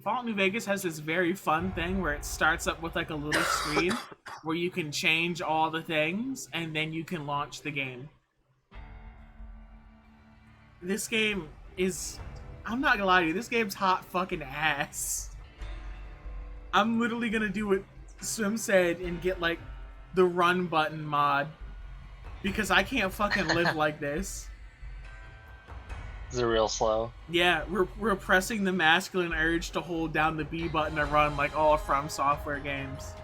Fallout New Vegas has this very fun thing where it starts up with like a little screen where you can change all the things and then you can launch the game. This game is, I'm not gonna lie to you, this game's hot fucking ass. I'm literally gonna do what Swim said and get like the run button mod because I can't fucking live like this. Is it real slow? Yeah, we're repressing the masculine urge to hold down the B button to run like all From Software games.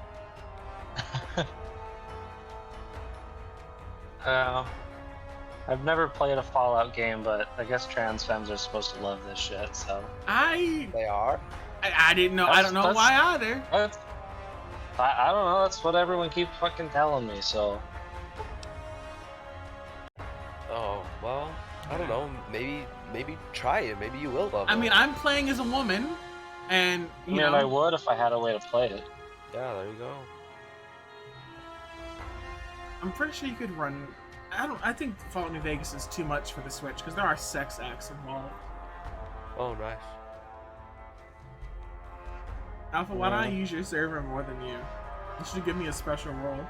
I've never played a Fallout game, but I guess trans fans are supposed to love this shit, so. They are? I didn't know. I don't know why either. I don't know. That's what everyone keeps fucking telling me, so. Oh, well, I don't know. Maybe try it. Maybe you will love it. I mean, I'm playing as a woman, and you know. I would if I had a way to play it. Yeah, there you go. I'm pretty sure you could run. I think Fallout New Vegas is too much for the Switch because there are sex acts involved. Oh, nice. Alpha, why don't I use your server more than you? You should give me a special role.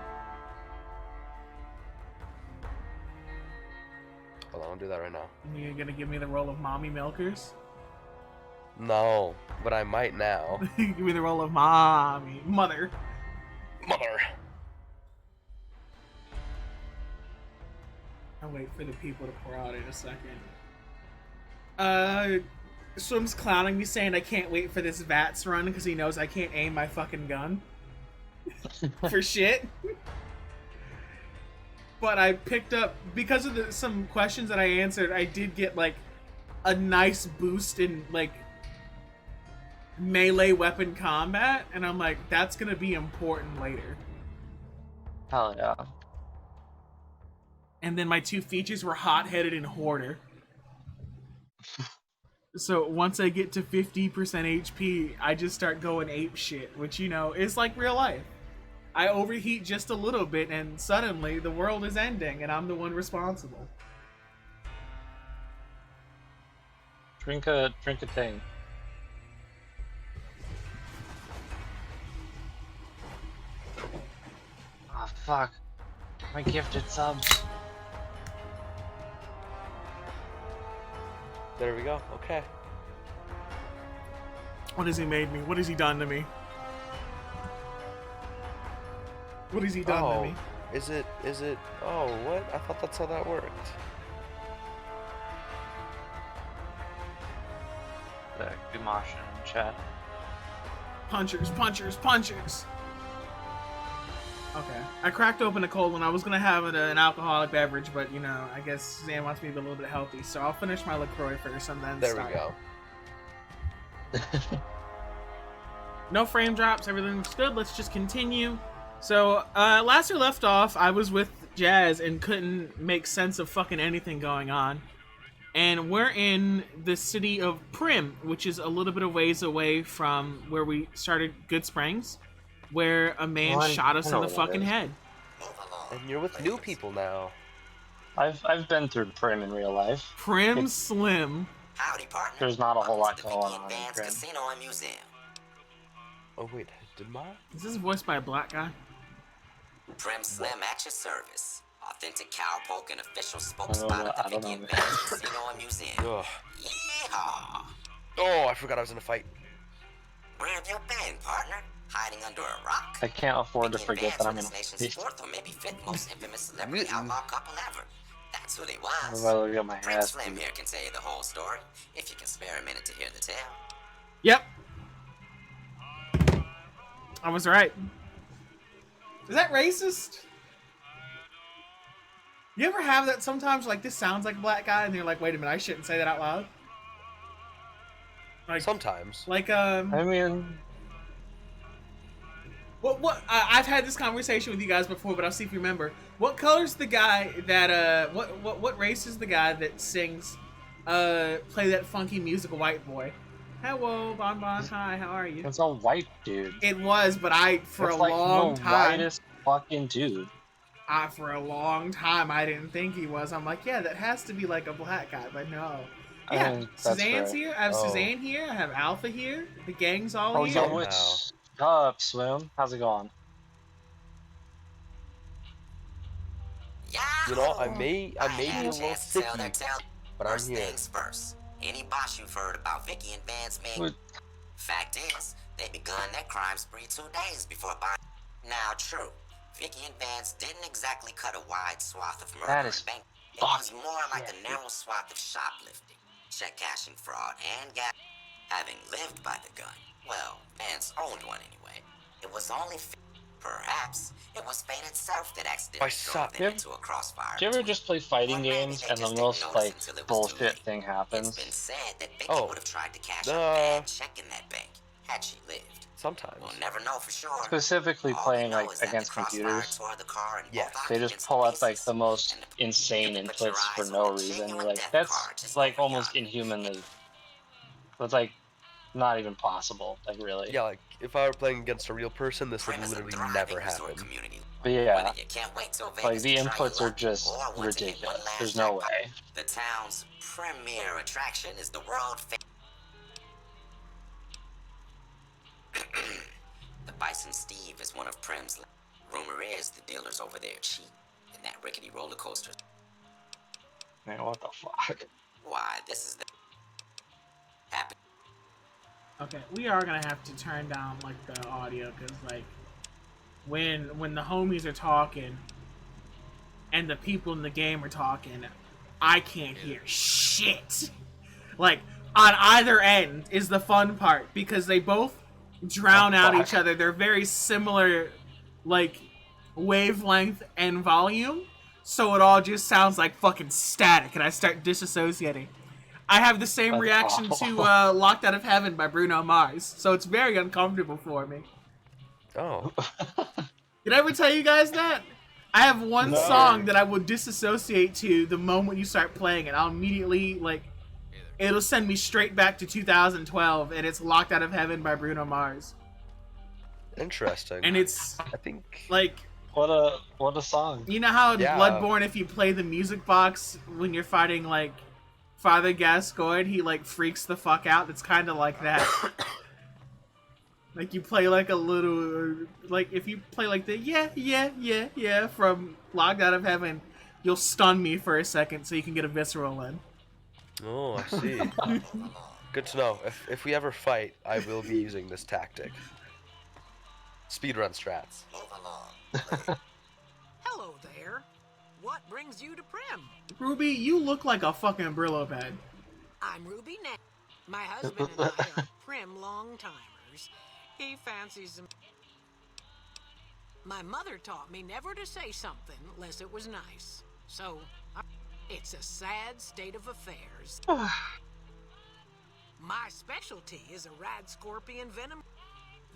Hold on, I'll do that right now. You're gonna give me the role of Mommy Milkers? No, but I might now. Give me the role of Mommy. Mother. Mother. I'll wait for the people to pour out in a second. Swim's clowning me saying I can't wait for this VATS run because he knows I can't aim my fucking gun. For shit. But I picked up, because of some questions that I answered, I did get like a nice boost in like melee weapon combat, and I'm like, that's gonna be important later. Hell yeah. And then my two features were hot-headed and hoarder. So once I get to 50% HP, I just start going ape shit, which, you know, is like real life. I overheat just a little bit and suddenly the world is ending and I'm the one responsible. Drink a thing. Oh fuck. My gifted subs. There we go. Okay. What has he made me? What has he done to me? What has he done to me? Is it? Oh, what? I thought that's how that worked. Good motion in chat. Punchers, punchers, punchers! Okay. I cracked open a cold one. I was gonna have an alcoholic beverage, but, you know, I guess Suzanne wants me to be a little bit healthy, so I'll finish my LaCroix first and then There start. we go. No frame drops, everything looks good. Let's just continue. So, last we left off, I was with Jazz and couldn't make sense of fucking anything going on. And we're in the city of Primm, which is a little bit of ways away from where we started Good Springs, where a man shot us in the fucking head. And you're with new people now. I've been through Primm in real life. Primm Slim. Howdy, partner. There's not a whole lot going on in Advanced Primm. Casino and Museum. Oh wait, did my? Is this voiced by a black guy? Primm Slim at your service. Authentic cowpoke and official spokesman at the I don't Vicky know. Advanced Casino and Museum. Ugh. Yeehaw! Oh, I forgot I was in a fight. Where have you been, partner? Hiding under a rock? I can't afford to Vicky forget that I'm Advanced in was a the nation's fourth or maybe fifth most infamous celebrity outlaw couple ever. That's who they was. How do I look at my Primm ass? Slim here can tell you the whole story, if you can spare a minute to hear the tale. Yep. I was right. Is that racist? You ever have that sometimes, like, this sounds like a black guy, and you're like, wait a minute, I shouldn't say that out loud? Like, Sometimes. like, I mean, I've had this conversation with you guys before, but I'll see if you remember. What color's the guy that, what race is the guy that sings, play that funky musical white boy? Hello, Bon Bon, hi, how are you? it's a white dude. It was, but for It's a like long the time, whitest fucking dude. for a long time, I didn't think he was. I'm like, yeah, that has to be like a black guy, but no. I Yeah, mean, that's Suzanne's fair. here. I have Oh. Suzanne here. I have Alpha here. The gang's all Oh, here. yo, Somehow. what's up, Swim? How's it going? You know, I Yahoo! may be a little chance to tell their sticky, tale. but I'm First here. things first. Any boss you've heard about Vicky and Vance being. What? Fact is, they begun their crime spree 2 days before buying. Now, true, Vicky and Vance didn't exactly cut a wide swath of murder That is and bank. It was fucking more like shit, a narrow swath of shoplifting, check cashing fraud, and gas. Having lived by the gun, well, Vance owned one anyway. It was only perhaps it was fate itself that accidentally I drove suck. them into a crossfire. Do you ever just play fighting Or maybe games they and the just didn't most notice like until it was too bullshit late. thing It's been happens? said that Vicky Oh. would have tried to cash a bad check in that bank had she lived. Sometimes. We'll never know for sure. Specifically All playing we know like is that against the crossfire computers. tore the car and Yes. both They just occupants pull to up like pieces. the most And insane you can put your inputs for eyes no on the reason. You're genuine like, death that's card just like over almost yonder. inhumanly. That's like not even possible. Like really. Yeah, like if I were playing against a real person, this would Primm is a literally thriving never resort happen. community. But yeah, Whether you can't wait till like Vegas the to try your inputs are luck just or want to hit one ridiculous. last There's no jackpot. way. The town's premier attraction is the world famous. The Bison Steve is one of Primm's. Rumor is the dealers over there cheat, and that rickety roller coaster. Man, what the fuck? Why, this is the happen. Okay, we are gonna have to turn down like the audio because like when the homies are talking and the people in the game are talking, I can't hear shit. Like on either end is the fun part because they both drown out each other. They're very similar, like wavelength and volume, so it all just sounds like fucking static, and I start disassociating. I have the same That's reaction awful. to "Locked Out of Heaven" by Bruno Mars, so it's very uncomfortable for me. Oh. Did I ever tell you guys that? I have one No. song that I will disassociate to the moment you start playing it. I'll immediately, like, it'll send me straight back to 2012, and it's Locked Out of Heaven by Bruno Mars. Interesting. And it's, I think like, What a song. you know how in Yeah. Bloodborne, if you play the music box when you're fighting, like, Father Gascoigne, he, like, freaks the fuck out? It's kind of like that. Like, you play, like, a little... Like, if you play, like, the yeah from Locked Out of Heaven, you'll stun me for a second so you can get a visceral in. Oh, I see. Good to know. If we ever fight, I will be using this tactic. Speedrun strats. Move along. Hello there. What brings you to Primm? Ruby, you look like a fucking Brillo pad. I'm Ruby Nat. My husband and I are Primm long-timers. He fancies some... My mother taught me never to say something unless it was nice. So, it's a sad state of affairs. My specialty is a rad scorpion venom.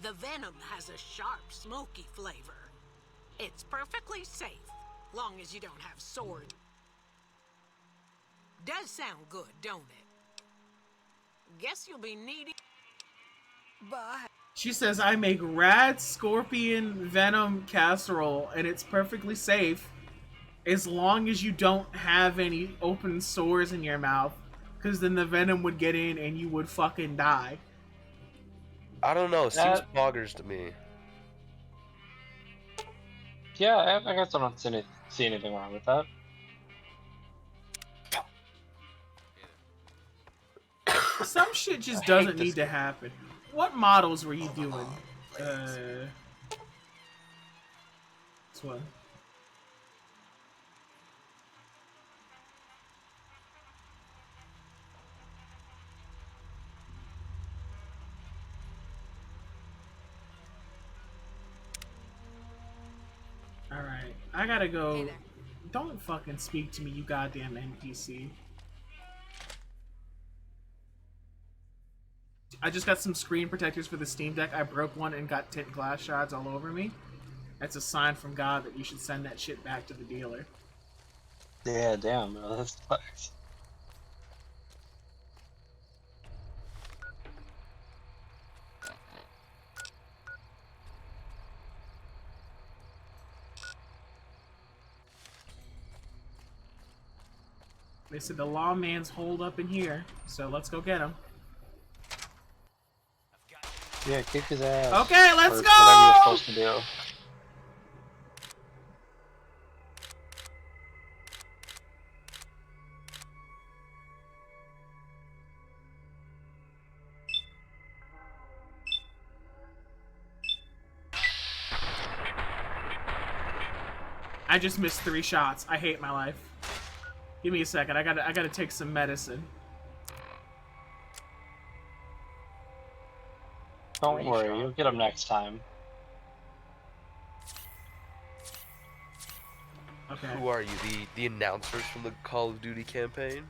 The venom has a sharp, smoky flavor. It's perfectly safe, long as you don't have swords. Does sound good, don't it? Guess you'll be needing... But... She says, I make rad scorpion venom casserole, and it's perfectly safe as long as you don't have any open sores in your mouth, because then the venom would get in and you would fucking die. I don't know. It seems That- boggers to me. Yeah, I guess I don't see anything wrong with that. Some shit just I hate doesn't this need to game. happen. What models were you doing? This one. Alright, I gotta go. Hey there. Don't fucking speak to me, you goddamn NPC. I just got some screen protectors for the Steam Deck. I broke one and got tint glass shards all over me. That's a sign from God that you should send that shit back to the dealer. Yeah, damn, bro, that sucks. They said the lawman's holed up in here, so let's go get him. Yeah, kick his ass. Okay, let's Or go! Whatever you're supposed to do. I just missed 3 shots. I hate my life. Give me a second. I gotta take some medicine. Don't 3 worry, shots. you'll get him next time. Okay. Who are you? The announcers from the Call of Duty campaign?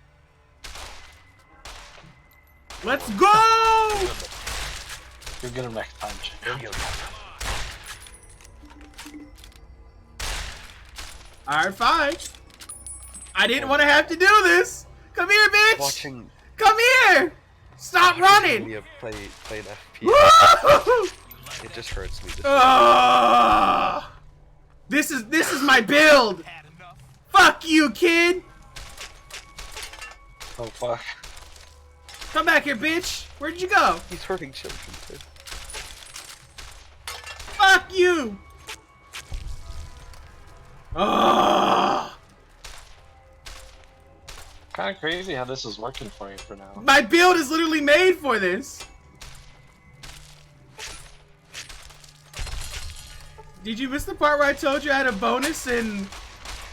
Let's go! You'll get him next time, Chick. Alright, fine. I didn't want to have to do this. Come here, bitch. Watching Come here. Stop running. me play an FPS. Woo! It just hurts me. This is my build. Fuck you, kid. Oh fuck. Come back here, bitch. Where'd you go? He's hurting children. Fuck you. Kind of crazy how this is working for you for now. My build is literally made for this. Did you miss the part where I told you I had a bonus in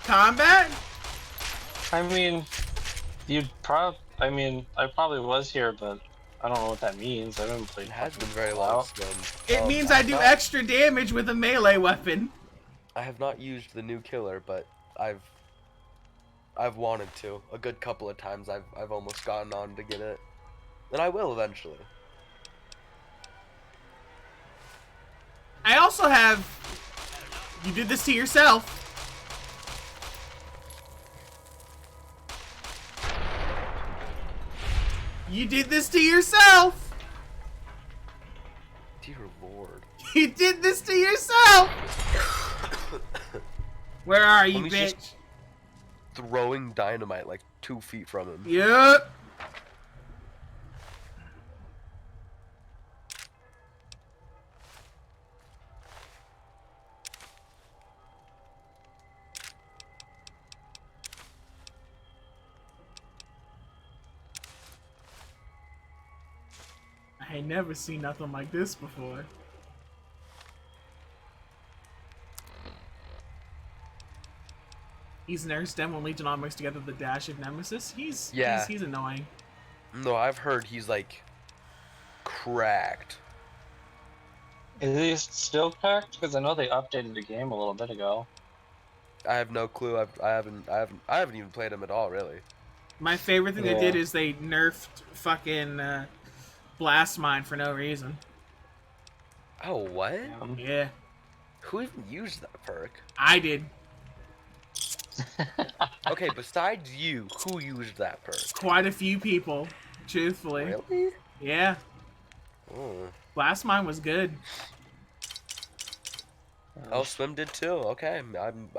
combat? I mean, I probably was here, but I don't know what that means. I haven't played. It has been very long since. It means I do extra damage with a melee weapon. I have not used the new killer, but I've wanted to. A good couple of times I've almost gotten on to get it. And I will eventually. I also have... You did this to yourself. You did this to yourself. Dear Lord. You did this to yourself. Where are you, Homie's bitch? just throwing dynamite like 2 feet from him. Yep. I ain't never seen nothing like this before. He's Nurse Demo Legion all mixed together with the dash of Nemesis. He's annoying. No, I've heard he's like cracked. Is he still cracked? Because I know they updated the game a little bit ago. I have no clue. I haven't even played him at all, really. My favorite thing they Yeah. did is they nerfed fucking Blast Mine for no reason. Oh, what? Yeah, Who even used that perk? I did. Okay, besides you, who used that perk? Quite a few people, truthfully. Really? Yeah, Oh. Blast Mine was good. Oh, Swim did too. Okay,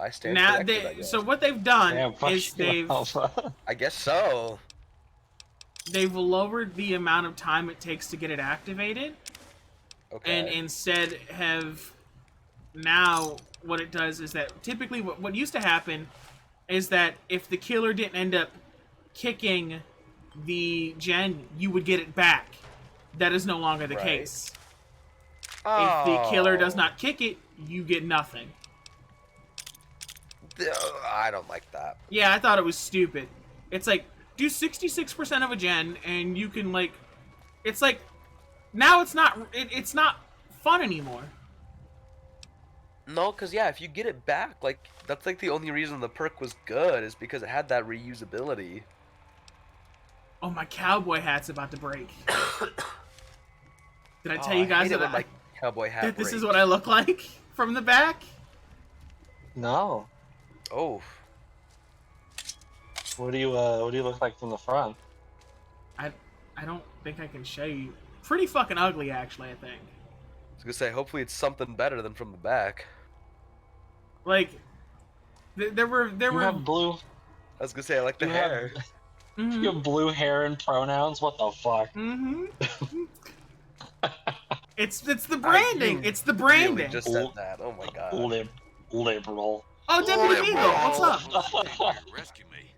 I stand Now corrected, I guess. so what they've done Damn, fuck is you, Alpha. I guess so. they've lowered the amount of time it takes to get it activated, Okay. and instead have now what it does is that typically what used to happen is that if the killer didn't end up kicking the gen, you would get it back. That is no longer the Right. case. Oh. If the killer does not kick it, you get nothing. I don't like that. Yeah, I thought it was stupid. It's like, do 66% of a gen, and you can, like... It's like, now it's not fun anymore. No, because, yeah, if you get it back, like, that's, like, the only reason the perk was good is because it had that reusability. Oh, my cowboy hat's about to break. Did I tell Oh, you guys hate it that, when my cowboy hat that this is breaks. what I look like from the back? No. Oh, What do you look like from the front? I don't think I can show you. Pretty fucking ugly, actually, I think. I was gonna say, hopefully it's something better than from the back. Like, there were You have blue. I was gonna say, I like the You hair. You have blue hair and pronouns. What the fuck? It's the branding. It's the branding. Really just said that. Oh my god. Liberal. Oh, Deputy Beagle, what's up? Rescue me.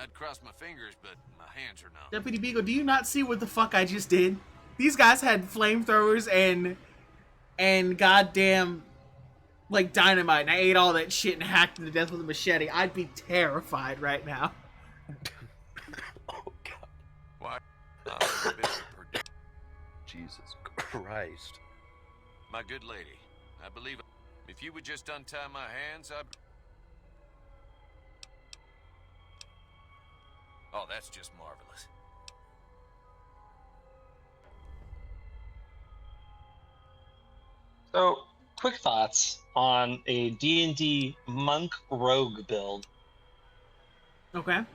I'd cross my fingers, but my hands are numb. Deputy Beagle, do you not see what the fuck I just did? These guys had flamethrowers and goddamn like dynamite, and I ate all that shit and hacked them to death with a machete. I'd be terrified right now. Oh god. Why? I'm a bit of a predict- Jesus Christ. My good lady, I believe if you would just untie my hands, I'd... Oh, that's just marvelous. So, quick thoughts on a D&D monk rogue build. Okay.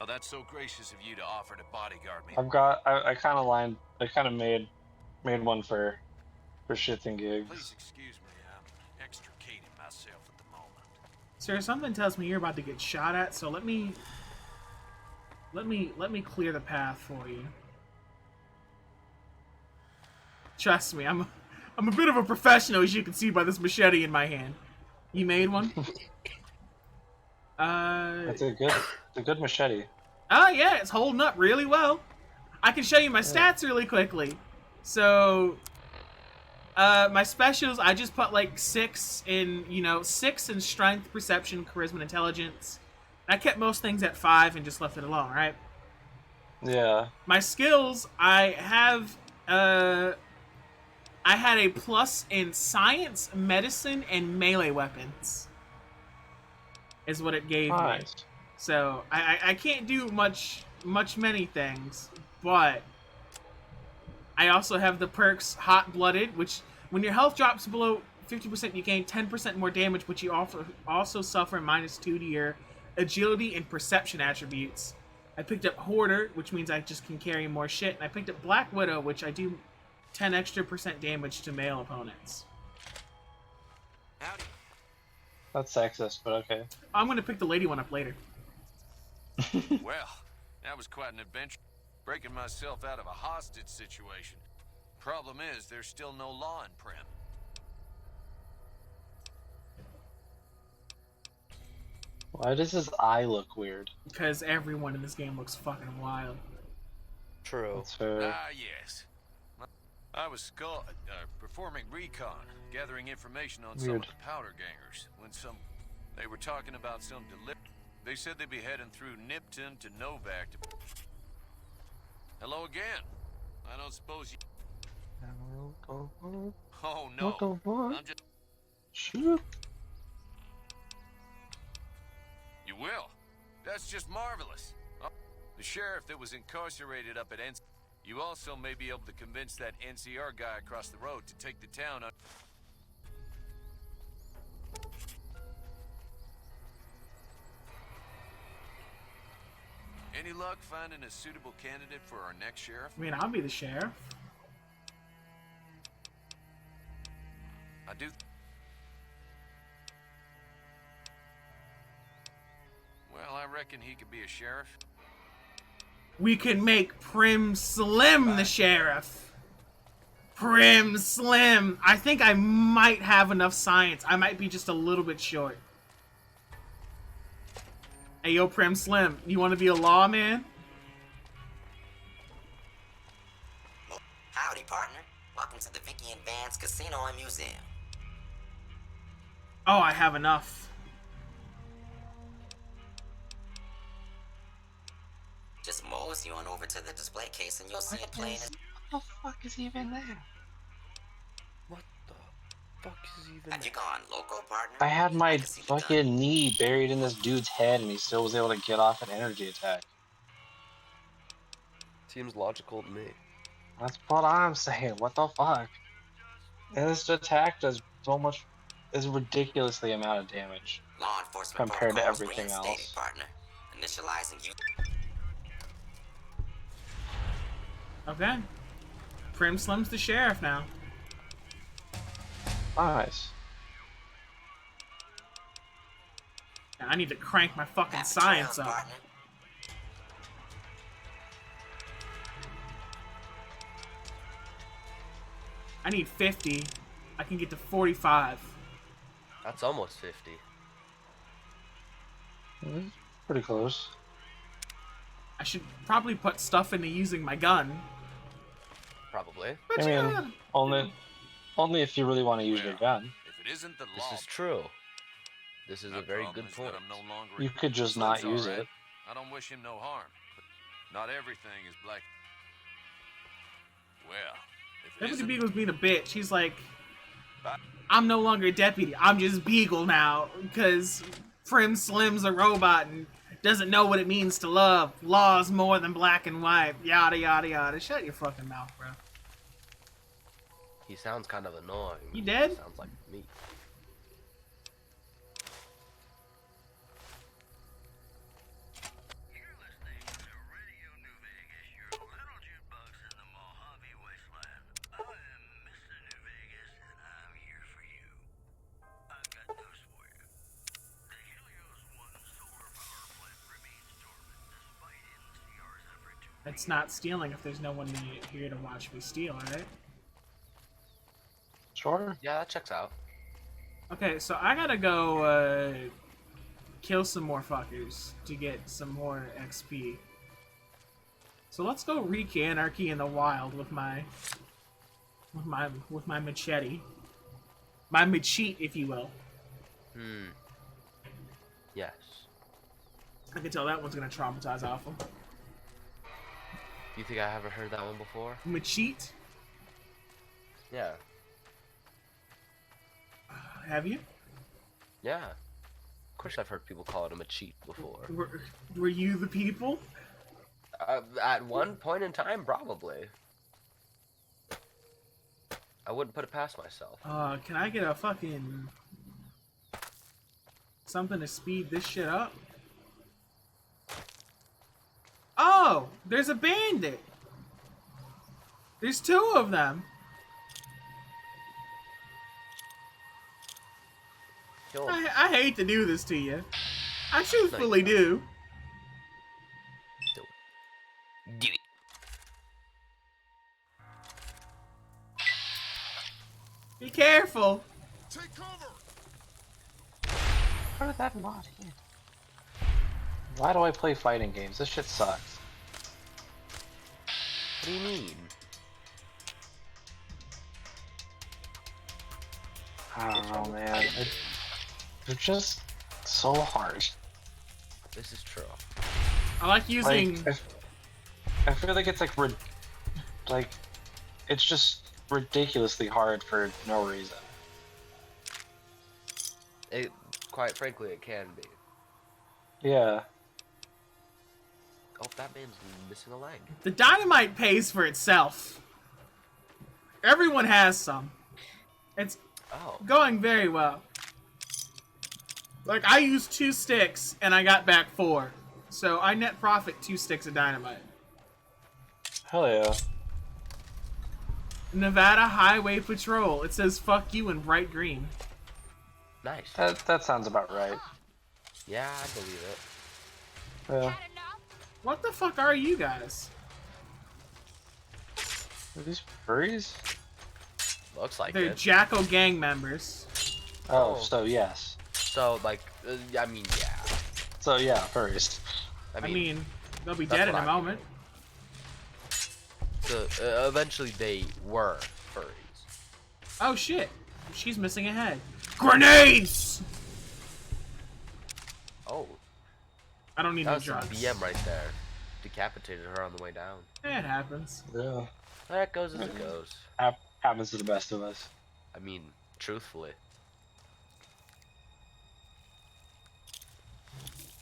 Oh, that's so gracious of you to offer to bodyguard me. I kind of made one for shits and gigs. Please excuse me, I'm extricating myself at the moment. Sir, something tells me you're about to get shot at, so let me clear the path for you. Trust me, I'm a bit of a professional, as you can see by this machete in my hand. You made one? It's a good machete. Oh yeah, it's holding up really well. I can show you my stats really quickly. So, my specials, I just put like 6 in strength, perception, charisma, and intelligence. I kept most things at 5 and just left it alone, right? Yeah. My skills, I had a plus in science, medicine, and melee weapons. Is what it gave me. So I can't do many things, but I also have the perks Hot Blooded, which when your health drops below 50%, you gain 10% more damage, but you also suffer -2 to your agility and perception attributes. I picked up Hoarder, which means I just can carry more shit, and I picked up Black Widow, which I do 10% extra damage to male opponents. Howdy. That's sexist, but okay. I'm gonna pick the lady one up later. Well, that was quite an adventure. Breaking myself out of a hostage situation. Problem is, there's still no law in Primm. Why does his eye look weird? Because everyone in this game looks fucking wild. True. That's fair. Ah, yes. I was performing recon, gathering information on some of the powder gangers, when they were talking about some They said they'd be heading through Nipton to Novak to... Hello again. I don't suppose you... Oh, no. What the fuck? I'm just... Shoot. You will? That's just marvelous. Oh, the sheriff that was incarcerated up at NC... You also may be able to convince that NCR guy across the road to take the town on... Any luck finding a suitable candidate for our next sheriff? I mean, I'll be the sheriff. I do... Well, I reckon he could be a sheriff. We can make Primm Slim the sheriff. Primm Slim. I think I might have enough science. I might be just a little bit short. Hey, yo, Primm Slim, you want to be a lawman? Howdy, partner. Welcome to the Vicky and Vance Casino and Museum. Oh, I have enough. Just mosey on over to the display case and you'll see it playing. What the fuck is even there? What the fuck is even Have you gone loco, partner? I had my can see the gun. fucking knee buried in this dude's head and he still was able to get off an energy attack. Seems logical to me. That's what I'm saying. What the fuck? And this attack does is ridiculously amount of damage. Law enforcement compared to protocols everything reinstated, else. partner. Initializing you. Okay. Primm Slim's the sheriff now. Nice. I need to crank my fucking Happy science trails, up. partner. I need 50. I can get to 45. That's almost 50. Pretty close. I should probably put stuff into using my gun. Probably. But I mean, yeah, only if you really want to use your gun. If it isn't the This law, is true. This is my a very problem good is point. that I'm no longer. You could just Slim's not use all right. it. I don't wish him no harm, but not everything is black. Well, if it Deputy isn't, Beagle's being a bitch. He's like, I'm no longer a deputy. I'm just Beagle now because Primm Slim's a robot and doesn't know what it means to love. Law's more than black and white. Yada yada yada. Shut your fucking mouth, bro. He sounds kind of annoying. You dead? He sounds like me. It's not stealing if there's no one here to watch me steal, right? Sure. Yeah, that checks out. Okay, so I gotta go kill some more fuckers to get some more XP. So let's go wreak anarchy in the wild with my machete. My machete, if you will. Yes. I can tell that one's gonna traumatize Alpha. You think I haven't heard that one before? Machete? Yeah. Have you? Yeah. Of course I've heard people call it a machete before. Were you the people? At one point in time, probably. I wouldn't put it past myself. Can I get a fucking something to speed this shit up? Oh, there's a bandit. There's two of them. Kill him. I hate to do this to you. I truthfully do. Do it. Do it. Be careful. take cover. How did that not hit? Why do I play fighting games? This shit sucks. What do you mean? I don't know, man. They're just so hard. This is true. I like using. I feel like it's like it's just ridiculously hard for no reason. It, quite frankly, it can be. Yeah. Oh, that man's missing a leg. The dynamite pays for itself. Everyone has some. It's Oh. going very well. Like, I used 2 sticks and I got back 4. So I net profit 2 sticks of dynamite. Hell yeah. Nevada Highway Patrol. It says fuck you in bright green. Nice. That sounds about right. Yeah, I believe it. Yeah. What the fuck are you guys? Are these furries? Looks like They're it. Jacko gang members. Oh, Oh. so yes. So, like, I mean, yeah. So yeah, furries. I mean, they'll be that's dead in what a I mean. moment. So, eventually they were furries. Oh shit. She's missing a head. Grenades! Oh, I don't need that no was some drugs. BM right there. Decapitated her on the way down. It happens. Yeah. That goes as it goes. Happens to the best of us. I mean, truthfully.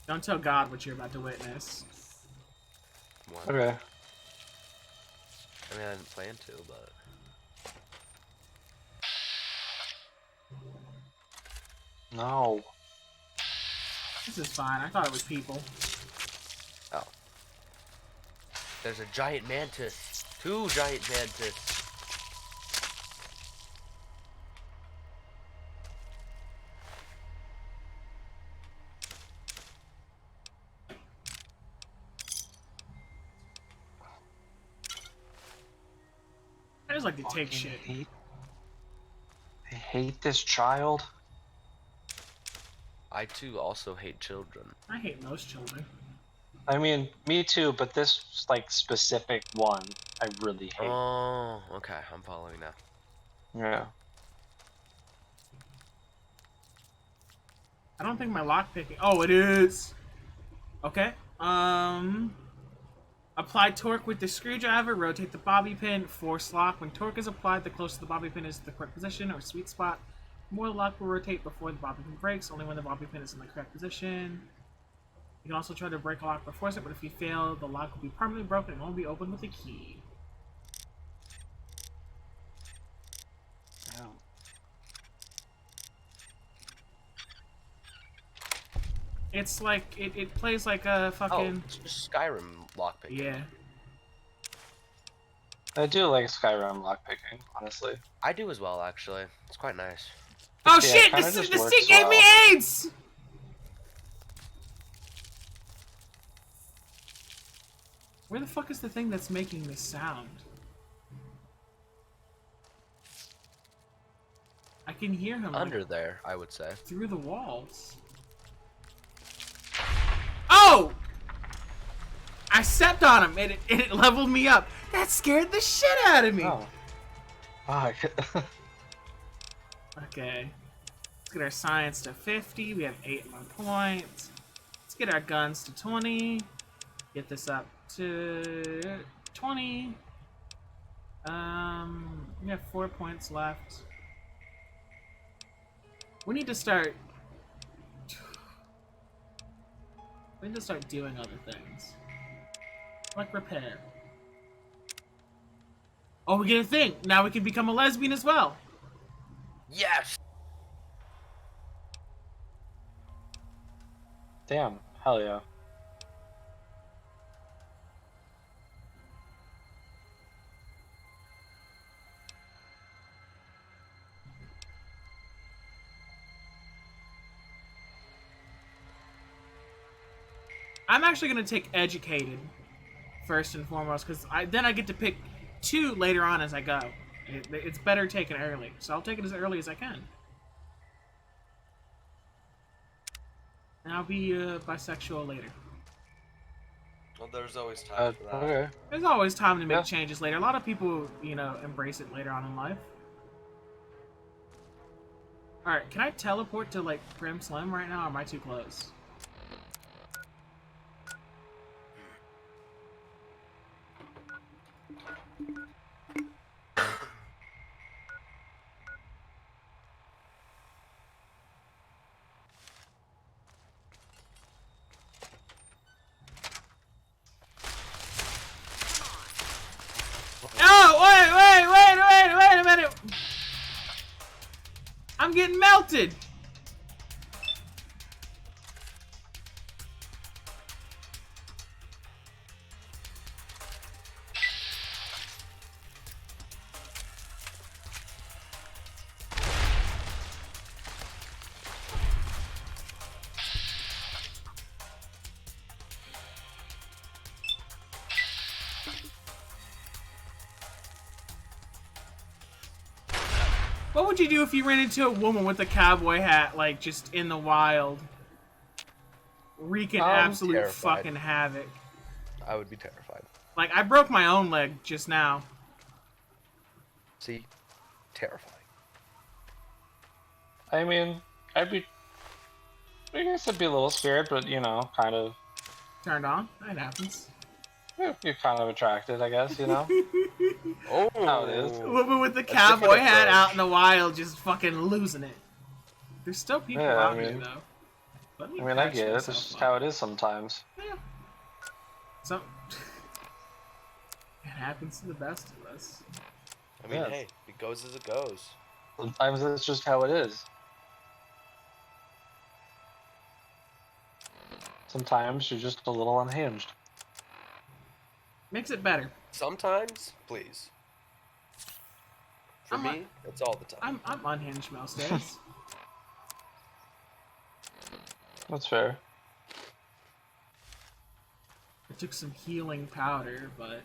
Don't tell God what you're about to witness. One. Okay. I mean, I didn't plan to, but... No. This is fine. I thought it was people. Oh. There's a giant mantis. 2 giant mantis. just like to take Fucking shit. I hate this child. I too also hate children. I hate most children. I mean, me too, but this like specific one, I really hate. Oh, okay. I'm following now. Yeah. I don't think my lock picking. Oh, it is. Okay. Apply torque with the screwdriver. Rotate the bobby pin. Force lock. When torque is applied, the closer the bobby pin is to the correct position or sweet spot, more lock will rotate before the bobby pin breaks. Only when the bobby pin is in the correct position. You can also try to break a lock before it, but if you fail, the lock will be permanently broken and won't be opened with a key. Yeah. It's like it plays like a fucking Oh, it's just Skyrim lockpicking. yeah. I do like Skyrim lockpicking, honestly. I do as well, actually. It's quite nice. Oh Yeah, shit! kinda This just this works thing gave me well. AIDS. Where the fuck is the thing that's making this sound? I can hear him like, Under there, I would say. through the walls. Oh! I stepped on him and it leveled me up. That scared the shit out of me. Oh. Fuck. Okay. Let's get our science to 50. We have 8 more points. Let's get our guns to 20. Get this up to 20. We have 4 points left. We need to start... We need to start doing other things. Like repair. Oh, we get a thing! Now we can become a lesbian as well! Yes! Damn. Hell yeah. I'm actually gonna take educated first and foremost, because then I get to pick 2 later on as I go. It's better taken early, so I'll take it as early as I can. And I'll be bisexual later. Well, there's always time for that. Okay. There's always time to make Yeah. changes later. A lot of people, embrace it later on in life. Alright, can I teleport to, like, Primm Slim right now, or am I too close? Oh, wait a minute! I'm getting melted! What would you do if you ran into a woman with a cowboy hat, like, just in the wild? Wreaking absolute terrified. fucking havoc. I would be terrified. Like, I broke my own leg just now. See? Terrifying. I mean, I guess I'd be a little scared, but kind of. Turned on. That happens. You're kind of attracted, I guess. Oh! How it is. A woman with the That's cowboy different hat approach. out in the wild just fucking losing it. There's still people Yeah, I out here, mean- though. Let me I patch get it. That's myself just up. how it is sometimes. Yeah. So, it happens to the best of us. I mean, Yeah. hey, it goes as it goes. Sometimes it's just how it is. Sometimes you're just a little unhinged. Makes it better. Sometimes, please. For I'm me, it's all the time. I'm unhinged most days. That's fair. I took some healing powder, but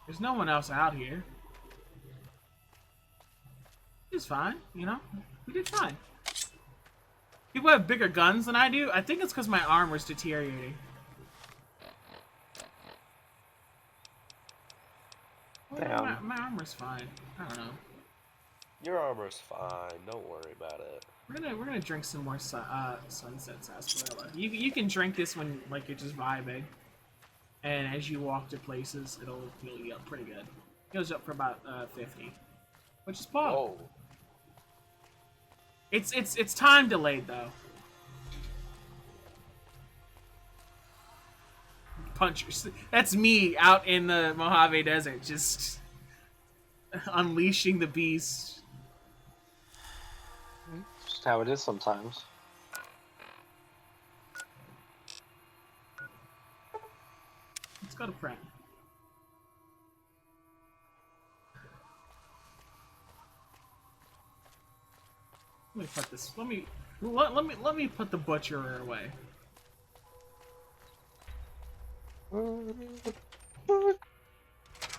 There's no one else out here. It's fine, you know? We did fine. People have bigger guns than I do. I think it's because my armor's deteriorating. Damn. My armor's fine. I don't know. Your armor's fine. Don't worry about it. We're gonna drink some more Sunset Sarsaparilla. You can drink this when like you're just vibing, and as you walk to places, it'll heal you up pretty good. It goes up for about 50, which is pog. Whoa. It's time delayed though. Punchers. That's me out in the Mojave Desert, just unleashing the beast. Just how it is sometimes. Let's go to Primm. Let me put this. Let me put the butcherer away.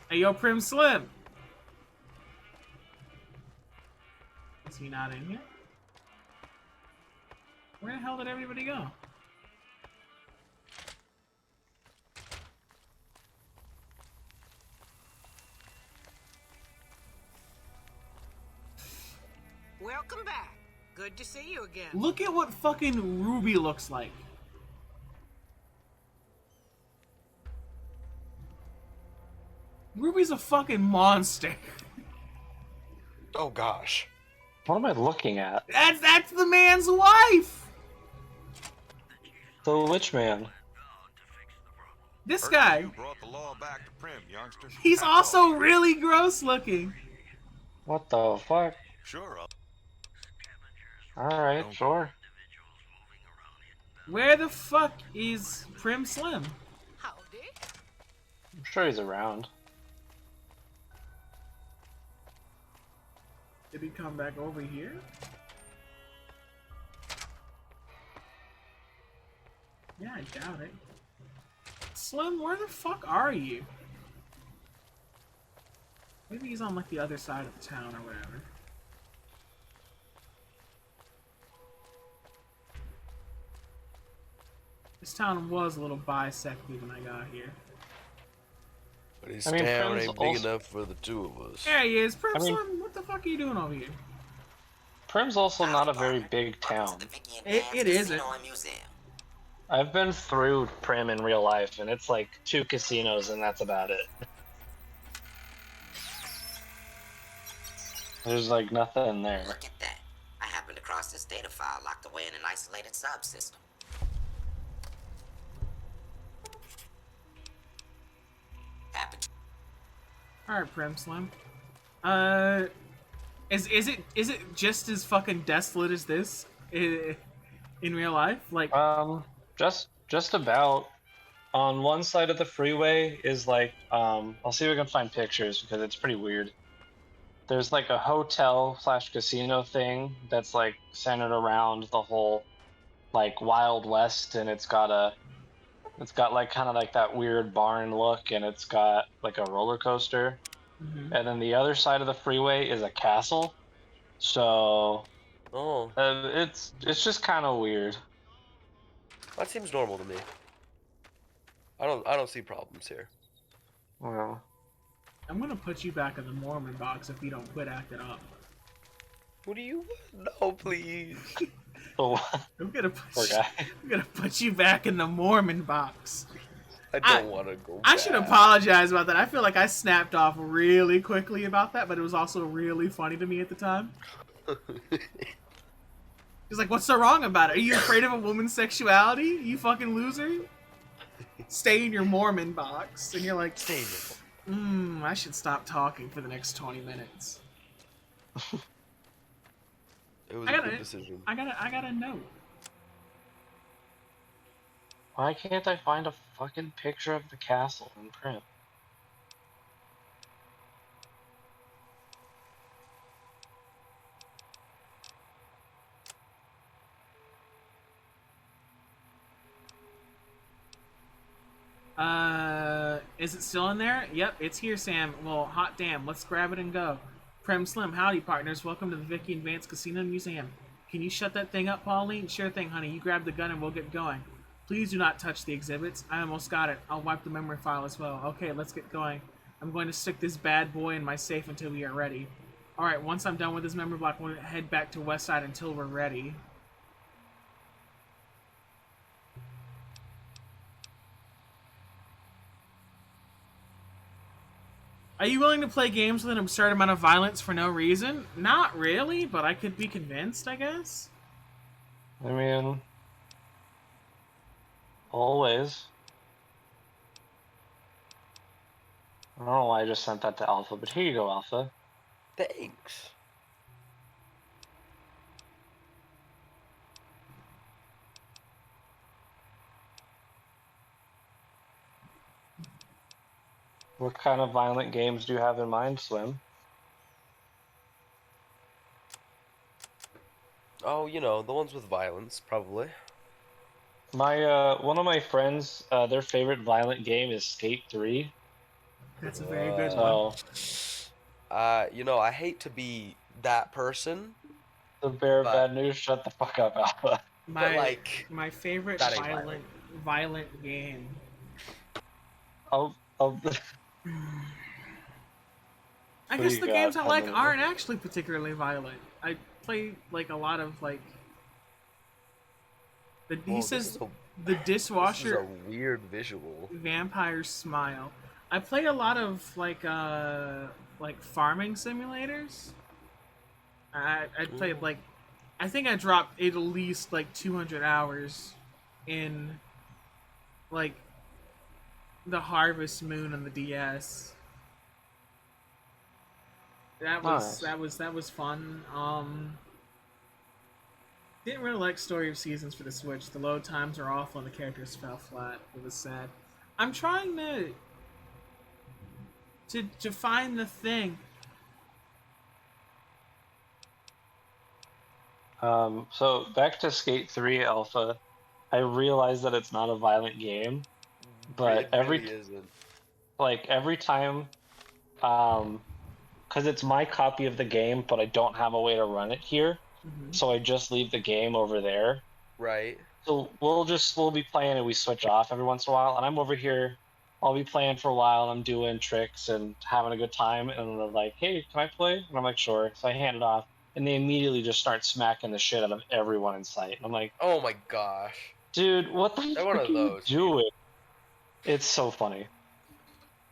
Hey, yo, Primm Slim. Is he not in here? Where the hell did everybody go? Welcome back. Good to see you again. Look at what fucking Ruby looks like. Ruby's a fucking monster. Oh gosh. What am I looking at? That's the man's wife. The witch man. This Heard guy. You brought the law back to Primm, youngster. He's Hats also off. really gross looking. What the fuck? Sure. Alright, sure. Where the fuck is Primm Slim? Howdy. I'm sure he's around. Did he come back over here? Yeah, I doubt it. Slim, where the fuck are you? Maybe he's on like the other side of the town or whatever. This town was a little bisected when I got here. But his I mean, town Primm's ain't big also- enough for the two of us. There he is. Primm I mean- Slim, what the fuck are you doing over here? Primm's also not a very big town. It isn't. Museum. I've been through Primm in real life, and it's like 2 casinos, and that's about it. There's like nothing there. Look at that. I happened across this data file locked away in an isolated subsystem. Happened. Alright, Primm Slim. Is it just as fucking desolate as this in real life? Like, Just about. On one side of the freeway is like, I'll see if I can find pictures because it's pretty weird. There's like a hotel / casino thing that's like centered around the whole like Wild West, and it's got like kind of like that weird barn look, and it's got like a roller coaster. mhm. And then the other side of the freeway is a castle. So Oh, it's just kind of weird. that seems normal to me. I don't see problems here. Well, I'm gonna put you back in the Mormon box if you don't quit acting up. What do you? No, please. oh, I'm gonna poor put guy. I'm gonna put you back in the Mormon box. I don't want to go. I should back. apologize about that. I feel like I snapped off really quickly about that, but it was also really funny to me at the time. He's like, "What's so wrong about it? Are you afraid of a woman's sexuality? You fucking loser." Stay in your Mormon box, and you're like, Stay there. I should stop talking for the next 20 minutes. It was I a gotta- good decision. I got a note. Why can't I find a fucking picture of the castle in print? Is it still in there? Yep, it's here, Sam. Well, hot damn. Let's grab it and go. Prem Slim, howdy, partners. Welcome to the Vicky Advanced Casino Museum. Can you shut that thing up, Pauline? Sure thing, honey. You grab the gun and we'll get going. Please do not touch the exhibits. I almost got it. I'll wipe the memory file as well. Okay, let's get going. I'm going to stick this bad boy in my safe until we are ready. Alright, once I'm done with this memory block, we'll head back to Westside until we're ready. Are you willing to play games with an absurd amount of violence for no reason? Not really, but I could be convinced, I guess. I mean, always. I don't know why I just sent that to Alpha, but here you go, Alpha. Thanks. What kind of violent games do you have in mind, Slim? Oh, you know, the ones with violence, probably. My one of my friends, their favorite violent game is Skate 3. That's a very good one. So, You know, I hate to be that person, the bearer of But- bad news, shut the fuck up, Alpha. My favorite that ain't violent game. I'll I What guess do the you games got I like coming? aren't actually particularly violent. I play like a lot of like he Whoa, this says is the this is dishwasher a weird visual. vampire smile. I play a lot of like farming simulators. I played like I think I dropped at least like 200 hours in like the Harvest Moon on the DS. Nice. That was fun. Didn't really like Story of Seasons for the Switch. The load times are awful and the characters fell flat. It was sad. I'm trying to find the thing. So back to Skate 3 Alpha, I realize that it's not a violent game, but It really isn't. every time, because it's my copy of the game, but I don't have a way to run it here, so I just leave the game over there. Right. So we'll be playing and we switch off every once in a while, and I'm over here. I'll be playing for a while, and I'm doing tricks and having a good time, and they're like, "Hey, can I play?" And I'm like, "Sure." So I hand it off, and they immediately just start smacking the shit out of everyone in sight. And I'm like, Oh my gosh. "Dude, what the They're one fuck of are you those doing?" It's so funny.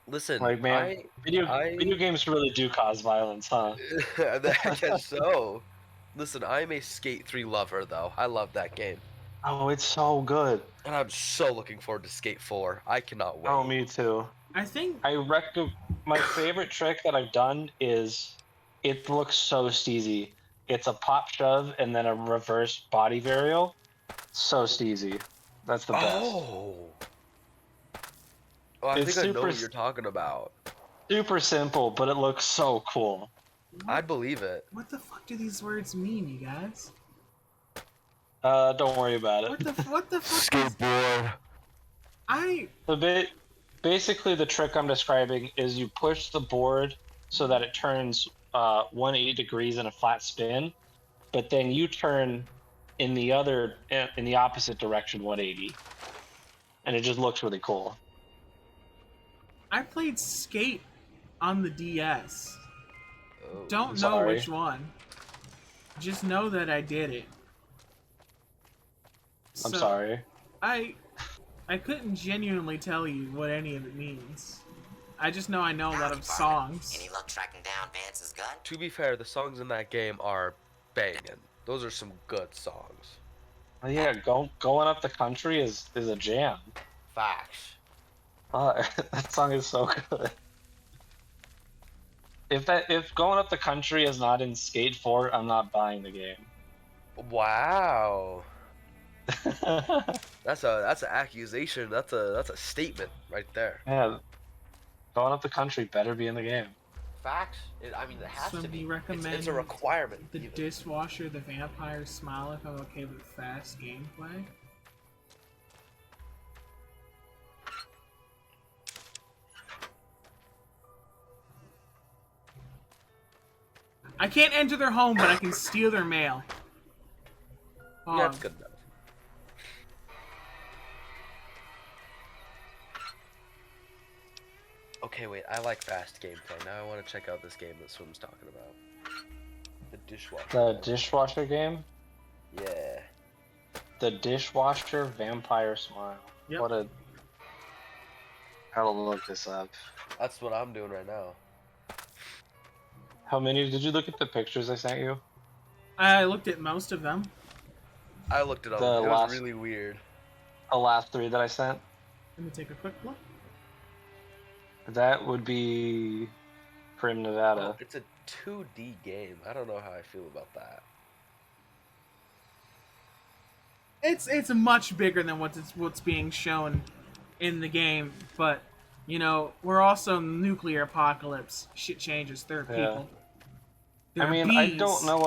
Listen, Like, man, video games really do cause violence, huh? I guess so. Listen, I'm a Skate 3 lover, though. I love that game. Oh, it's so good. And I'm so looking forward to Skate 4. I cannot wait. Oh, me too. I think My favorite trick that I've done is it looks so steezy. It's a pop shove and then a reverse body varial. So steezy. That's the best. Oh, I It's think I know super what you're talking about. Super simple, but it looks so cool. I'd believe it. what the fuck do these words mean, you guys? Don't worry about What it. the fuck? Skateboard. Basically, the trick I'm describing is you push the board so that it turns 180 degrees in a flat spin, but then you turn in the opposite direction 180, and it just looks really cool. I played Skate on the DS. Oh. Don't know Sorry. which one. Just know that I did it. I'm So, sorry. I couldn't genuinely tell you what any of it means. I just know I know a lot Howdy, of partner. songs. Any luck tracking down Vance's gun? To be fair, the songs in that game are banging. Those are some good songs. Yeah, going up the country is a jam. Facts. That song is so good. If going up the country is not in Skate 4, I'm not buying the game. Wow. That's an accusation. That's a statement right there. Yeah, going up the country better be in the game. Facts. It has So to do be. you recommend It's a requirement. The even. Dishwasher, the Vampire Smile if I'm okay with fast gameplay? I can't enter their home, but I can steal their mail. Yeah, that's good enough. Okay, wait, I like fast gameplay. Now I want to check out this game that Swim's talking about. The dishwasher. The dishwasher game? Yeah. The dishwasher vampire smile. Yep. What a... Gotta look this up. That's what I'm doing right now. How many? Did you look at the pictures I sent you? I looked at most of them. I looked it up. The It last- was really weird. The last 3 that I sent? Let me take a quick look. That would be Primm, Nevada. Oh, it's a 2D game. I don't know how I feel about that. It's much bigger than what's being shown in the game, but you know, we're also nuclear apocalypse. Shit changes. There are people. There I mean, are I bees. don't know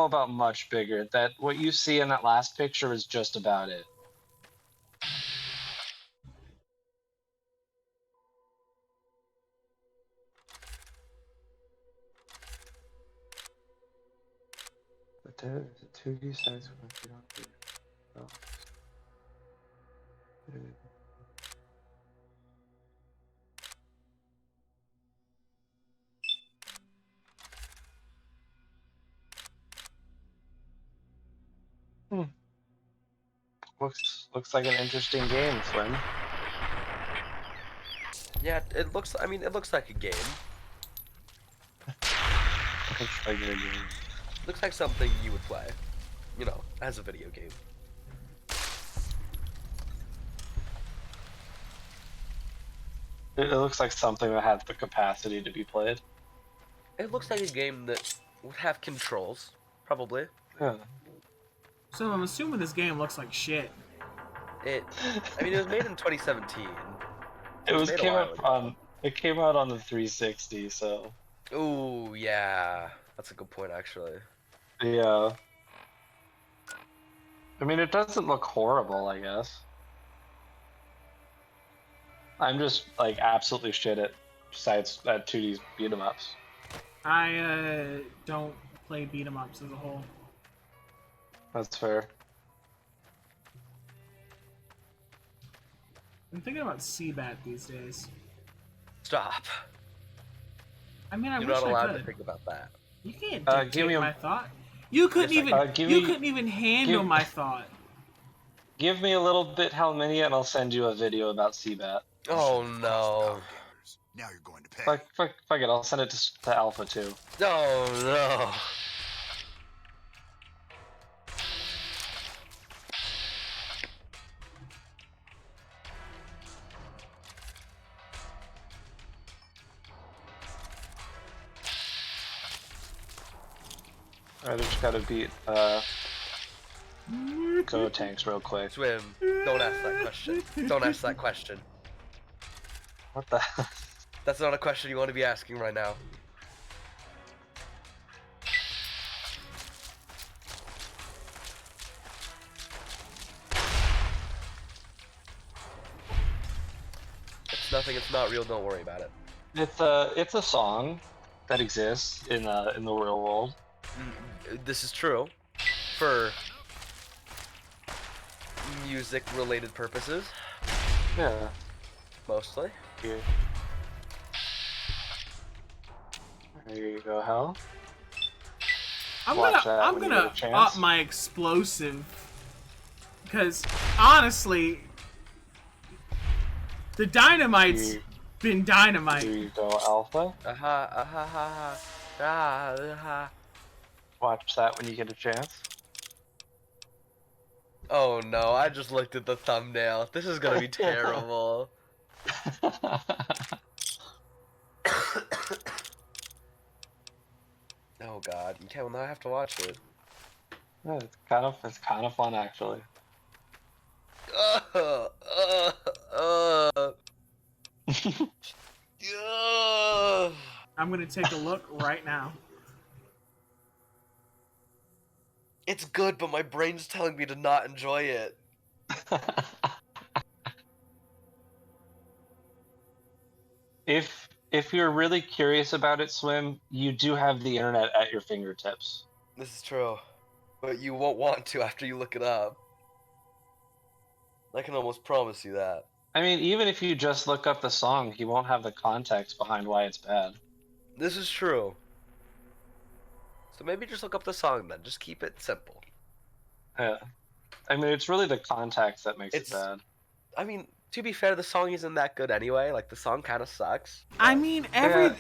about much bigger. That what you see in that last picture is just about it. But there is a 2D size one. Looks like an interesting game, Swim. Yeah, it looks. I mean, it looks like a game. Looks like a game. Looks like something you would play. You know, as a video game. It looks like something that has the capacity to be played. It looks like a game that would have controls, probably. Yeah. So I'm assuming this game looks like shit. I mean, it was made in 2017. It came out on the 360, so Ooh, yeah. That's a good point, actually. yeah. I mean, it doesn't look horrible, I guess. I'm just like absolutely shit at 2D beat 'em ups. I don't play beat 'em ups as a whole. That's fair. I'm thinking about Seabat these days. Stop. I mean, I You're wish not allowed I to could. think about that. You can't Give dictate me a- my thought. You couldn't Yes, I even. Couldn't even handle give- my thought. Give me a little bit how many, and I'll send you a video about CBAT. Oh, Across the no. power gamers. Now you're going to pay. Fuck it, I'll send it to Alpha too. Oh, no. I just gotta beat Go Tanks real quick. Swim. Don't ask that question. Don't ask that question. What the? That's not a question you want to be asking right now. It's nothing, it's not real, don't worry about it. It's a song that exists in the real world. This is true. For music-related purposes, Yeah. mostly. Here. There you go, Hal. I'm Watch gonna that I'm when you gonna get a chance. up my explosive because honestly, the dynamite's Here, been dynamite. here you go, Alpha. Watch that when you get a chance. Oh no, I just looked at the thumbnail. This is gonna be terrible. Oh god. Okay, well now I have to watch it. Yeah, it's kind of fun actually. I'm gonna take a look right now. It's good, but my brain's telling me to not enjoy it. If if you're really curious about it, Swim, you do have the internet at your fingertips. This is true. But you won't want to after you look it up. I can almost promise you that. I mean, even if you just look up the song, you won't have the context behind why it's bad. This is true. So maybe just look up the song then. Just keep it simple. Yeah. I mean, it's really the context that makes it It's- bad. I mean, to be fair, the song isn't that good anyway. Like, the song kind of sucks. I mean, every Yeah.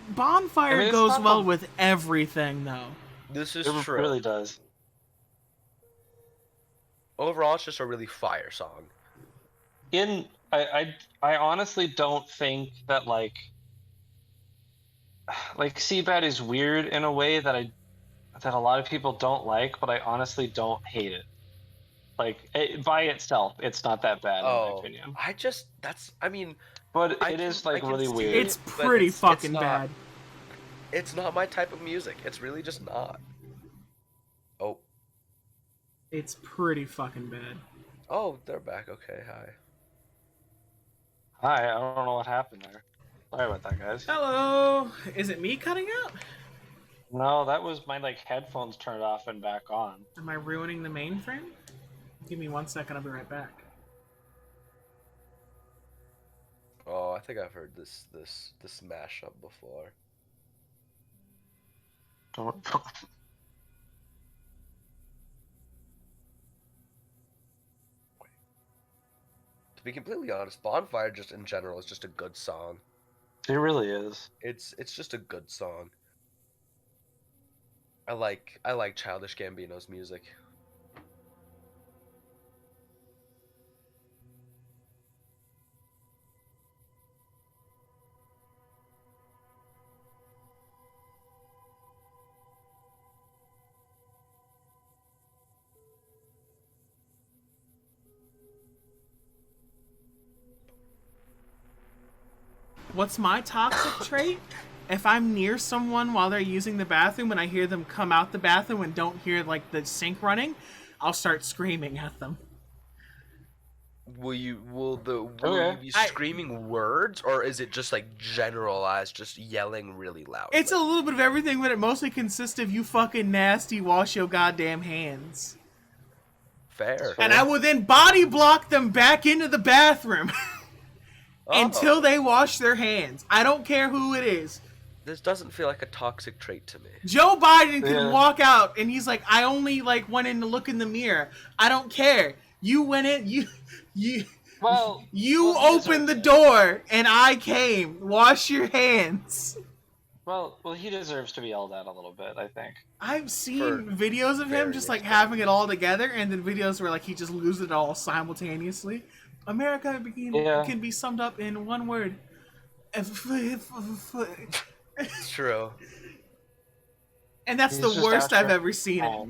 Bonfire I mean, it's goes not well the- with everything, though. This is It true. really does. Overall, it's just a really fire song. I honestly don't think that like Seabed is weird in a way that a lot of people don't like, but I honestly don't hate it. Like by itself, it's not that bad in my opinion. I mean, But I it can- is I like can really see weird. It's but pretty it's fucking not- bad. It's not my type of music. It's really just not. Oh. It's pretty fucking bad. Oh, they're back. Okay, hi. Hi, I don't know what happened there. Sorry about that, guys. Hello. Is it me cutting out? No, that was my like headphones turned off and back on. Am I ruining the mainframe? Give me 1 second. I'll be right back. Oh, I think I've heard this mashup before. Don't. To be completely honest, Bonfire just in general is just a good song. It really is. It's just a good song. I like Childish Gambino's music. What's my toxic trait? If I'm near someone while they're using the bathroom and I hear them come out the bathroom and don't hear like the sink running, I'll start screaming at them. Will you Okay. be screaming words, or is it just like generalized, just yelling really loud? It's a little bit of everything, but it mostly consists of you fucking nasty, wash your goddamn hands. Fair. And I will then body block them back into the bathroom Oh, until they wash their hands. I don't care who it is. this doesn't feel like a toxic trait to me. Joe Biden can Yeah. walk out and he's like, I only like went in to look in the mirror. I don't care. You went in, you Well, you well, he opened the deserves it. door and I came. Wash your hands. Well, he deserves to be yelled at a little bit, I think. I've seen For videos of him various just like having it all together, and then videos where like he just loses it all simultaneously. America can be summed up in one word. It's true. And that's He's the just worst out I've there. ever seen it.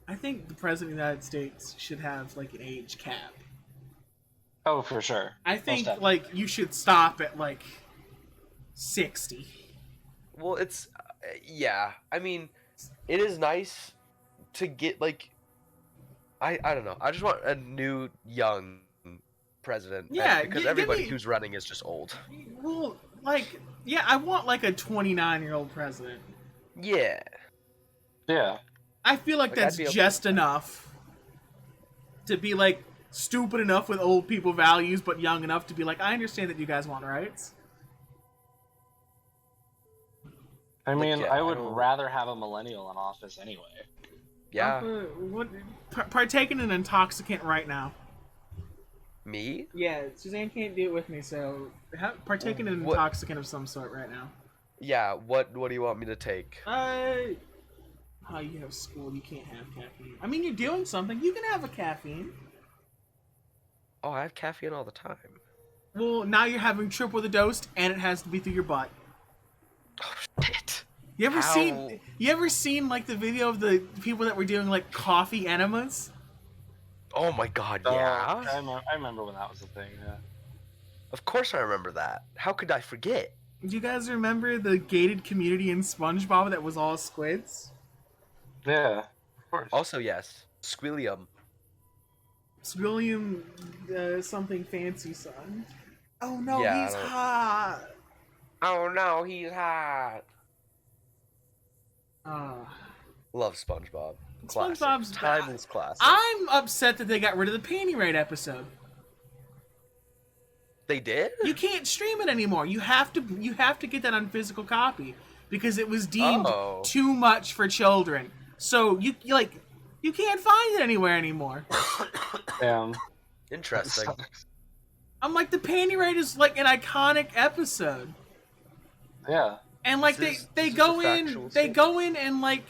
I think the president of the United States should have like an age cap. Oh, for sure. I Most think definitely. like you should stop at like 60. Well, it's yeah. I mean, it is nice to get like I don't know. I just want a new young president. Yeah, because give everybody me- who's running is just old. Well, like, yeah, I want like a 29-year-old president. Yeah. Yeah. I feel like Like, that's I'd be okay just enough to be like stupid enough with old people values, but young enough to be like, I understand that you guys want rights. I mean, yeah, I I would don't- rather have a millennial in office anyway. Yeah. Partaking an intoxicant right now. Me? Yeah, Suzanne can't do it with me, so partaking an What- intoxicant of some sort right now. Yeah. What do you want me to take? Oh, you have school, you can't have caffeine. I mean, you're doing something, you can have a caffeine. Oh, I have caffeine all the time. Well, now you're having triple the dose, and it has to be through your butt. Oh shit. You ever How? seen like the video of the people that were doing like coffee enemas? Oh my god, Oh, yeah. I remember when that was a thing, yeah. Of course I remember that. How could I forget? Do you guys remember the gated community in SpongeBob that was all squids? Yeah, of course. Also, yes, Squilliam. It's William something fancy son. Oh no, Yeah, I he's don't- hot. Oh no, he's hot. Uh, Love SpongeBob. Classic. SpongeBob's Timeless classic. I'm upset that they got rid of the Panty Raid episode. They did? You can't stream it anymore. You have to get that on physical copy because it was deemed Oh. too much for children. So you can't find it anywhere anymore. Damn. Interesting. I'm like, the Panty Raid is like an iconic episode. Yeah. And like This they is go a in factual they go in and like,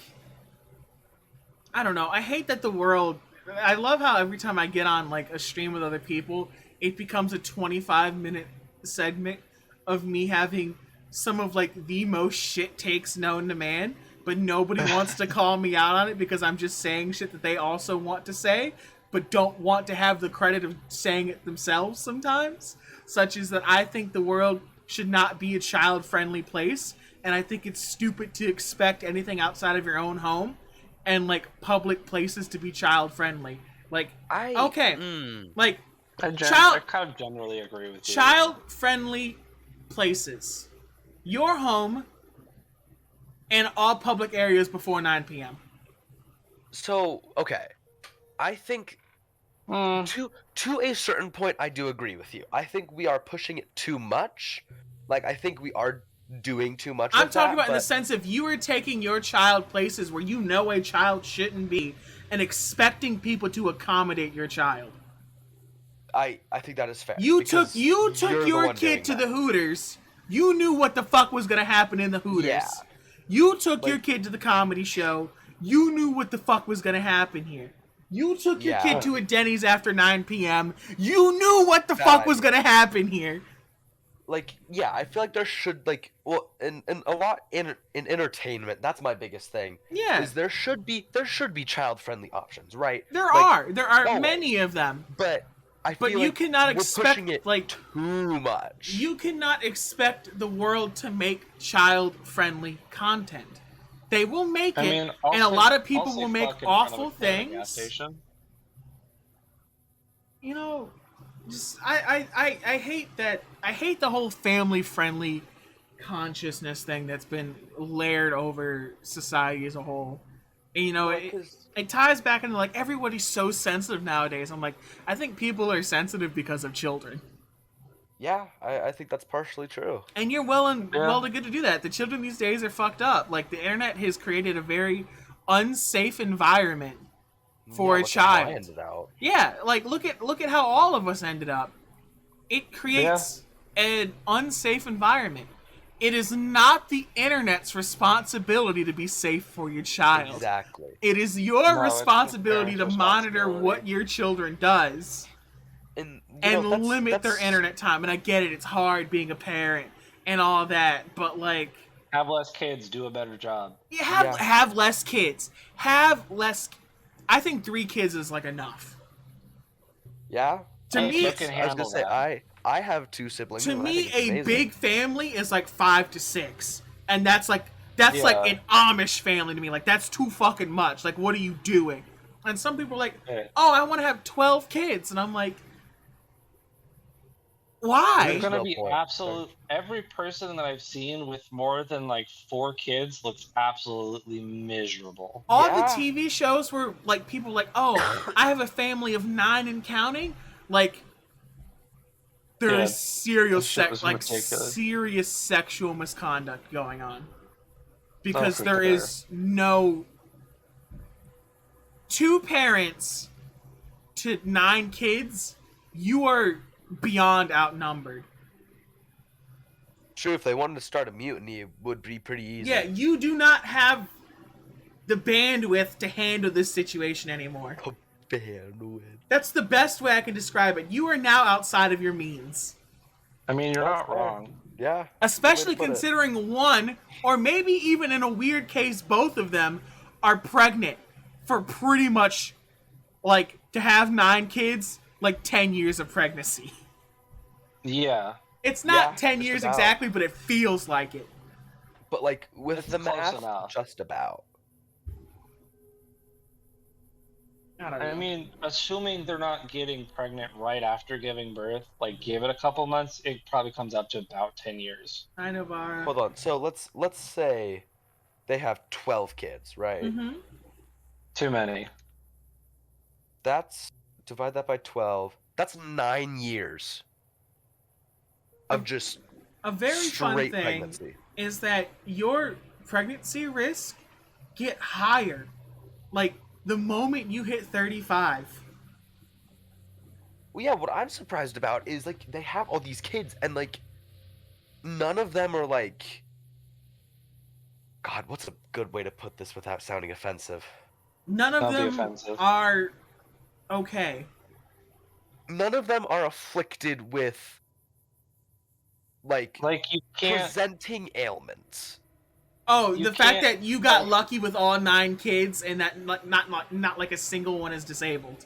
I don't know. I hate that the world. I love how every time I get on like a stream with other people, it becomes a 25-minute segment of me having some of like the most shit takes known to man, but nobody wants to call me out on it because I'm just saying shit that they also want to say, but don't want to have the credit of saying it themselves sometimes. Such as that I think the world should not be a child-friendly place, and I think it's stupid to expect anything outside of your own home and like public places to be child-friendly. Like, okay, like I child kind of generally agree with you. child-friendly places, your home, and all public areas before 9 p.m. So, okay. I think to a certain point I do agree with you. I think we are pushing it too much. Like, I think we are doing too much I'm with talking that, about in the but sense of you are taking your child places where you know a child shouldn't be and expecting people to accommodate your child. I think that is fair. You because took you're the your one doing kid to that. the Hooters. You knew what the fuck was gonna happen in the Hooters. Yeah. You took your Like- kid to the comedy show. You knew what the fuck was gonna happen here. You took your Yeah. kid to a Denny's after 9 p.m. You knew what the Bad fuck was idea. gonna happen here. Like, yeah, I feel like there should, like, well, and a lot in entertainment, that's my biggest thing. Yeah. Is there should be child-friendly options, right? There Like, are always. many of them. But I But feel you like cannot we're expect, pushing it like, too much. You cannot expect the world to make child-friendly content. They will make I it, mean, and a lot of people will make awful things. You know, just I hate that. I hate the whole family-friendly consciousness thing that's been layered over society as a whole. And, you know, Well, it 'cause- ties back into like everybody's so sensitive nowadays. I'm like, I think people are sensitive because of children. Yeah, I think that's partially true. And you're well to good to do that. The children these days are fucked up. Like, the internet has created a very unsafe environment for Yeah, a look at how I child. ended out. Yeah, like look at how all of us ended up. It creates an unsafe environment. It is not the internet's responsibility to be safe for your child. Exactly. It is your No, it's the responsibility to parents' monitor responsibility. what your children does And, you and know, that's- limit their that's- internet time. And I get it, it's hard being a parent and all that, but like, Have less kids, do a better job. you have Yeah. have less kids. Have less. I think 3 kids is like enough. Yeah. To Hey, me, you it's- can I was gonna handle say that. I have 2 siblings. to and I me, think it's a amazing. big family is like 5 to 6, and that's like an Amish family to me. Like, that's too fucking much. Like, what are you doing? And some people are like, Yeah. oh, I want to have 12 kids, and I'm like, why? There's gonna no be point. every person that I've seen with more than like 4 kids looks absolutely miserable. All Yeah. the TV shows where like people like, oh, I have a family of 9 and counting. Like, there Yeah, is serious that shit was ridiculous. serious sexual misconduct going on because for there sure. is no 2 parents to 9 kids. You are beyond outnumbered. True, if they wanted to start a mutiny, it would be pretty easy. Yeah, you do not have the bandwidth to handle this situation anymore. Bandwidth. That's the best way I can describe it. You are now outside of your means. I mean, you're That's not fair. wrong. Yeah. Especially Good way to put it. considering one, or maybe even in a weird case, both of them are pregnant for pretty much, like, to have 9 kids, like 10 years of pregnancy. Yeah. It's not Yeah, 10 just years about. exactly, but it feels like it. But like with It's the close math, enough. just about. I don't I know. mean, assuming they're not getting pregnant right after giving birth, like give it a couple months, it probably comes up to about 10 years. I know, Bara. Hold on. So let's say they have 12 kids, right? Mm-hmm. Too many. That's divide that by 12. That's 9 years of just A very fun straight thing pregnancy. is that your pregnancy risk get higher, like the moment you hit 35. Well, yeah, what I'm surprised about is like they have all these kids and like none of them are like God, what's a good way to put this without sounding offensive? None of Don't be them offensive. are okay. None of them are afflicted with like Like you can't. presenting ailments. Oh, You the fact can't- that you got lucky with all 9 kids and that not like a single one is disabled.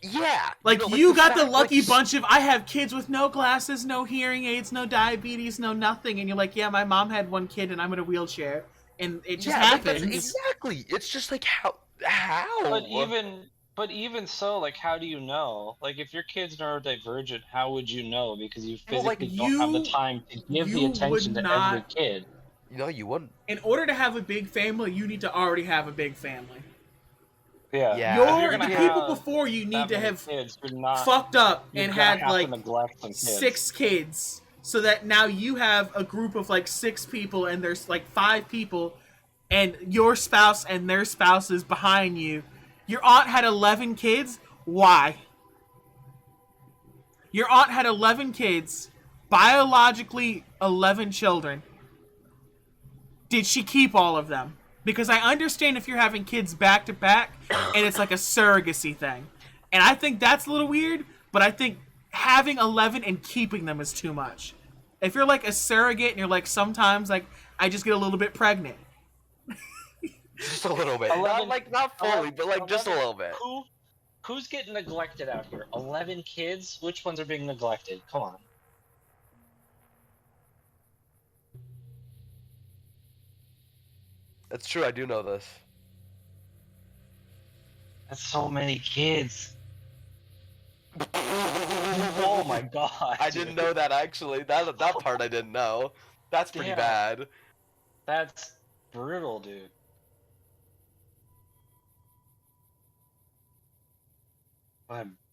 Yeah, Like know, you got the fact, lucky like, bunch of I have kids with no glasses, no hearing aids, no diabetes, no nothing, and you're like, yeah, my mom had one kid and I'm in a wheelchair, and it just yeah, like, happens. that's exactly. It's just like how But even so, like, how do you know? Like, if your kid's neurodivergent, how would you know? Because you Well, like, physically don't have the time to give the attention to every kid. you wouldn't. In order to have a big family, you need to already have a big family. Yeah. Yeah. If you're The gonna people have before you need that to many have kids, you're not. fucked up You're and gonna had have like to neglect some kids. 6 kids, so that now you have a group of like 6 people and there's like 5 people and your spouse and their spouses behind you. Your aunt had 11 kids. Why? Your aunt had 11 kids, biologically 11 children. Did she keep all of them? Because I understand if you're having kids back to back and it's like a surrogacy thing. And I think that's a little weird, but I think having 11 and keeping them is too much. If you're like a surrogate and you're like sometimes like I just get a little bit pregnant. Just a little bit. 11 not fully, but like just a 11 little bit. Who's getting neglected out here? 11 kids? Which ones are being neglected? Come on. It's true, I do know this. That's so many kids. Oh my god. I didn't know that actually. That part I didn't know. That's pretty Yeah. bad. That's brutal, dude.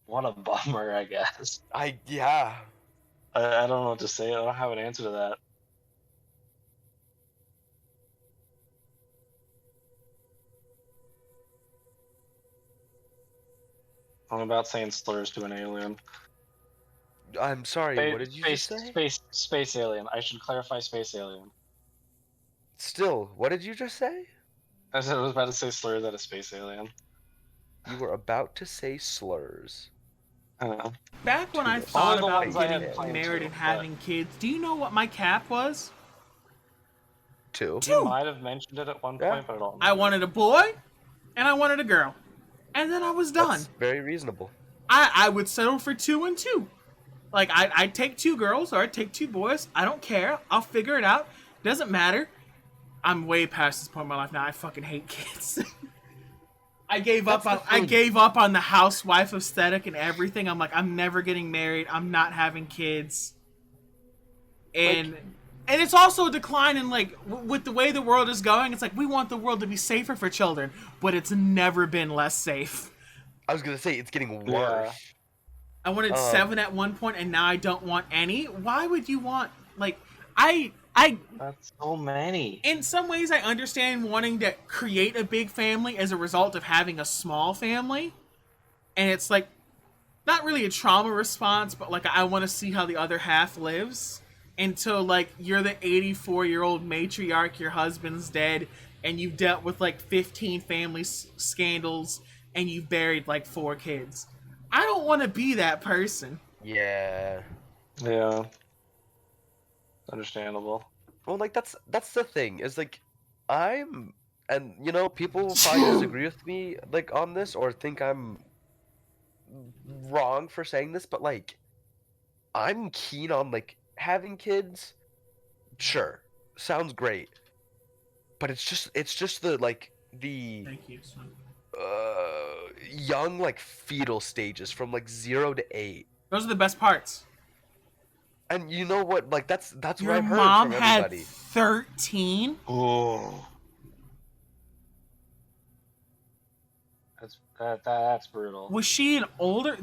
What a bummer, I guess. Yeah. I don't know what to say. I don't have an answer to that. I'm about saying slurs to an alien. I'm sorry, what did you just say? Space alien. I should clarify space alien. Still, what did you just say? I said I was about to say slurs at a space alien. You were about to say slurs. I don't know. Back when I Only thought the about ones I getting had planned married to, and having kids, do you know what my cap was? 2. You might have mentioned it at one Yeah. point, but I don't I remember. wanted a boy and I wanted a girl. And then I was done. That's very reasonable. I would settle for 2 and 2. Like I'd take 2 girls or I'd take 2 boys. I don't care. I'll figure it out. Doesn't matter. I'm way past this point in my life now. I fucking hate kids. I gave up on the housewife aesthetic and everything. I'm like, I'm never getting married. I'm not having kids. And it's also a decline in like with the way the world is going. It's like we want the world to be safer for children, but it's never been less safe. I was gonna say it's getting worse. Yeah. I wanted 7 at one point, and now I don't want any. Why would you want like I That's so many. in some ways I understand wanting to create a big family as a result of having a small family, and it's like not really a trauma response, but like I want to see how the other half lives until like you're the 84-year-old matriarch, your husband's dead, and you've dealt with like 15 family scandals and you've buried like 4 kids. I don't want to be that person. Yeah. Yeah. Understandable. Well, like that's the thing is like I'm and you know people will probably disagree with me like on this or think I'm wrong for saying this, but like I'm keen on like having kids. Sure, sounds great, but it's just the like the Thank you, son. young, like fetal stages from like 0 to 8. Those are the best parts. And you know what? Like that's what Your I've heard mom from had everybody. 13? Oh, that's brutal. Was she an older?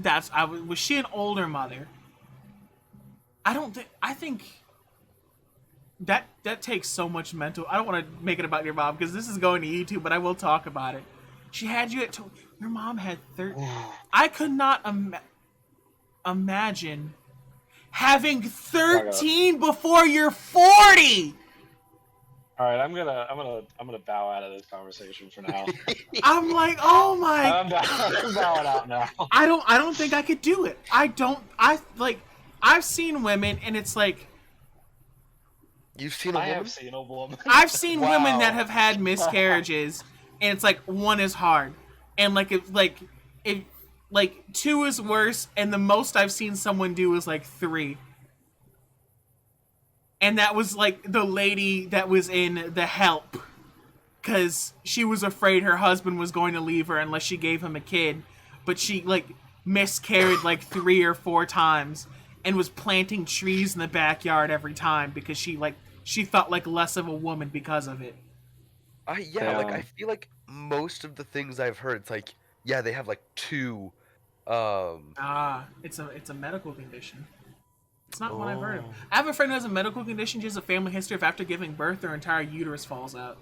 Was she an older mother? I think that takes so much mental. I don't want to make it about your mom because this is going to YouTube, but I will talk about it. She had you at your mom had 13. I could not imagine having 13 before you're 40. All right, I'm gonna bow out of this conversation for now. I'm like, oh my. I'm bowing out now. I don't think I could do it. I've seen women and it's like You've seen a I woman? have seen a woman. I've seen Wow. women that have had miscarriages and it's like one is hard and like 2 is worse and the most I've seen someone do is like 3. And that was like the lady that was in The Help because she was afraid her husband was going to leave her unless she gave him a kid, but she like miscarried like 3 or 4 times and was planting trees in the backyard every time because she thought like less of a woman because of it. Like I feel like most of the things I've heard, it's like they have like 2. It's a medical condition. It's not one I've heard of. I have a friend who has a medical condition. She has a family history of after giving birth, their entire uterus falls out.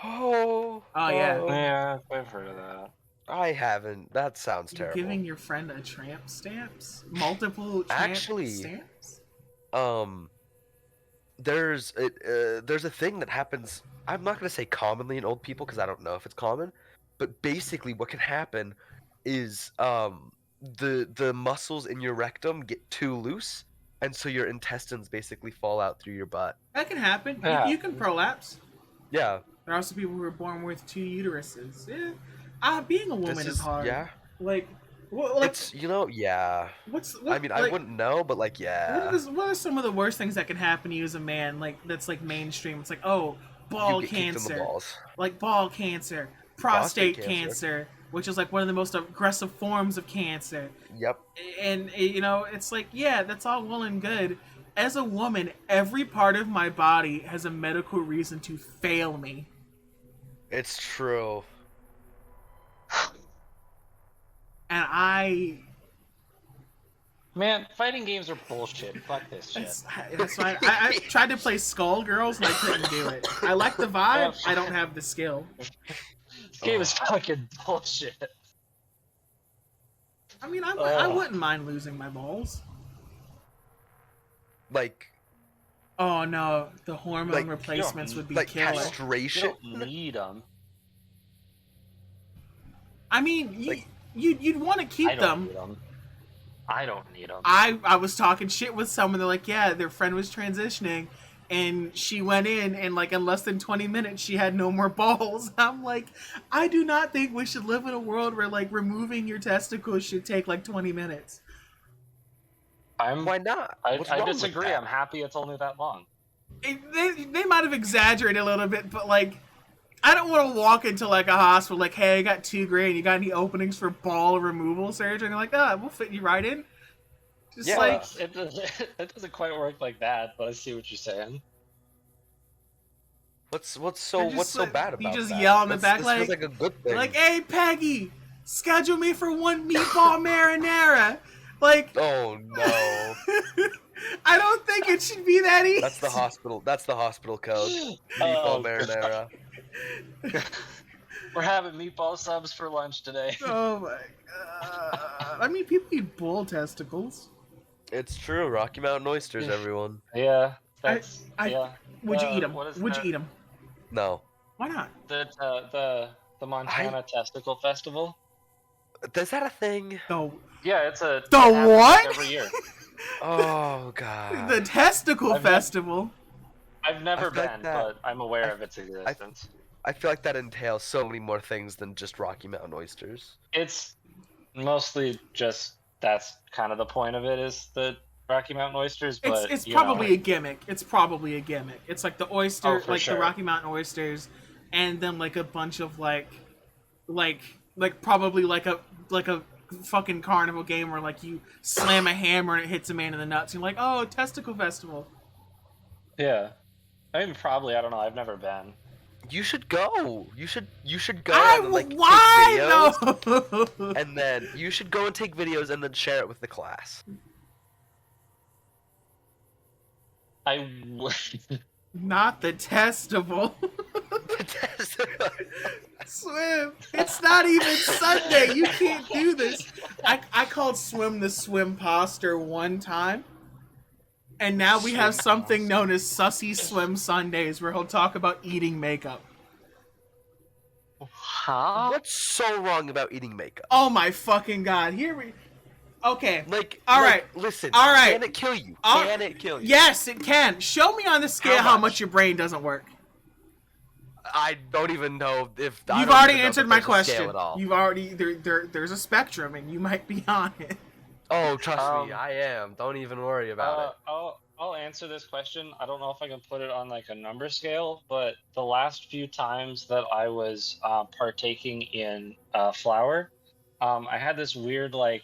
Oh yeah. Yeah, I've heard of that. I haven't. That sounds You're terrible. giving your friend a tramp stamps? Multiple tramp stamps? There's a thing that happens. I'm not gonna say commonly in old people because I don't know if it's common, but basically what can happen is the muscles in your rectum get too loose, and so your intestines basically fall out through your butt. That can happen. Yeah. You can prolapse. Yeah. There are also people who are born with 2 uteruses. Yeah. Being a woman is hard. Yeah. Like, It's yeah. I mean, I wouldn't know, but like, yeah. What are some of the worst things that can happen to you as a man? Like that's like mainstream. It's like, oh, ball You get kicked in the cancer, balls. like ball cancer, prostate cancer, which is like one of the most aggressive forms of cancer. Yep. And it's like, yeah, that's all well and good. As a woman, every part of my body has a medical reason to fail me. It's true. And Man, fighting games are bullshit. Fuck this shit. that's fine. I tried to play Skullgirls and I couldn't do it. I like the vibe. I don't have the skill. This game is fucking bullshit. I mean, I wouldn't mind losing my balls. Like, oh no, the hormone Like, replacements would be like killer. You castration. don't need them. I mean, Like- you'd want to keep I don't them. need them. I don't need them. I was talking shit with someone. They're like, yeah, their friend was transitioning, and she went in, and like in less than 20 minutes, she had no more balls. I'm like, I do not think we should live in a world where like removing your testicles should take like 20 minutes. Why not? What's I wrong with disagree. that? I'm happy it's only that long. They might have exaggerated a little bit, but like, I don't want to walk into like a hospital like, hey, I got $2,000. You got any openings for ball removal surgery? And they're like, we'll fit you right in. Just Yeah. like, It doesn't quite work like that, but I see what you're saying. What's so They're just bad like- about you just that? yell in the back This like- feels like a good thing. like, hey, Peggy, schedule me for 1 meatball marinara. Like, Oh no. I don't think it should be that easy. That's the hospital. That's the hospital code. Oh, Meatball marinara. We're having meatball subs for lunch today. Oh my god. I mean, people eat bull testicles. It's true. Rocky Mountain oysters, everyone. Yeah, that's I- Would you eat them? what is Would that? you eat them? No. Why not? The Montana Testicle Festival. Is that a thing? The Yeah, it's a The it happens what? every year. Oh god. the testicle I've never- festival. I've never I feel like been, that- but I'm aware of its existence. I feel like that entails so many more things than just Rocky Mountain oysters. It's mostly just that's kind of the point of it is the Rocky Mountain oysters, but It's you probably know, a gimmick. It's probably a gimmick. It's like the oyster, Oh, for like sure. the Rocky Mountain oysters, and then like a bunch of like like probably like a fucking carnival game where like you slam a hammer and it hits a man in the nuts. You're like, oh, testicle festival. Yeah. I mean, probably. I don't know. I've never been. You should go. You should go and then like take why videos. no? And then you should go and take videos and then share it with the class. I Not the testicle. Swim. It's not even Sunday. You can't do this. I called Swim the Swim Poster one time. And now we have something known as Sussy Swim Sundays where he'll talk about eating makeup. Huh? What's so wrong about eating makeup? Oh my fucking god. Here we... Okay. Like, all right. Listen. All right. Can it kill you? Can it kill you? Yes, it can. Show me on the scale how much your brain doesn't work. I don't even know if... You've already answered my question. You've already... There's a spectrum, and you might be on it. Oh, trust me, I am. Don't even worry about it. I'll answer this question. I don't know if I can put it on like a number scale, but the last few times that I was partaking in flour, I had this weird like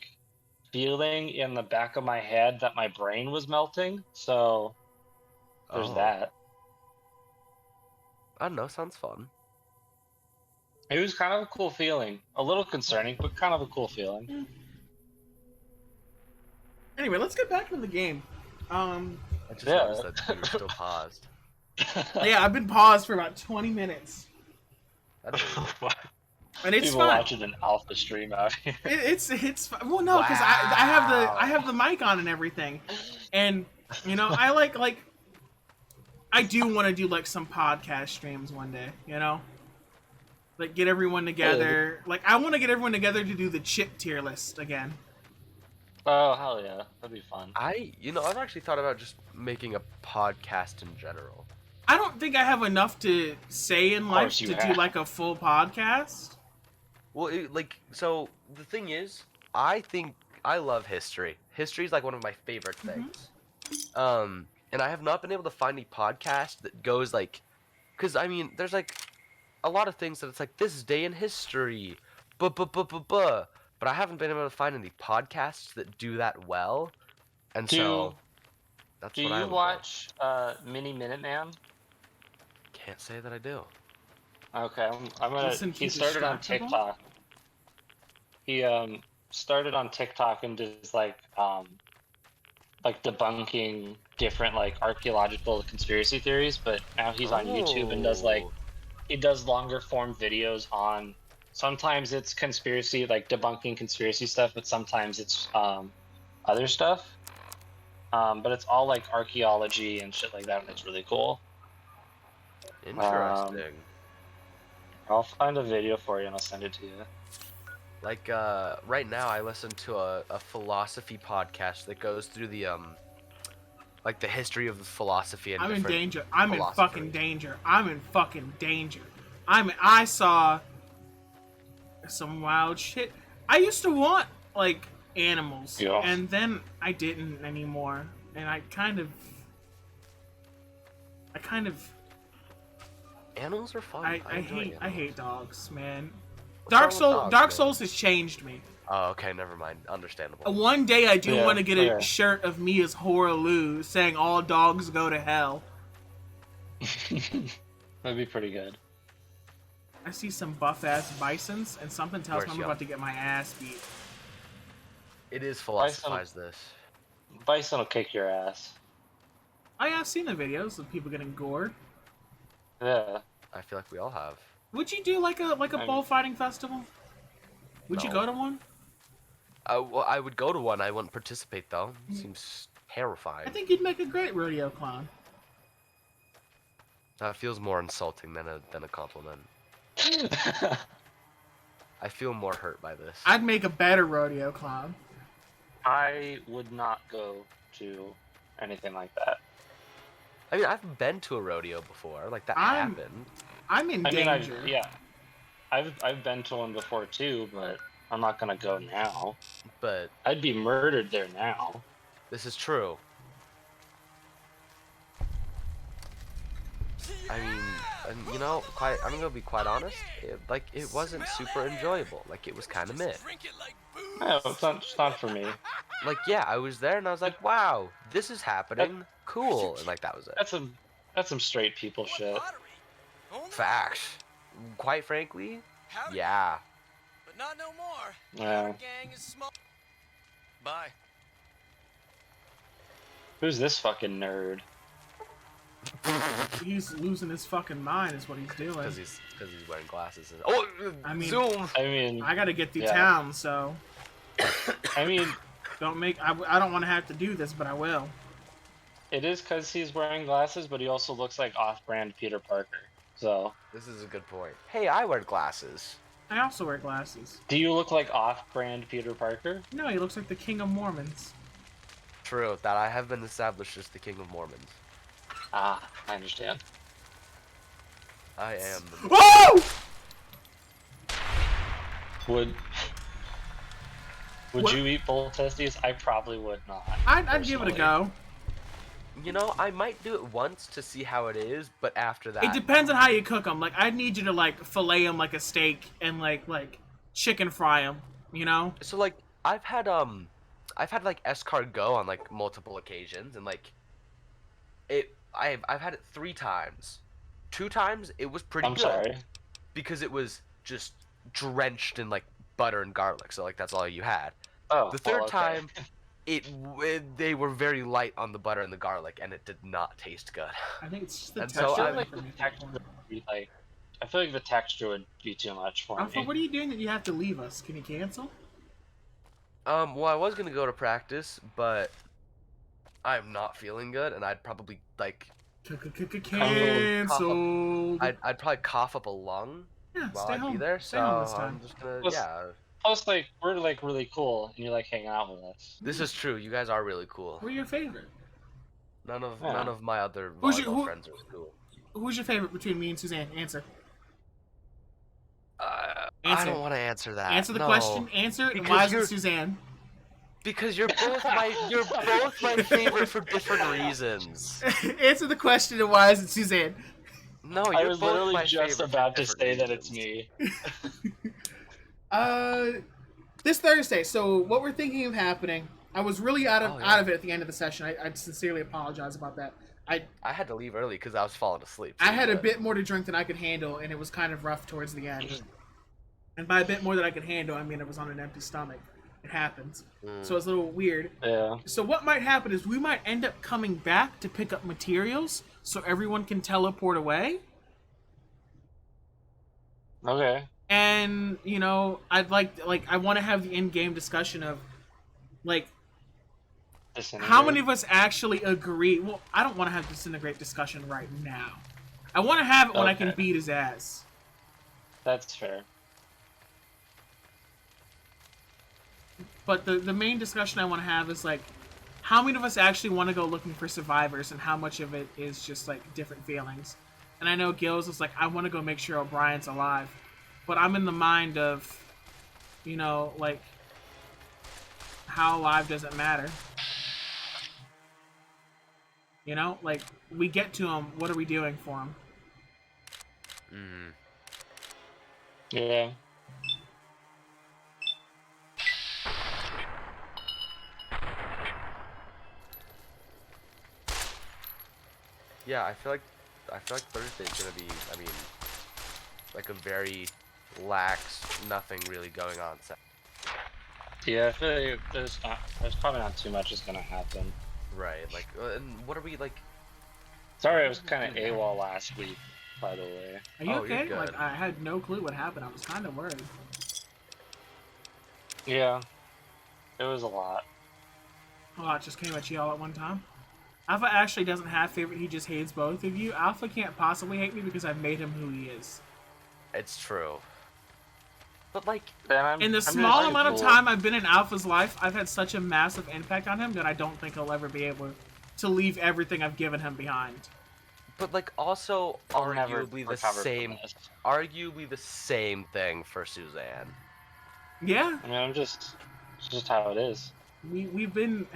feeling in the back of my head that my brain was melting. So there's that. I don't know. Sounds fun. It was kind of a cool feeling. A little concerning, but kind of a cool feeling. Anyway, let's get back into the game. I just noticed that you were still paused. Yeah, I've been paused for about 20 minutes. And it's People fun. watching an alpha stream out here. It's well, no, because I have the mic on and everything, and you know I do want to do like some podcast streams one day. You know, like get everyone together. Like I want to get everyone together to do the chip tier list again. Oh hell yeah, that'd be fun. I've actually thought about just making a podcast in general. I don't think I have enough to say in life to do like a full podcast. Well, so the thing is, I think I love history. History is like one of my favorite things. And I have not been able to find a podcast that goes like, because I mean, there's like a lot of things that it's like this day in history, but I haven't been able to find any podcasts that do that well, and so that's what I would do you watch Mini Minuteman? Can't say that I do. Okay, I'm gonna. He started on TikTok. He started on TikTok and does like debunking different like archaeological conspiracy theories, but now he's on YouTube and does longer form videos on. Sometimes it's conspiracy, like debunking conspiracy stuff, but sometimes it's other stuff. But it's all like archaeology and shit like that, and it's really cool. Interesting. I'll find a video for you and I'll send it to you. Like right now, I listen to a philosophy podcast that goes through the like the history of philosophy and. I'm in danger. I'm in fucking danger. I'm in fucking danger. I saw some wild shit. I used to want like animals, and then I didn't anymore, and I kind of. Animals are fun. I hate dogs, man. Dark Souls has changed me. Oh, okay, never mind. Understandable. One day I do want to get a shirt of me as Horaloo saying all dogs go to hell. That'd be pretty good. I see some buff-ass bisons, and something tells me I'm about to get my ass beat. It is philosophize this. Bison will kick your ass. I've seen the videos of people getting gored. Yeah. I feel like we all have. Would you do like a bullfighting festival? Would you go to one? Well, I would go to one. I wouldn't participate though. Seems terrifying. I think you'd make a great rodeo clown. That feels more insulting than a compliment. I feel more hurt by this. I'd make a better rodeo clown. I would not go to anything like that. I mean, I've been to a rodeo before. Like that happened. I'm in danger. I've been to one before too, but I'm not gonna go now. But I'd be murdered there now. This is true. I mean, and you know, I'm gonna be quite honest. It wasn't super enjoyable. Like it was kind of meh. No, it's not for me. Like yeah, I was there and I was like, wow, this is That, happening, cool, and like that was it. that's some straight people shit. Facts. Quite frankly, yeah. But not no more. Yeah. Our gang is small. Bye. Who's this fucking nerd? He's losing his fucking mind, is what he's doing. Because he's wearing glasses. Oh, I mean, zoom. I mean, I gotta get through yeah. town, so I mean, I don't want to have to do this, but I will. it is because he's wearing glasses, but he also looks like off-brand Peter Parker. So, This is a good point. Hey, I wear glasses. I also wear glasses. do you look like off-brand Peter Parker? No, he looks like the King of Mormons. True, that I have been established as the King of Mormons. Ah, I understand. I am. Whoa! Would What? you eat bull testes? I probably would not. I'd give it a personally. go. You know, I might do it once to see how it is, but after that, It depends on how you cook them. Like, I'd need you to like fillet them like a steak and like chicken fry them. You know? So like, I've had like escargot on like multiple occasions, and like, I've had it 3 times. 2 times it was pretty I'm good. sorry. Because it was just drenched in like butter and garlic, so like that's all you had. Oh, The third well, okay. time, they were very light on the butter and the garlic, and it did not taste good. I think it's just the And texture. so I I- feel like the texture would be like. I feel like the texture would be too much for Alpha, me. what are you doing that you have to leave us? Can you cancel? Well, I was gonna go to practice, but I'm not feeling good, and I'd probably like Cancelled. I'd probably cough up a lung Yeah, while stay I'd home. be there. Stay So home this time. I'm just gonna Plus- yeah. Plus, like, we're like really cool, and you like hanging out with us. This is true. You guys are really cool. We're your favorite. None of Yeah. my other Who's your- volleyball who- friends are cool. Who's your favorite between me and Suzanne? Answer. I Answer. don't want to answer that. Answer the No. question. Answer. And Because why is you're- it Suzanne? Because you're both my favorite for different reasons. Answer the question and why is it Suzanne? No, I you're was both literally my just favorite for about to different say that it's reasons. me. This Thursday. So what we're thinking of happening. I was really out of it at the end of the session. I sincerely apologize about that. I had to leave early because I was falling asleep. I had a bit more to drink than I could handle, and it was kind of rough towards the end. And by a bit more than I could handle, I mean it was on an empty stomach. It happens. So it's a little weird. Yeah. So what might happen is we might end up coming back to pick up materials so everyone can teleport away. Okay. And, you know, I'd I want to have the in-game discussion of, like, how many of us actually agree? Well, I don't want to have this disintegrate discussion right now. I want to have it when I can Okay. beat his ass. That's fair. But the main discussion I want to have is, like, how many of us actually want to go looking for survivors and how much of it is just, like, different feelings. And I know Gills is like, I want to go make sure O'Brien's alive. But I'm in the mind of, you know, like, how alive does it matter? You know? Like, we get to him, what are we doing for him? Yeah. Yeah, I feel like Thursday's gonna be, I mean, like a very lax, nothing really going on set. Yeah, I feel like there's probably not too much is gonna happen. Right, like, and what are we, like... Sorry, I was kind of AWOL last week, by the way. Are you Oh, you're okay? good. Like, I had no clue what happened. I was kind of worried. Yeah. It was a lot. Oh, it just came at you all at one time? Alpha actually doesn't have favorite, he just hates both of you. Alpha can't possibly hate me because I've made him who he is. It's true. But, like... And In the small amount of time I've been in Alpha's life, I've had such a massive impact on him that I don't think he'll ever be able to leave everything I've given him behind. But, like, also, I'll never arguably the recover from same... this. Arguably the same thing for Suzanne. Yeah, I mean, it's just how it is. we've been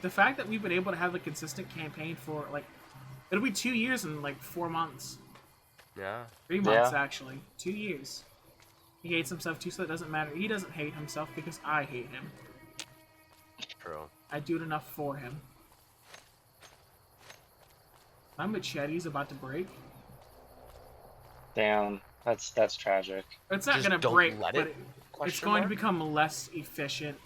the fact that we've been able to have a consistent campaign for like it'll be 2 years and like 4 months. Yeah. 3 months, actually. 2 years. He hates himself too, so it doesn't matter. He doesn't hate himself because I hate him. True. I do it enough for him. My machete's about to break. Damn, that's tragic. It's not Just gonna don't break, let but it? it's Question going to mark? become less efficient.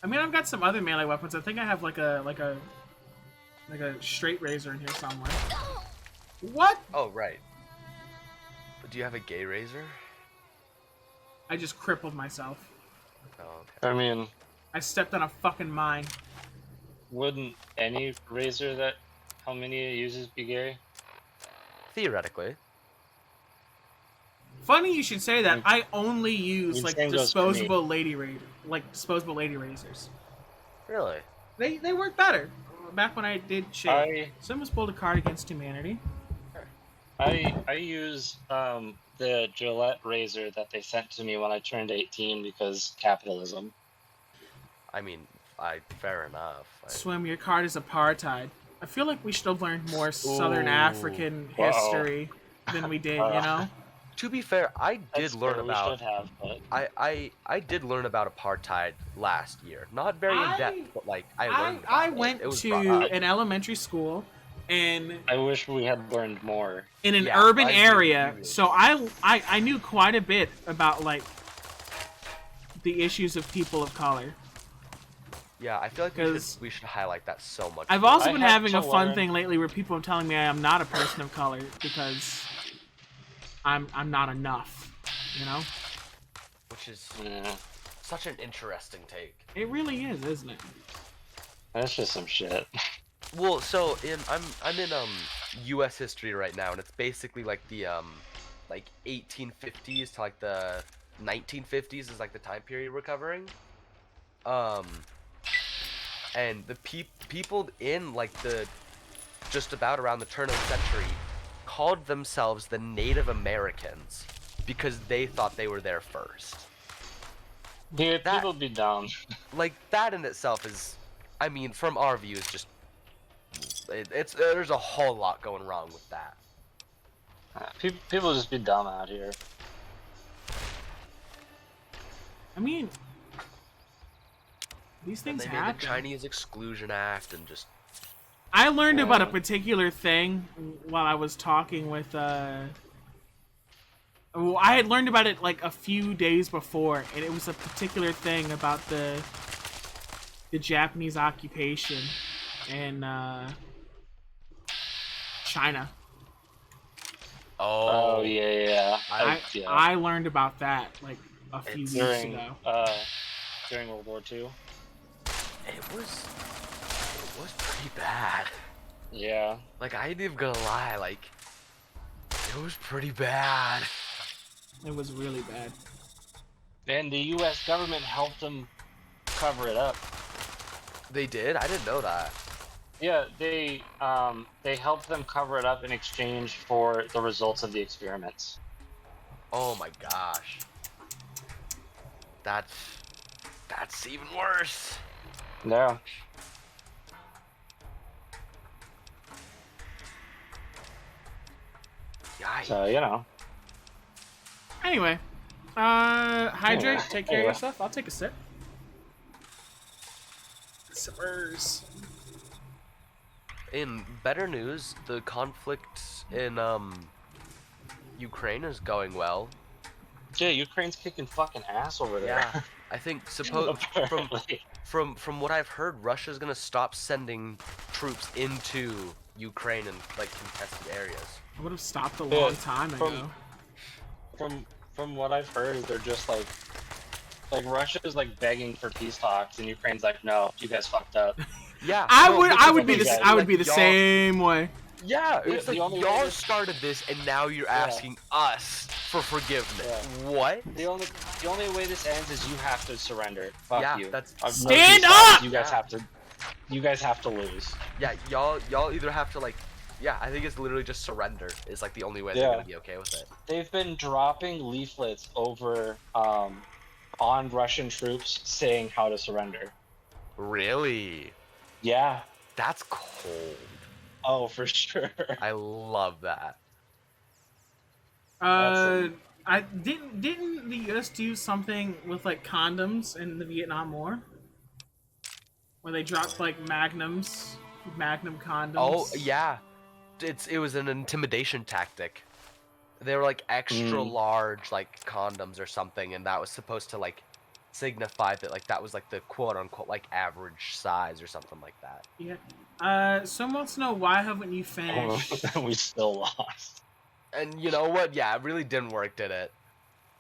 I mean, I've got some other melee weapons. I think I have like a straight razor in here somewhere. What? Oh, right. But do you have a gay razor? I just crippled myself. Oh, okay. I mean, I stepped on a fucking mine. wouldn't any razor that Helminia uses be gay? Theoretically. Funny you should say that. I only use mean, like same goes for me. disposable lady razors. Really? They work better. Back when I did shit. I Someone's pulled a card against humanity. I use the Gillette razor that they sent to me when I turned 18 because capitalism. I mean, fair enough. Swim, your card is apartheid. I feel like we should have learned more Southern Ooh. African history than we did, you know? To be fair, I did That's learn fair, about. We should have, but I did learn about apartheid last year. Not very in depth, but like I learned. About I it. went It was to brought up. an elementary school and I wish we had learned more. in an Yeah, urban I area, really so I knew quite a bit about like the issues of people of color. Yeah, I feel like we should highlight that so much. I've more. also I been had having to a fun learn- thing lately where people are telling me I am not a person of color because I'm not enough, you know? Which is Yeah, such an interesting take. It really is, isn't it? that's just some shit. Well, so I'm in U.S. history right now, and it's basically like the like 1850s to like the 1950s is like the time period we're covering. And the people in like the just about around the turn of the century called themselves the Native Americans because they thought they were there first. Yeah, That- people be dumb. Like that in itself is, I mean, from our view, is just it's there's a whole lot going wrong with that. People just be dumb out here. I mean, these And things they made happen. the Chinese Exclusion Act and just I learned about a Yeah. particular thing while I was talking with well, I had learned about it like a few days before, and it was a particular thing about the Japanese occupation in China. Oh yeah. Yeah. I learned about that like a few It's weeks during ago. during World War II. it was pretty bad. Yeah. Like I ain't even gonna lie, like it was pretty bad. It was really bad. And the U.S. government helped them cover it up. They did? I didn't know that. Yeah, they helped them cover it up in exchange for the results of the experiments. Oh my gosh. That's even worse. Yeah. Yikes. So you know. Anyway, hydrate. Anyway, Take care anyway. of yourself. I'll take a sip. Sippers. In better news, the conflict in Ukraine is going well. Yeah, Ukraine's kicking fucking ass over there. Yeah. I think Apparently. from what I've heard, Russia's gonna stop sending troops into Ukraine and like contested areas. I would have stopped a Yeah, long time ago. From what I've heard, they're just like Russia's like begging for peace talks, and Ukraine's like, no, you guys fucked up. Yeah. I no, would because be you the guys- I would be the y'all- same way. Yeah, The- it's the like only way y'all this- started this, and now you're asking us for forgiveness. Yeah. What? The only way this ends is you have to surrender. Fuck Yeah, you. that's- I've no Stand peace talks. up! You guys Yeah. have to lose. Yeah, y'all either have to like, yeah, I think it's literally just surrender is like the only way they're Yeah. gonna be okay with it. They've been dropping leaflets over on Russian troops saying how to surrender. Really? Yeah. That's cold. Oh, for sure. I love that. Uh, I didn't the U.S. do something with like condoms in the Vietnam War, where they dropped like magnum condoms. Oh yeah, it was an intimidation tactic. They were like extra large like condoms or something, and that was supposed to like signify that like that was like the quote unquote like average size or something like that. Yeah. Someone wants to know why haven't you finished? We still lost. And you know what? Yeah, it really didn't work, did it?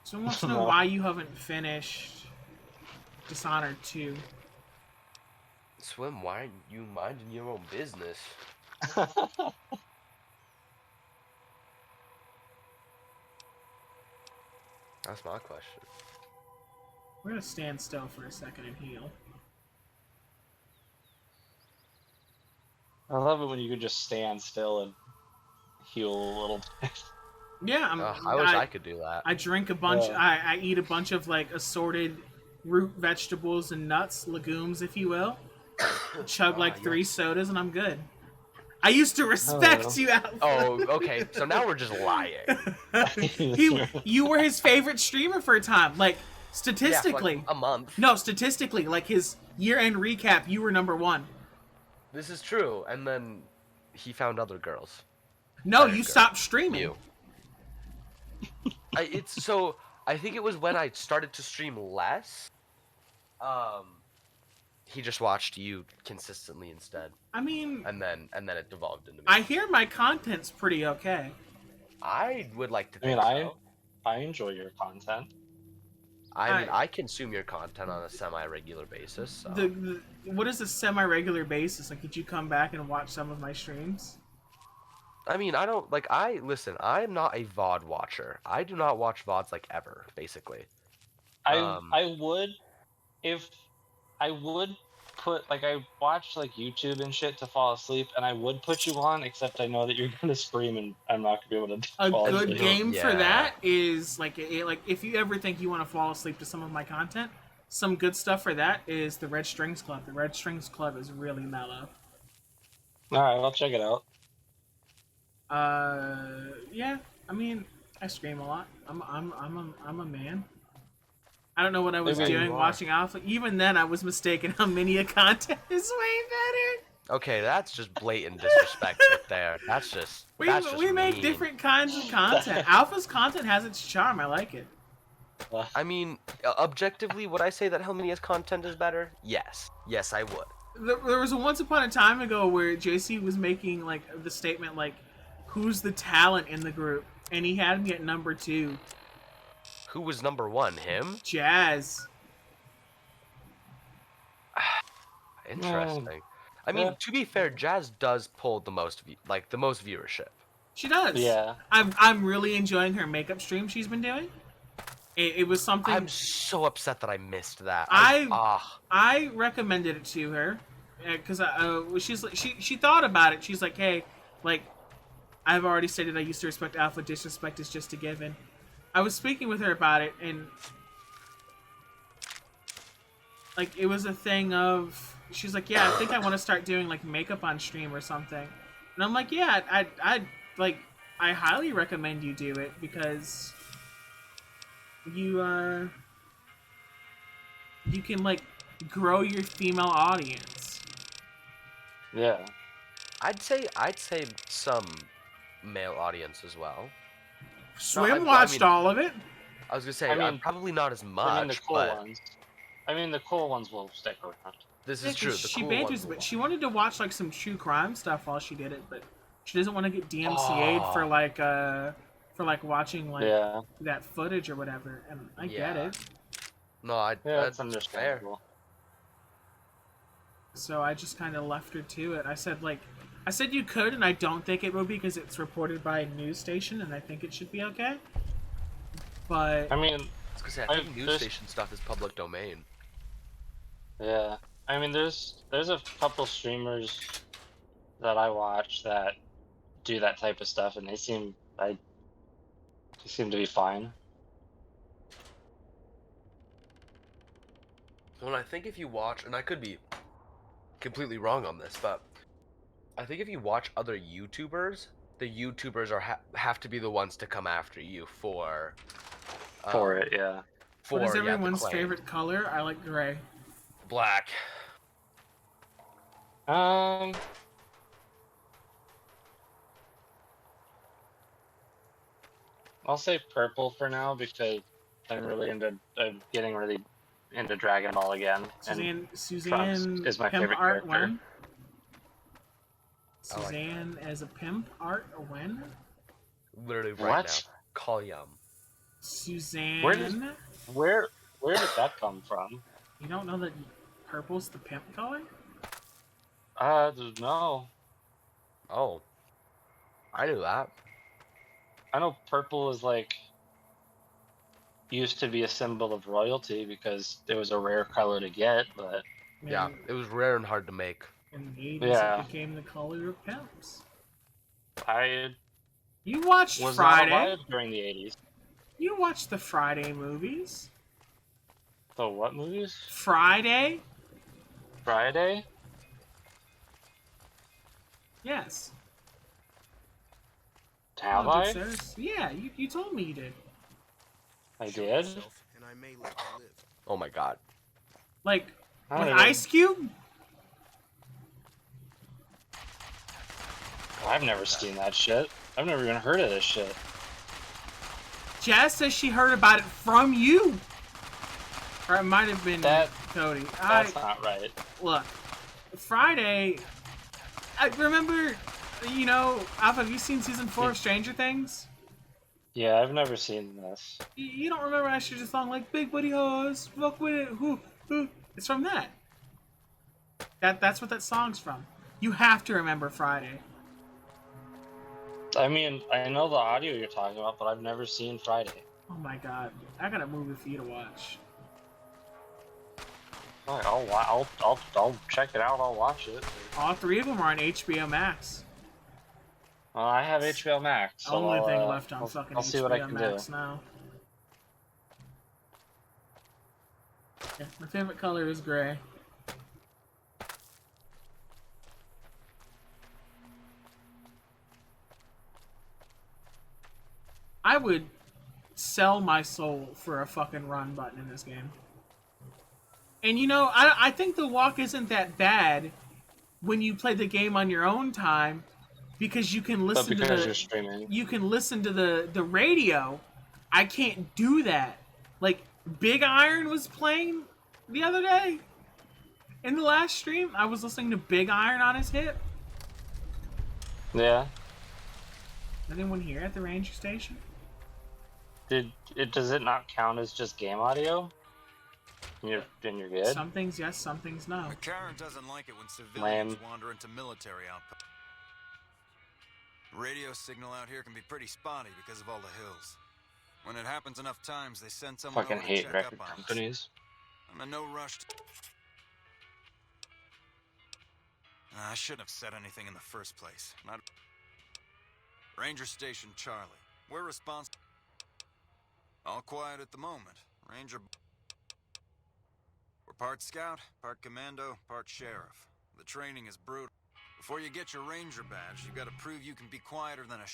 Someone wants to know No. why you haven't finished Dishonored 2. Swim, why aren't you minding your own business? That's my question. We're gonna stand still for a second and heal. I love it when you could just stand still and heal a little bit. Yeah, I wish I could do that. I drink a bunch. Yeah. I eat a bunch of like assorted root vegetables and nuts, legumes, if you will. Chug like 3 sodas and I'm good. I used to respect you, Alpha. Oh, okay. So now we're just lying. You were his favorite streamer for a time. Like statistically, Yeah, for like a month. No, statistically, like his year-end recap, you were number 1. This is true. And then he found other girls. No, Better you girl. stopped streaming. You. I think it was when I started to stream less. He just watched you consistently instead. I mean, and then it devolved into me. I hear my content's pretty okay. I would like to I mean, think so. I enjoy your content. I mean, I consume your content on a semi-regular basis. So. What is a semi-regular basis? Like, did you come back and watch some of my streams? I mean, listen, I'm not a VOD watcher. I do not watch VODs like ever, basically. I would put like I watch like YouTube and shit to fall asleep, and I would put you on, except I know that you're gonna scream and I'm not gonna be able to fall A good asleep. game for that is like if you ever think you want to fall asleep to some of my content, some good stuff for that is the Red Strings Club. The Red Strings Club is really mellow. All right, I'll check it out. Yeah. I mean, I scream a lot. I'm a man. I don't know what I was doing watching Alpha. Even then, I was mistaken how many content is way better. Okay, that's just blatant disrespect right there. That's just we make mean. different kinds of content. Alpha's content has its charm. I like it. I mean, objectively, would I say that Helminia's content is better? Yes. Yes, I would. There was a once upon a time ago where JC was making like the statement like, "Who's the talent in the group?" and he had me at number 2. Who was number 1? Him? Jazz. Interesting. I mean, to be fair, Jazz does pull the most viewership. She does. Yeah. I'm really enjoying her makeup stream she's been doing. It was something. I'm so upset that I missed that. I recommended it to her because she thought about it. She's like, hey, like, I've already stated I used to respect Alpha. Disrespect is just a given. I was speaking with her about it, and like it was a thing of she's like, yeah, I think I want to start doing like makeup on stream or something, and I'm like, yeah, I highly recommend you do it because you can like grow your female audience. Yeah. I'd say some male audience as well. Swim watched all of it. I was gonna say, probably not as much. I mean, the cool ones. I mean, the cool ones will stick around. This is true. She banters, but she wanted to watch like some true crime stuff while she did it, but she doesn't want to get DMCA'd for like watching like that footage or whatever. And I get it. No, that's understandable. Fair. So I just kind of left her to it. I said you could, and I don't think it would be because it's reported by a news station, and I think it should be okay. But I mean, I think news station stuff is public domain. Yeah, I mean, there's a couple streamers that I watch that do that type of stuff, and they seem to be fine. Well, I think if you watch, and I could be completely wrong on this, but I think if you watch other YouTubers, the YouTubers have to be the ones to come after you for it, yeah. What is the everyone's claim. favorite color? I like gray. Black. I'll say purple for now because I'm getting really into Dragon Ball again. And Suzanne is my pimp favorite art character. when? I like Suzanne as a pimp art when? Literally right What? now. Call Yum. Suzanne. Where did that come from? You don't know that purple's the pimp color? No. Oh. I knew that. I know purple is like used to be a symbol of royalty because it was a rare color to get, but Yeah, it was rare and hard to make. In the 80s, Yeah. it became the color of pimps. I You watched was Friday. not alive during the 80s. You watched the Friday movies. The what movies? Friday? Friday? Yes. Have Oh, I? good sirs. Yeah, you told me you did. I did? And I may let you live. Oh my god. Like, I with don't even- Ice Cube? I've never seen that shit. I've never even heard of this shit. Jazz says she heard about it from you. Or it might have been Cody. That's not right. Look, Friday, I remember, you know, Alpha, have you seen season 4 of Stranger Things? Yeah, I've never seen this. You don't remember I should just song like Big Buddy Hoes, fuck with it, whoo. It's from that. That's what that song's from. You have to remember Friday. I mean, I know the audio you're talking about, but I've never seen Friday. Oh my god, I got a movie for you to watch. Alright, I'll check it out. I'll watch it. All 3 of them are on HBO Max. Well, I have HBO Max. So Only thing I'll, left on fucking I'll see HBO what I can Max do. now. Yeah, my favorite color is gray. I would sell my soul for a fucking run button in this game. And you know, I think the walk isn't that bad when you play the game on your own time because you can listen to you're streaming. You can listen to the radio. I can't do that. Like Big Iron was playing the other day in the last stream. I was listening to Big Iron on his hip. Yeah. Anyone here at the ranger station? Does it not count as just game audio? You're good? Some things yes, some things no. McCarran doesn't like it when civilians Lame. wander into military outposts. Radio signal out here can be pretty spotty because of all the hills. When it happens enough times, they send someone Fucking over to hate check record up on companies. us. I'm in no rush to... I shouldn't have said anything in the first place. Ranger Station Charlie. We're responsible. All quiet at the moment. Ranger... We're part scout, part commando, part sheriff. The training is brutal. Before you get your ranger badge, you gotta prove you can be quieter than a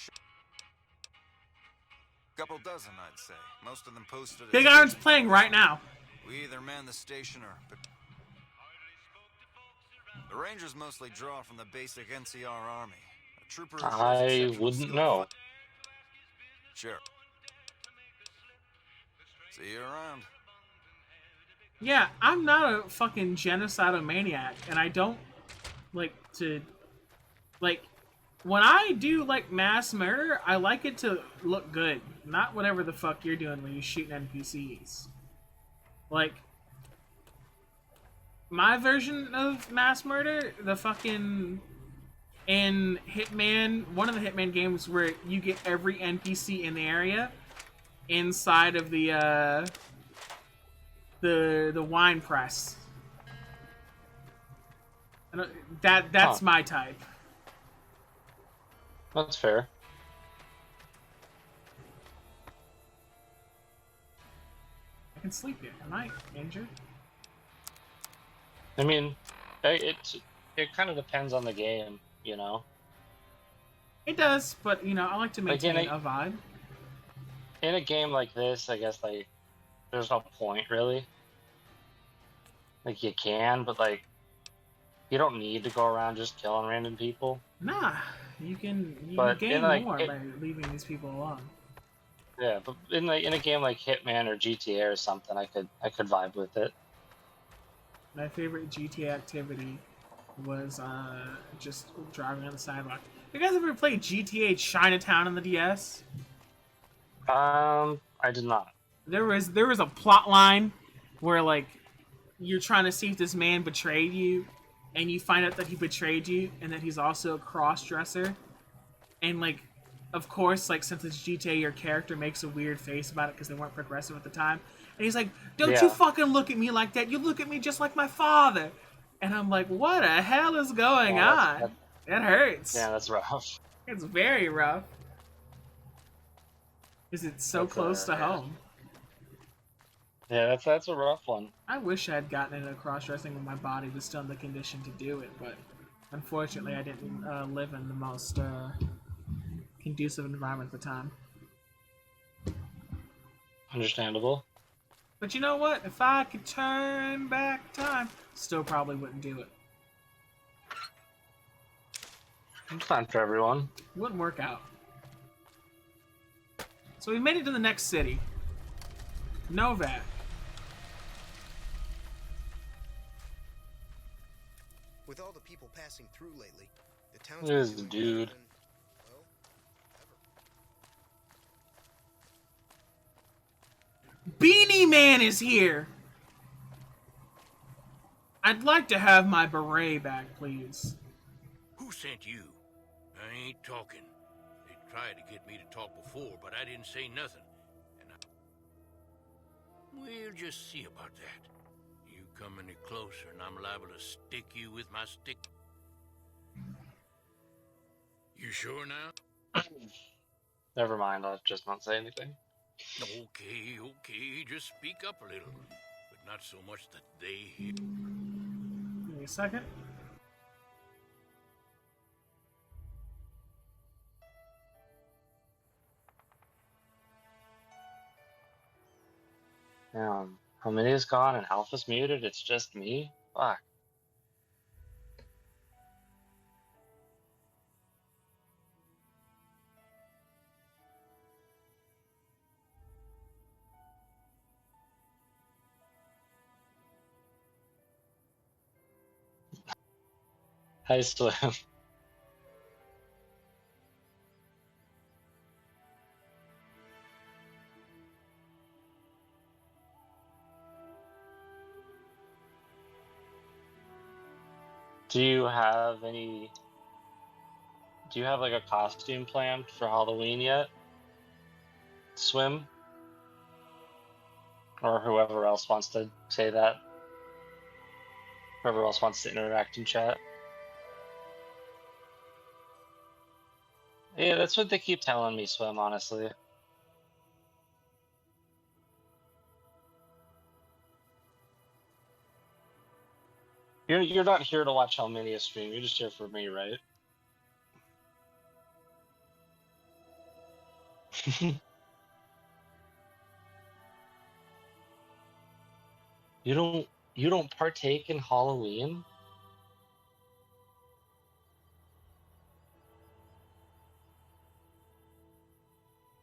couple dozen, I'd say. Most of them posted at Big Iron's playing right now. We either man the station or... The Rangers mostly draw from the basic NCR army. A trooper... I wouldn't know. Sure. See you around. Yeah, I'm not a fucking genocidal maniac, and I don't like to... Like, when I do, like, mass murder, I like it to look good. Not whatever the fuck you're doing when you're shooting NPCs. Like, my version of mass murder, the fucking... In Hitman, one of the Hitman games where you get every NPC in the area inside of the wine press. That's my type. That's fair. I can sleep here. Am I injured? I mean, it kind of depends on the game, you know? It does, but you know, I like to Like maintain a vibe. in a game like this, I guess like there's no point really. Like you can, but like you don't need to go around just killing random people. Nah, you can But in gain like more by leaving these people alone. yeah, but in a game like Hitman or GTA or something, I could vibe with it. My favorite GTA activity was just driving on the sidewalk. You guys ever played GTA Chinatown on the DS? I did not. There was a plot line where like you're trying to see if this man betrayed you, and you find out that he betrayed you, and that he's also a cross dresser, and like. Of course, like since it's GTA, your character makes a weird face about it because they weren't progressive at the time. And he's like, "Don't you Yeah. fucking look at me like that! You look at me just like my father." And I'm like, "What the hell is going on?" It hurts. Yeah, that's rough. It's very rough. Because it's so That's, close to yeah. home. Yeah, that's a rough one. I wish I'd gotten into cross-dressing when my body was still in the condition to do it, but unfortunately I didn't live in the most conducive environment at the time. Understandable. But you know what? If I could turn back time, still probably wouldn't do it. It's fine for everyone. It wouldn't work out. So we made it to the next city. Novak. With all the people passing through lately, the town's Look at this been doing dude. better than, well, ever. Beanie Man is here! I'd like to have my beret back, please. Who sent you? I ain't talking. They tried to get me to talk before, but I didn't say nothing. We'll just see about that. You come any closer and I'm liable to stick you with my stick. You sure now? Never mind, I'll just not say anything. Okay, just speak up a little. But not so much that they hear. Give me a second. Hominia's gone and Alpha's muted, it's just me? Fuck. Hi, Slim. Do you have like a costume planned for Halloween yet? Swim? Or whoever else wants to say that? Whoever else wants to interact in chat? Yeah, that's what they keep telling me, Swim, honestly. You're not here to watch Helminia stream, you're just here for me, right? You don't partake in Halloween?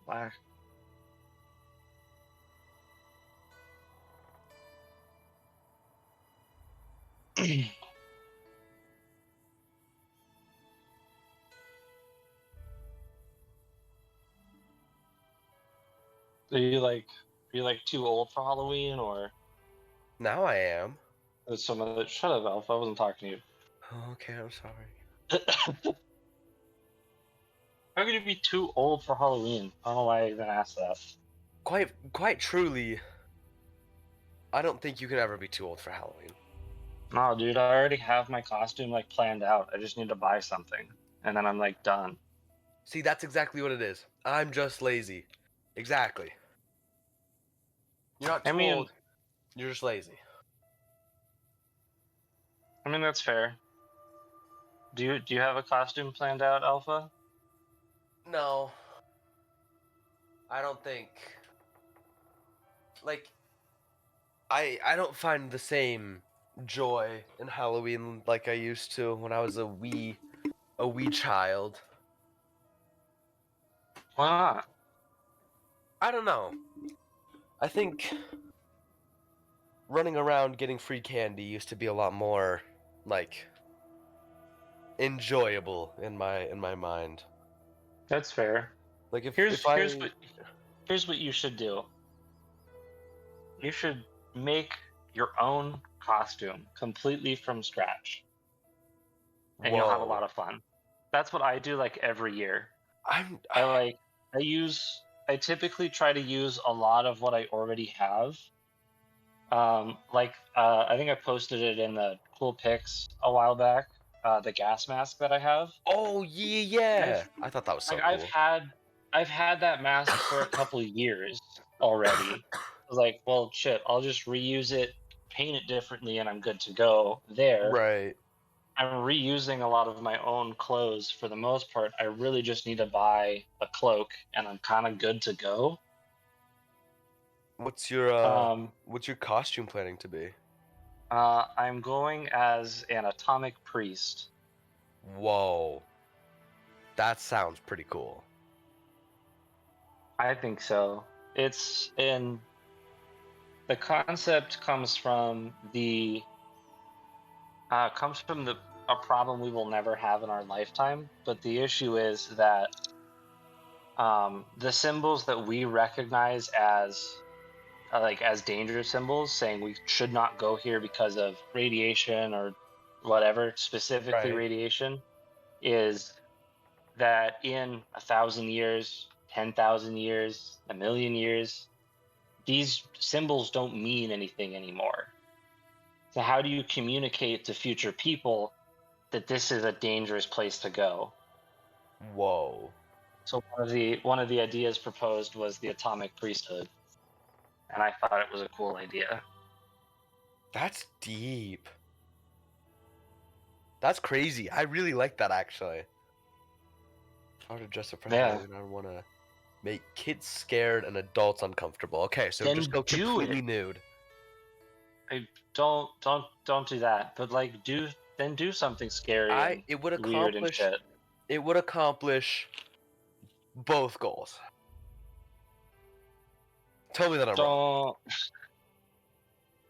Wow. Are you like too old for Halloween, or Now I am. is some of the shut up, Alpha? I wasn't talking to you. Okay, I'm sorry. How could you be too old for Halloween? I don't know why I even asked that. Quite truly, I don't think you can ever be too old for Halloween. No, dude, I already have my costume like planned out. I just need to buy something, and then I'm like done. See, that's exactly what it is. I'm just lazy. Exactly. You're not too old. You're just lazy. I mean, that's fair. Do you have a costume planned out, Alpha? No. I don't think. Like, I don't find the same joy in Halloween like I used to when I was a wee child. Why not? I don't know. I think running around getting free candy used to be a lot more like enjoyable in my mind. That's fair. Like if Here's if here's I what here's what you should do. You should make your own costume completely from scratch, and you'll have a whoa, lot of fun. That's what I do like every year. I'm I like I typically try to use a lot of what I already have. I think I posted it in the cool pics a while back. The gas mask that I have. oh yeah. I've I thought that was so like cool. I've had that mask for a couple of years already. I was like, well, shit, I'll just reuse it, paint it differently, and I'm good to go. There, Right. I'm reusing a lot of my own clothes for the most part. I really just need to buy a cloak, and I'm kind of good to go. What's Um, your costume planning to be? I'm going as an atomic priest. Whoa. That sounds pretty cool. I think so. It's in the concept comes from the a problem we will never have in our lifetime. But the issue is that the symbols that we recognize as danger symbols, saying we should not go here because of radiation or whatever, specifically Right. radiation, is that in 1,000 years, 10,000 years, a million years, these symbols don't mean anything anymore. So how do you communicate to future people that this is a dangerous place to go? Whoa. So one of the ideas proposed was the atomic priesthood, and I thought it was a cool idea. That's deep. That's crazy. I really like that actually. How to dress up for Yeah. Halloween? I want to make kids scared and adults uncomfortable. Okay, so Then just go do completely it. nude. I don't do that, but like do something scary and It would weird and accomplish shit. both goals. Tell me that I'm wrong.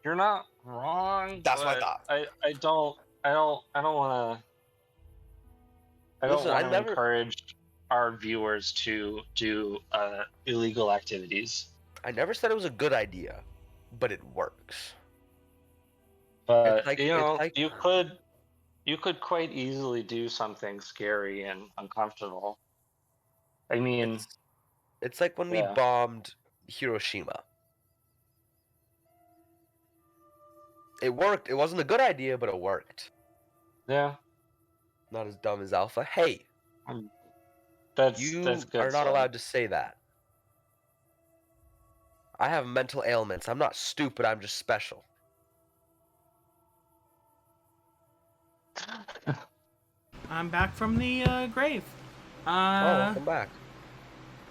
You're not wrong. That's what I but thought. I don't want Listen, I to never encourage our viewers to do illegal activities. said it was a good idea, but it works. But It's like you could quite easily do something scary and uncomfortable. I mean, it's like when we yeah. bombed Hiroshima. It worked. It wasn't a good idea, but it worked. Yeah. Not as dumb as Alpha. Hey, That's you good. are not Slim. allowed to say that. I have mental ailments. I'm not stupid. I'm just special. I'm back from the grave. Welcome back.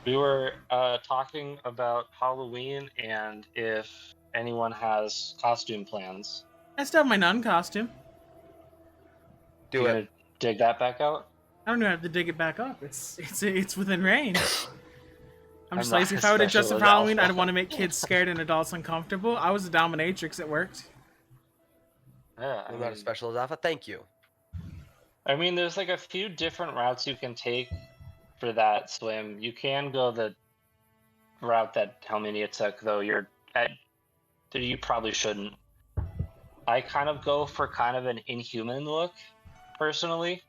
We were talking about Halloween and if anyone has costume plans. I still have my nun costume. Do it. Gonna dig that back out? I don't even have to dig it back up. It's within range. I'm just not lazy. as If I would have dressed special up for as Halloween, Alpha. I'd want to make kids scared and adults uncomfortable. I was a dominatrix. It worked. Yeah. I'm not as special as Alpha. Thank you. I mean, there's like a few different routes you can take for that, Slim. You can go the route that Helminia took, though you probably shouldn't. I kind of go for kind of an inhuman look, personally,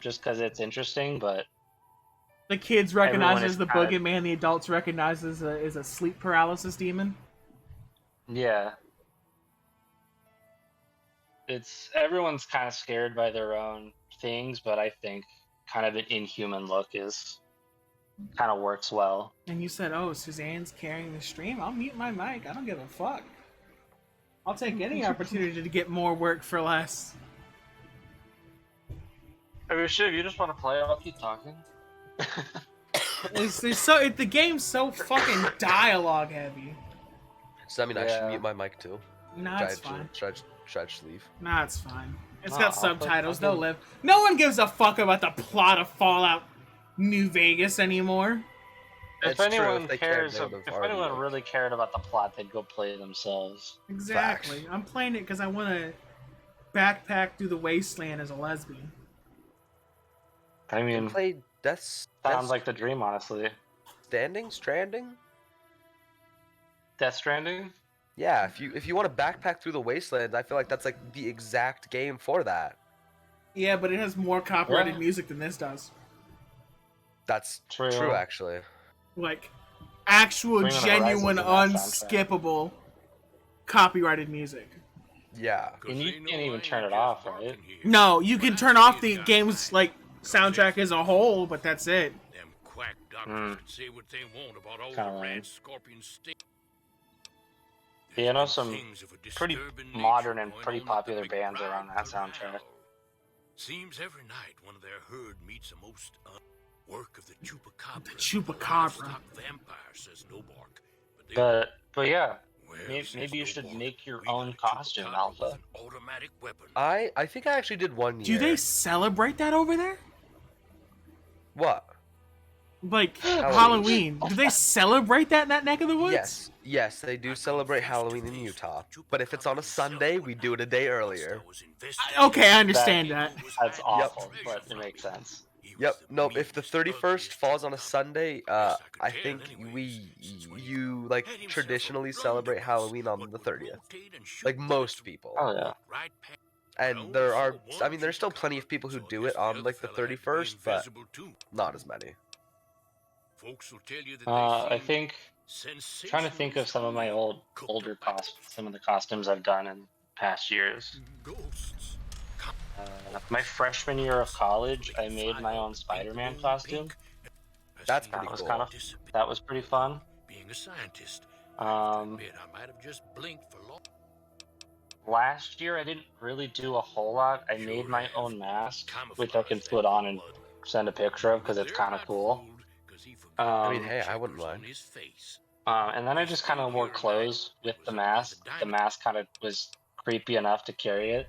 just because it's interesting, but the kids recognize it as the kinda... boogeyman, the adults recognize it as a sleep paralysis demon. Yeah. Everyone's kind of scared by their own things, but I think kind of an inhuman look kind of works well. And you said, oh, Suzanne's carrying the stream? I'll mute my mic. I don't give a fuck. I'll take any opportunity to get more work for less. Are you sure? If you just want to play, I'll keep talking. The game's so fucking dialogue heavy. Does that mean I should Yeah. mute my mic too? Nah, it's fine. Should I just leave? Nah, it's fine. It's No, got I'll subtitles. put They'll fucking- live. No one gives a fuck about the plot of Fallout New Vegas anymore. If It's true, anyone if they cared, cares, they would've if already, anyone like- really cared about the plot, they'd go play it themselves. Exactly. Facts. I'm playing it because I want to backpack through the wasteland as a lesbian. I mean, Play Death sounds like the dream, honestly. Stranding? Death Stranding? Yeah, if you want to backpack through the wasteland, I feel like that's like the exact game for that. Yeah, but it has more copyrighted Yeah. music than this does. That's True. true actually. Like, actual, Bring on the genuine, Horizons in that unskippable copyrighted music. Yeah. And you can't even turn it off, right? No, you can turn off the game's like soundtrack as a whole, but that's it. Them quack doctors can say what they want about all Kinda the lame. red scorpion sting. Yeah, I know There's some been things of a pretty disturbing modern nature and going pretty on at the popular big bands are on that Brown soundtrack. Corral. Seems every night one of their herd meets a most work of the chupacabra. The chupacabra. Livestock vampire, says no bark. But yeah, Well, maybe says you no should bark, make your we got own a costume, chupacabra Alpha. with an automatic weapon. I think I actually did one Do year. they celebrate that over there? What? Like, Halloween. Halloween. Do they celebrate that in that neck of the woods? Yes, they do celebrate Halloween in Utah. But if it's on a Sunday, we do it a day earlier. Okay, I understand that. That's awful, but it makes sense. Yep. Nope. If the 31st falls on a Sunday, I think you like traditionally celebrate Halloween on the 30th. Like most people. Oh yeah. And there's still plenty of people who do it on like the 31st, but not as many. I think trying to think of some of my some of the costumes I've done in past years. My freshman year of college, I made my own Spider-Man costume. That's pretty cool. That was pretty fun. Being a scientist, Um, I might have just blinked for long. Last year, I didn't really do a whole lot. I made my own mask, which I can put on and send a picture of because it's kind of cool. I mean, hey, I wouldn't mind. And then I just kind of wore clothes with the mask. The mask kind of was creepy enough to carry it.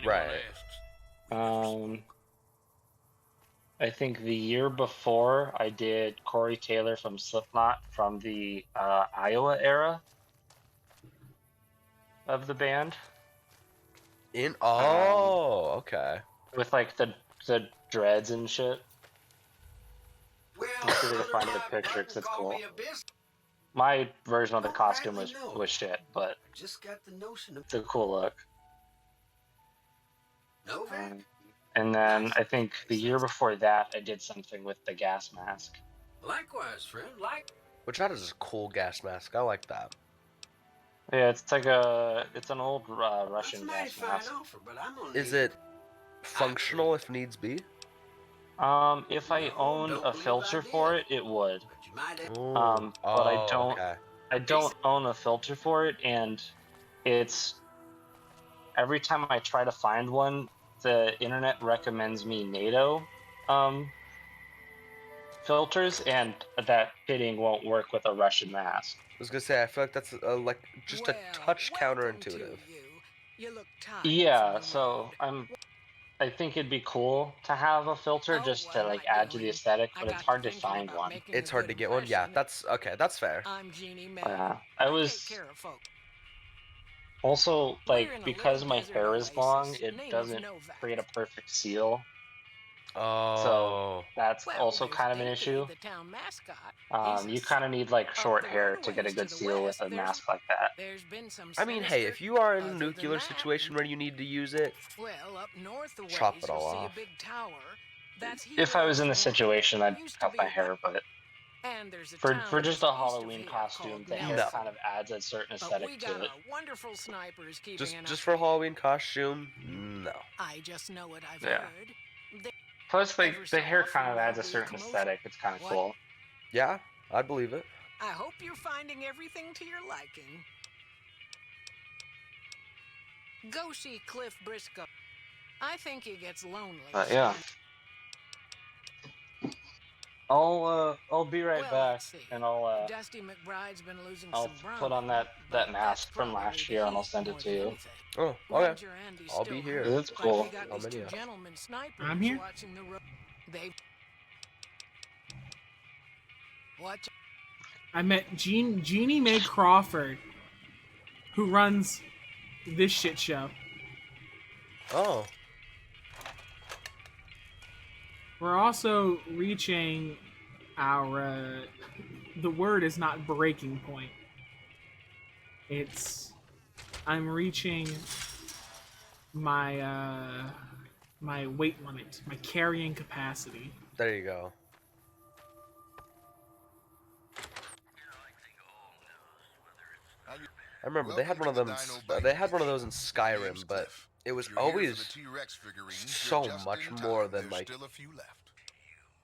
Right. I think the year before I did Corey Taylor from Slipknot from the Iowa era of the band. Okay. With like the dreads and shit. Let's see if I can find a picture because it's cool. My version of the costume was shit, but Just got the notion of it's a cool look. no. And then I think the year before that, I did something with the gas mask. Likewise, friend. Which that is a cool gas mask. I like that. Yeah, it's an old Russian gas mask. offer, but I'm gonna Is it functional if needs be? If I owned a filter for it, it would. But you might have But I don't. Okay. I don't own a filter for it, and it's every time I try to find one, the internet recommends me NATO filters, and that fitting won't work with a Russian mask. I was gonna say, I feel like that's like just a touch counterintuitive. You look tired Yeah, from the so road. I think it'd be cool to have a filter Oh, just what to am like I add to the doing? aesthetic, I but it's got hard to thinking find about one. making a It's hard good to get one. Yeah, impression. that's okay. That's fair. I'm Jeannie May. Yeah, I I take was care of folk. also We're like in a because little my desert hair is oasis long, it named doesn't Novak. create a perfect seal. Oh. That's Well, also there's kind of an Davey, issue. the town mascot. He's You a kind of need like short the hair to get a runaways good to the seal with west, a there's- mask like that. There's been some I mean, hey, sinister- if you are in a other than nuclear that- situation where you need to use it, Well, up north the Chop ways it all you'll see off. a big tower. That's If I was in the Heroes Point. situation, I'd Used to cut be my a hair, but And there's a for town just just a east of Halloween here costume, called the hair Nelson. kind of adds a certain But we aesthetic got to it. a wonderful snipers keeping just an just eye. for Halloween costume, no. I just know what I've Yeah. heard. They- Plus, like Ever so the hair often kind of adds a there'll be a certain commotion. aesthetic. It's kind of What? cool. Yeah, I'd believe it. I hope you're finding everything to your liking. Go see Cliff Briscoe. I think he gets lonely. Yeah. I'll be right Well, back, let's see. and Dusty McBride's been losing I'll some brawn. put on that But that's mask from probably last the year, and I'll heat send it more to than you. anything. Oh, okay. Roger Andy's I'll still be here. hurt, It's but cool. we got How these many two are? gentlemen snipers I'm here. watching the road. They watch. I met Jeannie Mae Crawford, who runs this shit show. Oh. We're also reaching our. The word is not breaking point. I'm reaching my my weight limit, my carrying capacity. There you go. I remember they had one of them. They had one of those in Skyrim, but it was always so much more than like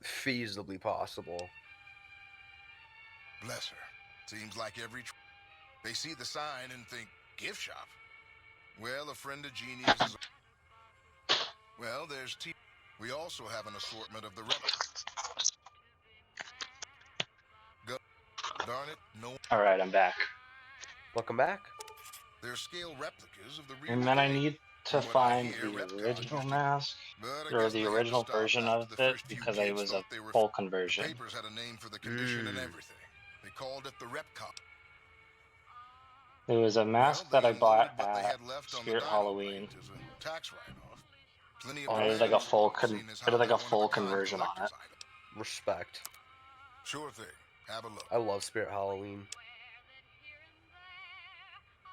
feasibly possible. Bless her. Seems like they see the sign and think gift shop. Well, a friend of Jeannie's is. Well, there's tea. We also have an assortment of the Darn it, no. All right, I'm back. Welcome back. They're scale replicas of the real And then I thing. need to From what I find hear, the Repcon original used it. mask, But I or guess the they had to original stop version after of the it, first few because it kids was a thought they were full the conversion. papers had a name for the condition and everything. They called it the Repcon. It was a Well, mask they that I unloaded bought what they at had left on the Spirit dino Halloween. plate as a tax write-off. Plenty of And I demand did like a for full it, seeing as I how did like they're a full one-of-a-kind conversion on it. collector's item. Respect. Sure thing. Have a look. I love Spirit Halloween.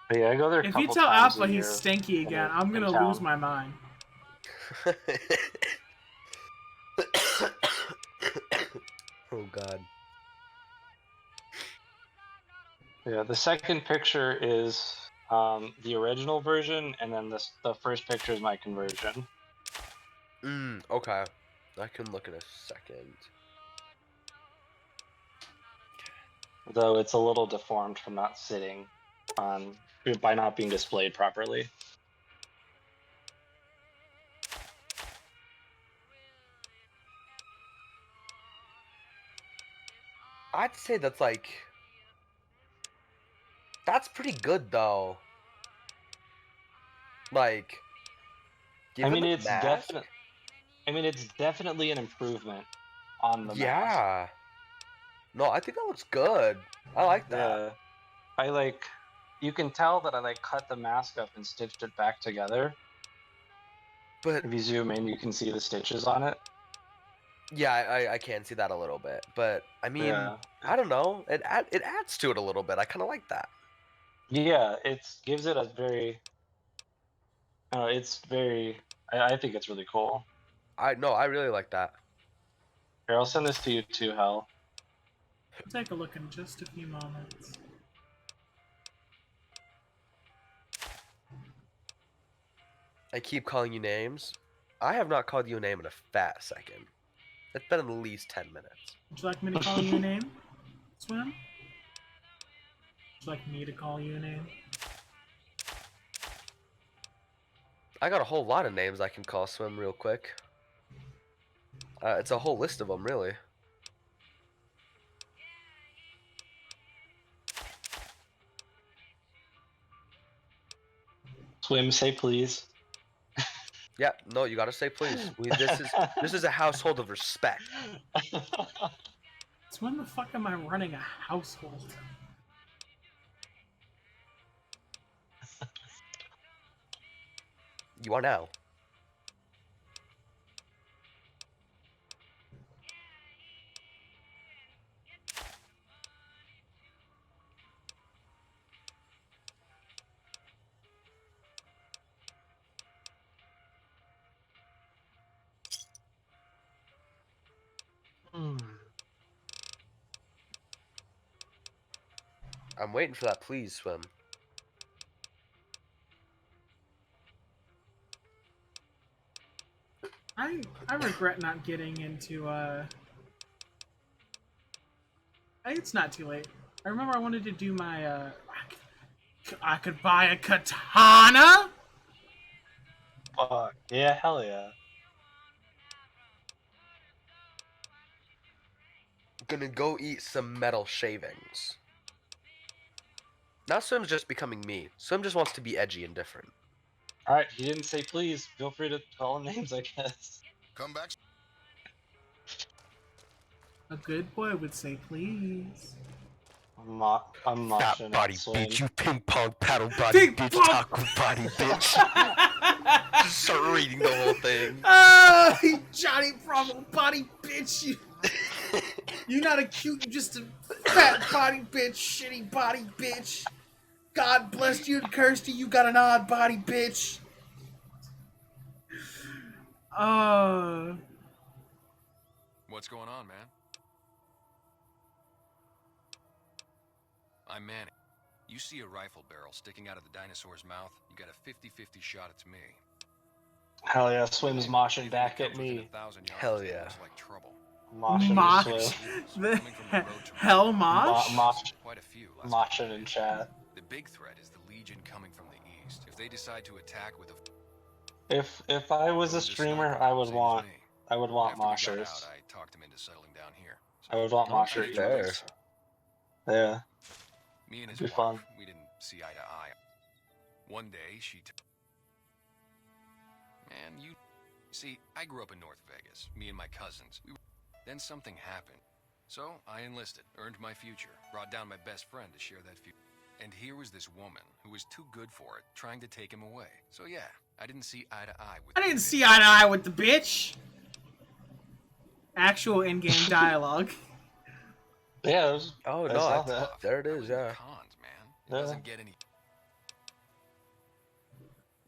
But yeah, I go there a If you couple tell times Alpha a he's year stinky again, I'm in gonna lose town. my mind. Oh God. Yeah, the second picture is the original version, and then the first picture is my conversion. Okay. I can look in a second. Though it's a little deformed from not sitting on by not being displayed properly. I'd say that's pretty good though. Like, I mean, given the it's mask, it's definitely an improvement on the mask. yeah. No, I think that looks good. I like that. Yeah, you can tell that I cut the mask up and stitched it back together. But if you zoom in, you can see the stitches on it. yeah, I can see that a little bit. But I mean, Yeah. I don't know. It adds to it a little bit. I kind of like that. Yeah, it gives it a very. It's very. I think it's really cool. I really like that. Here, I'll send this to you too, Hal. Take a look in just a few moments. I keep calling you names. I have not called you a name in a fat second. It's been at least 10 minutes. Would you like me to call you a name, Swim? Would you like me to call you a name? I got a whole lot of names I can call Swim real quick. It's a whole list of them, really. Swim, say please. Yeah, no, you gotta say please. This is a household of respect. So when the fuck am I running a household? You are now. I'm waiting for that please, Swim. I regret not getting into it's not too late. I remember I wanted to do my I could buy a katana? Fuck. Yeah, hell yeah. gonna go eat some metal shavings. Now Swim's just becoming me. Swim just wants to be edgy and different. Alright, he didn't say please. Feel free to call him names, I guess. Come back. A good boy would say please. I'm Fat moshing body at Swim. bitch, you ping pong paddle body Ping bitch, pong. taco body bitch. Just start reading the whole thing. Johnny Bravo body bitch, you're not a cute, you're just a fat body bitch, shitty body bitch. God blessed you and cursed you, you got an odd body bitch. What's going on, man? I'm Manny. You see a rifle barrel sticking out of the dinosaur's mouth, you got a 50-50 shot it's me. Hell yeah, Swim's moshing back at me. Hell yeah. Like trouble. Moshing Mosh? Swim. Hell mosh? Quite a few. Moshing in chat. The big threat is the Legion coming from the east. If they decide to attack with a... If I was a streamer, I would want moshers. I talked him into settling down here. I would want moshers. Fair. Yeah. Me and his Be wife, fun. we didn't see eye to eye. One day, Man, you... See, I grew up in North Vegas, me and my cousins. Then something happened. So, I enlisted, earned my future, brought down my best friend to share that future. And here was this woman, who was too good for it, trying to take him away. So yeah, I didn't see eye to eye with I didn't see eye to eye with the bitch. Actual in-game dialogue. Yeah, it was, Oh I no, saw that. there it is, yeah. Cons, man. It Yeah. doesn't get any...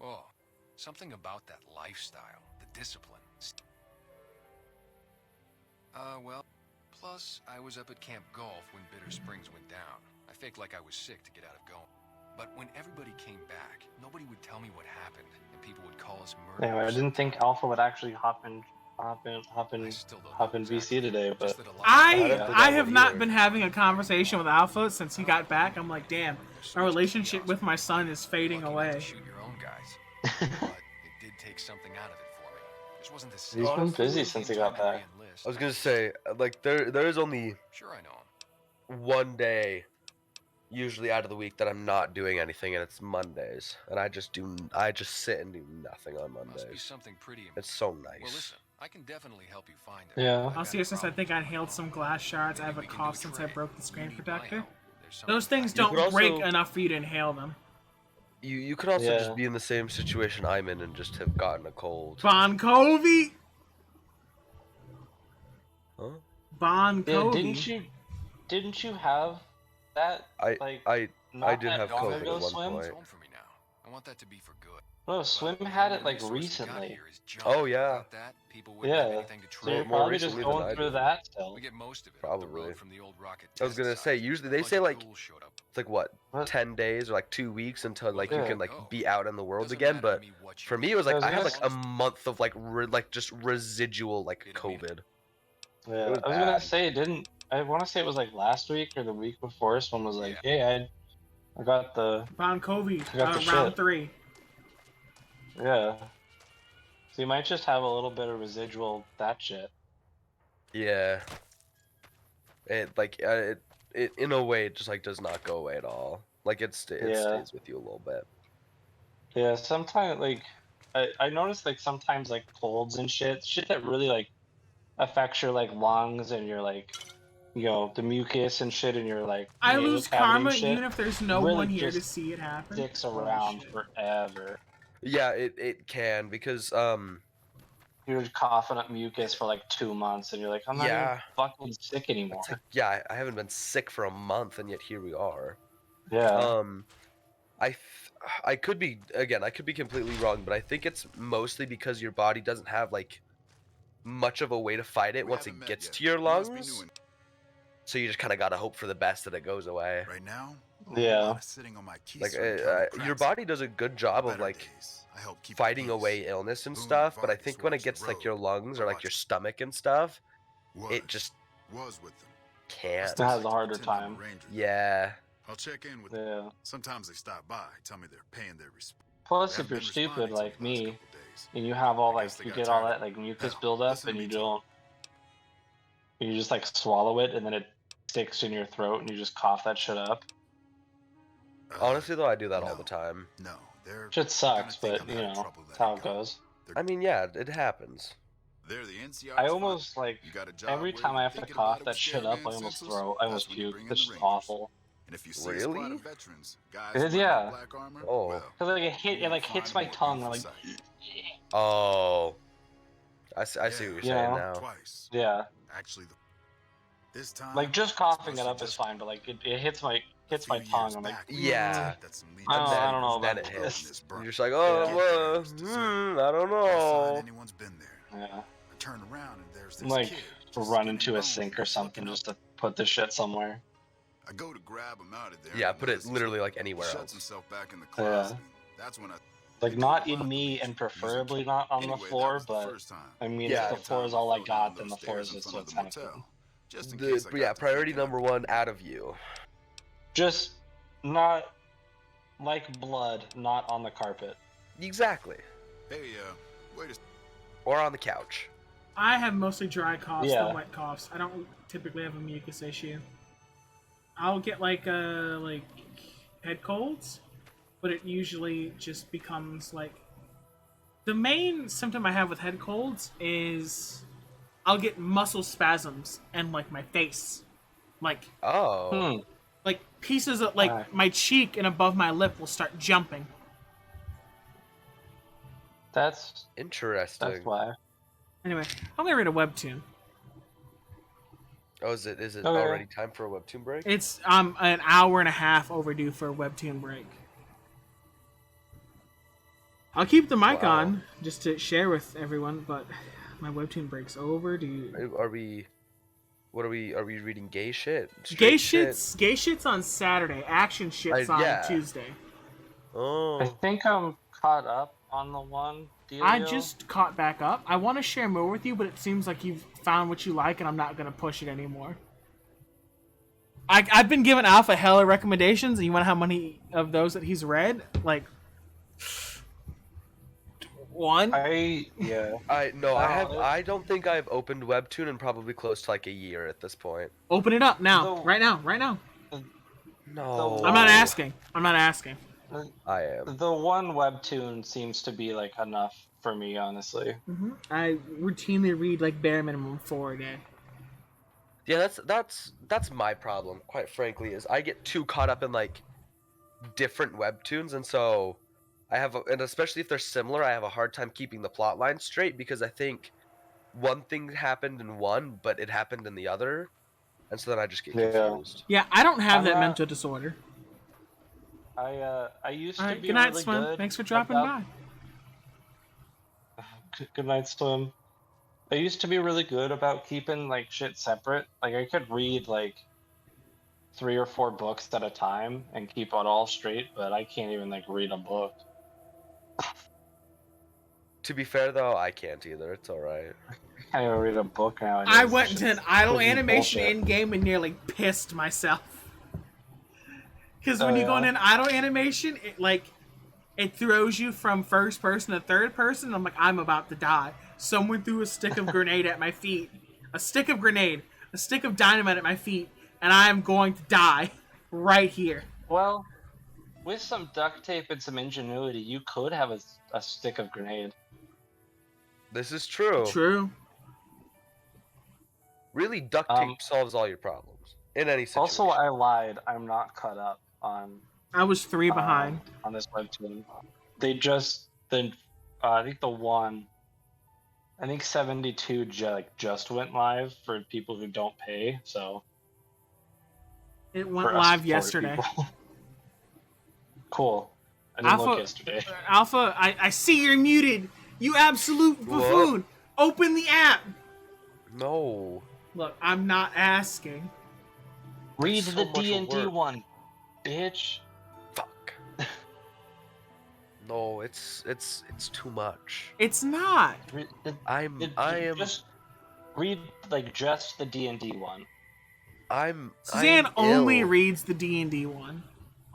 Oh, something about that lifestyle, the discipline. Well, plus, I was up at Camp Golf when Bitter Springs went down. I faked like I was sick to get out of going. But when everybody came back, nobody would tell me what happened, and people would call us murderers. Anyway, I didn't think Alpha would actually hop in VC today, but I have not been having a conversation with Alpha since he got back. I'm like, damn, our relationship with my son is fading away. Shoot your own guys. But it did take something out of it for me. This wasn't the same. He's been busy since he got back. I was gonna say, like, there is only Sure, I know him. one day usually out of the week that I'm not doing anything, and it's Mondays. And I just sit and do nothing on Must be Mondays. something pretty It's so Well, nice. listen, I can definitely help you find it. Yeah. I'll see, since I think I inhaled some glass shards, I have a cough since I broke the screen protector. Those things You could don't break also- enough for you to inhale them. You could also Yeah. just be in the same situation I'm in and just have gotten a cold. Bon Covey! Huh? Bon Yeah, Covey. didn't you have that? I not did that have long COVID ago, at one Swim? point. It's home for me now. I want that to be for good. No, Swim had it like recently. Oh, yeah. Yeah. So you're More probably just recently than I going through did. that still. We get most of it Probably. from the old rocket I was gonna test say, site. usually A they bunch say of like tools showed up. it's like what, What? 10 days or like 2 weeks until like you Yeah. can like Go. be out in the world Doesn't again. matter to But me what you for me, do. it was like I was I had gonna like a month of like just residual like Didn't mean it. COVID. Yeah, It I was was gonna bad. say it didn't. I want to say it was like last week or the week before. Someone was like, "Hey, I got the Bon Covey, I got the round shit. 3. yeah." So you might just have a little bit of residual that shit. Yeah. It like it in a way it just like does not go away at all. Like it Yeah. stays with you a little bit. Yeah, sometimes like I noticed like sometimes like colds and shit that really like affects your like lungs and your like the mucus and shit in your like I nasal lose cavity and karma shit even if there's no really one here to just see it happen. sticks Holy around shit. forever. Yeah, it can because You're coughing up mucus for like 2 months and you're like, I'm not even Yeah. fucking sick anymore. it's like, yeah, I haven't been sick for a month and yet here we are. Yeah. I could be completely wrong, but I think it's mostly because your body doesn't have like much of a way to fight it once it gets to your lungs. So you just kind of gotta hope for the best that it goes away. Right now, Yeah. sitting on my keys Like your body does a good job of like fighting away illness and stuff, but I think when it gets to, like your lungs or like your stomach and stuff, it just was with them. can't. It has a harder time. Yeah. I'll check in with Yeah. them. Sometimes they stop by, tell me they're paying their respect. Plus, if you're stupid like me, and you have all like you get all that like mucus buildup, and you don't You just like swallow it, and then it sticks in your throat, and you just cough that shit up. Honestly, though, I do that all the time. No, they're Shit sucks, gonna think but I'm you having know, trouble that's how it letting go. goes. I mean, yeah, it happens. They're the NCR's I almost like You got a job every where time you're I have to thinking cough about it that with shit up, I scared almost senseless, throw. I that's almost when you puke. bring in It's the just Rangers. awful. And if you see a squad Really? of veterans, guys It is, wearing yeah. black armor, Oh. well, Cause like it like hits my tongue. I'm like, Oh. I see what you're you saying know, now. twice. yeah. Actually, this time, Like just it's coughing it mostly up is just fine, but like it hits my few years tongue. I'm like, back, we Yeah. that some I And don't know then about it this. hits. You're just like, oh, Get well, there, it's dessert. I don't No sign know. anyone's been there. Yeah. I turn around and there's I'm this like kid. run into a sink or something just to put this shit somewhere. I go to grab him out of there. Yeah, and put it notice literally like he anywhere shuts else. himself back in the Yeah. closet. That's when I Like not in me and preferably not on the Anyway, that floor, was the but first time. I mean Yeah. if the floor is all I got, then the floor is just what's happening. Just in case I But yeah, got to priority thinking number one out of you. Just not like blood, not on the carpet. Exactly. Hey, wait a Or on the couch. I have mostly dry coughs Yeah. than wet coughs. I don't typically have a mucus issue. I'll get like head colds, but it usually just becomes like the main symptom I have with head colds is I'll get muscle spasms and like my face, like Oh. like pieces of like my cheek and above my lip will start jumping. That's Interesting. that's why. Anyway, I'm gonna read a webtoon. Oh, is it Okay. already time for a webtoon break? It's an hour and a half overdue for a webtoon break. I'll keep the mic Wow. on just to share with everyone, but my webtoon break's overdue. Are we? What are we? Are we reading gay shit? Gay Straight shit's on Saturday. Action shit's on yeah. Tuesday. Oh. I think I'm caught up on the one deal. I just caught back up. I want to share more with you, but it seems like you've found what you like, and I'm not gonna push it anymore. I've been giving Alpha hella recommendations, and you want to know how many of those that he's read? Like one. I I don't think I've opened webtoon in probably close to like a year at this point. Open it up now, right now. No. I'm not asking. I am. The one webtoon seems to be like enough for me, honestly. I routinely read like bare minimum 4 a day. Yeah, that's my problem, quite frankly, is I get too caught up in like different webtoons, and so and especially if they're similar, I have a hard time keeping the plot line straight because I think one thing happened in one, but it happened in the other, and so then I just get confused. Yeah, I don't have I'm that not- mental disorder. I used All to right, be good night, really Swim. good. Thanks for dropping about- by. Good night, Swim. I used to be really good about keeping like shit separate. Like I could read like 3 or 4 books at a time and keep it all straight, but I can't even like read a book. To be fair though, I can't either. It's all right. I can't even read a book nowadays. I went into an idle This is animation bullshit. in game and nearly pissed myself. Because when you go in yeah? an idle animation, it throws you from first person to third person. I'm like, I'm about to die. Someone threw a stick of grenade at my feet. A stick of dynamite at my feet, and I am going to die right here. Well, with some duct tape and some ingenuity, you could have a stick of grenade. This is true. True. Really, duct tape solves all your problems in any situation. Also, I lied. I'm not caught up on. I was 3 behind. On this webtoon. They I think the one. I think 72 just went live for people who don't pay. So. It went for us live poor yesterday. people. Cool. I didn't look yesterday. Alpha, I see you're muted. You absolute buffoon. Open the app. No. Look, I'm not asking. Read So the much D&D work. one, bitch. Fuck. No, it's too much. It's not. I am. Just read like just the D&D one. Suzanne only ill. reads the D&D one.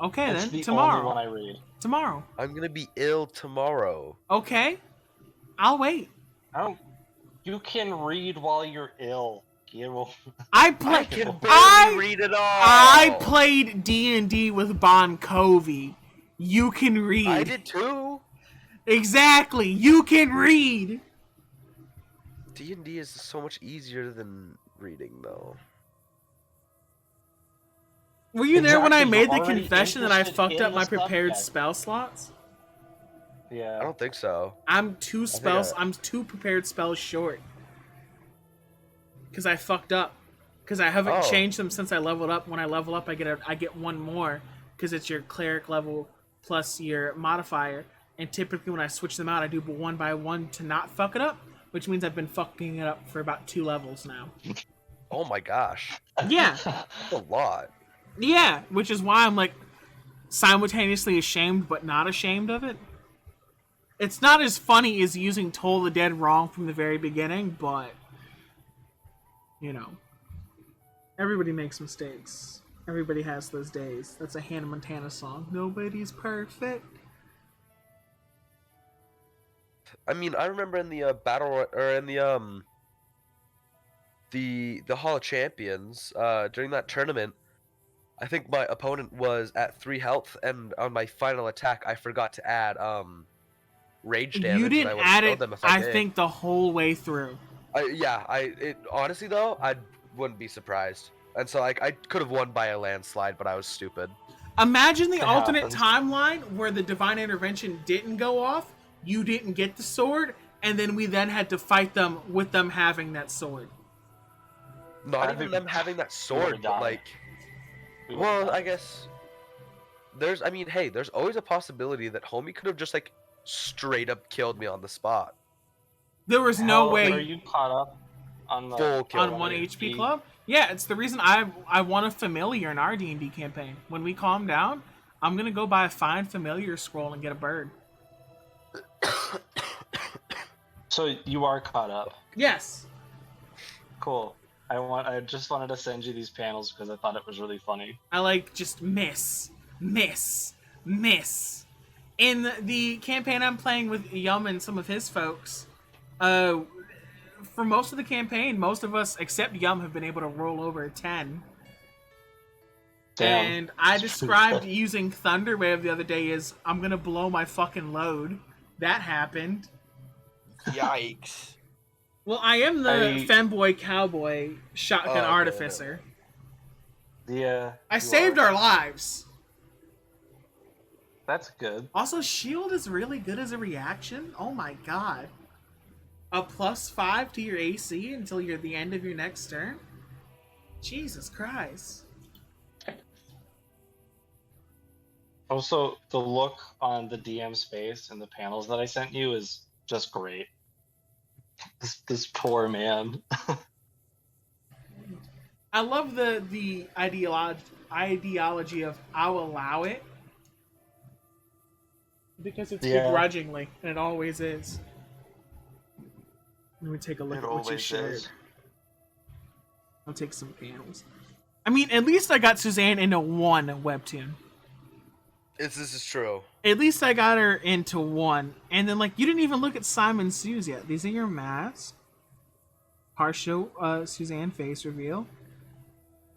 Okay, It's then the tomorrow. only one I read. Tomorrow. I'm gonna be ill tomorrow. Okay, I'll wait. You can read while you're ill. Quiero. I can barely I read it all. I played D&D with Bon Covey. You can read. I did too. Exactly. You can read. D&D is so much easier than reading, though. Were you there when I Exactly, made you're the already confession that I interested fucked in up the my prepared subject. spell slots? Yeah. I don't think so. I'm two spells. I- I'm two prepared spells short. Because I fucked up. Because I haven't Oh. changed them since I leveled up. When I level up, I get one more. Because it's your cleric level plus your modifier. And typically when I switch them out, I do one by one to not fuck it up. Which means I've been fucking it up for about 2 levels now. Oh my gosh. Yeah. That's a lot. Yeah. Which is why I'm like simultaneously ashamed but not ashamed of it. It's not as funny as using Toll the Dead wrong from the very beginning, but you know, everybody makes mistakes. Everybody has those days. That's a Hannah Montana song. Nobody's perfect. I mean, I remember in the battle or in the Hall of Champions during that tournament, I think my opponent was at 3 health, and on my final attack, I forgot to add rage damage. You and I didn't would have add killed it, them if I did. think, the whole way through. Honestly though, I wouldn't be surprised. And so like I could have won by a landslide, but I was stupid. Imagine the It alternate happens. timeline where the divine intervention didn't go off, you didn't get the sword, and then we then had to fight them with them having that sword. Not I even think them having that sword, would've but died. like, We would've well, died. I guess there's. I mean, hey, there's always a possibility that homie could have just like straight up killed me on the spot. There was no Hell, way Are you caught up on the Full kill. on 1 HP club. Yeah, it's the reason I want a familiar in our D&D campaign. When we calm down, I'm gonna go buy a fine familiar scroll and get a bird. So you are caught up. Yes. Cool. I just wanted to send you these panels because I thought it was really funny. I like just miss. In the campaign I'm playing with Yum and some of his folks, for most of the campaign, most of us except Yum have been able to roll over a 10. Damn. And I described using Thunderwave the other day as I'm gonna blow my fucking load. That happened. Yikes. Well, I am the femboy cowboy shotgun Oh, okay, artificer. Yeah. I saved our lives. That's good. Also, shield is really good as a reaction. Oh my god. A +5 to your AC until you're the end of your next turn? Jesus Christ. Also, the look on the DM's face and the panels that I sent you is just great. This poor man. I love the ideology of I'll allow it. Because it's Yeah. begrudgingly, and it always is. Let me take a look It at what you always shared. is. I'll take some panels. I mean, at least I got Suzanne into one webtoon. This is true. At least I got her into one. And then, like, you didn't even look at Simon Sue's yet. These are your masks. Partial Suzanne face reveal.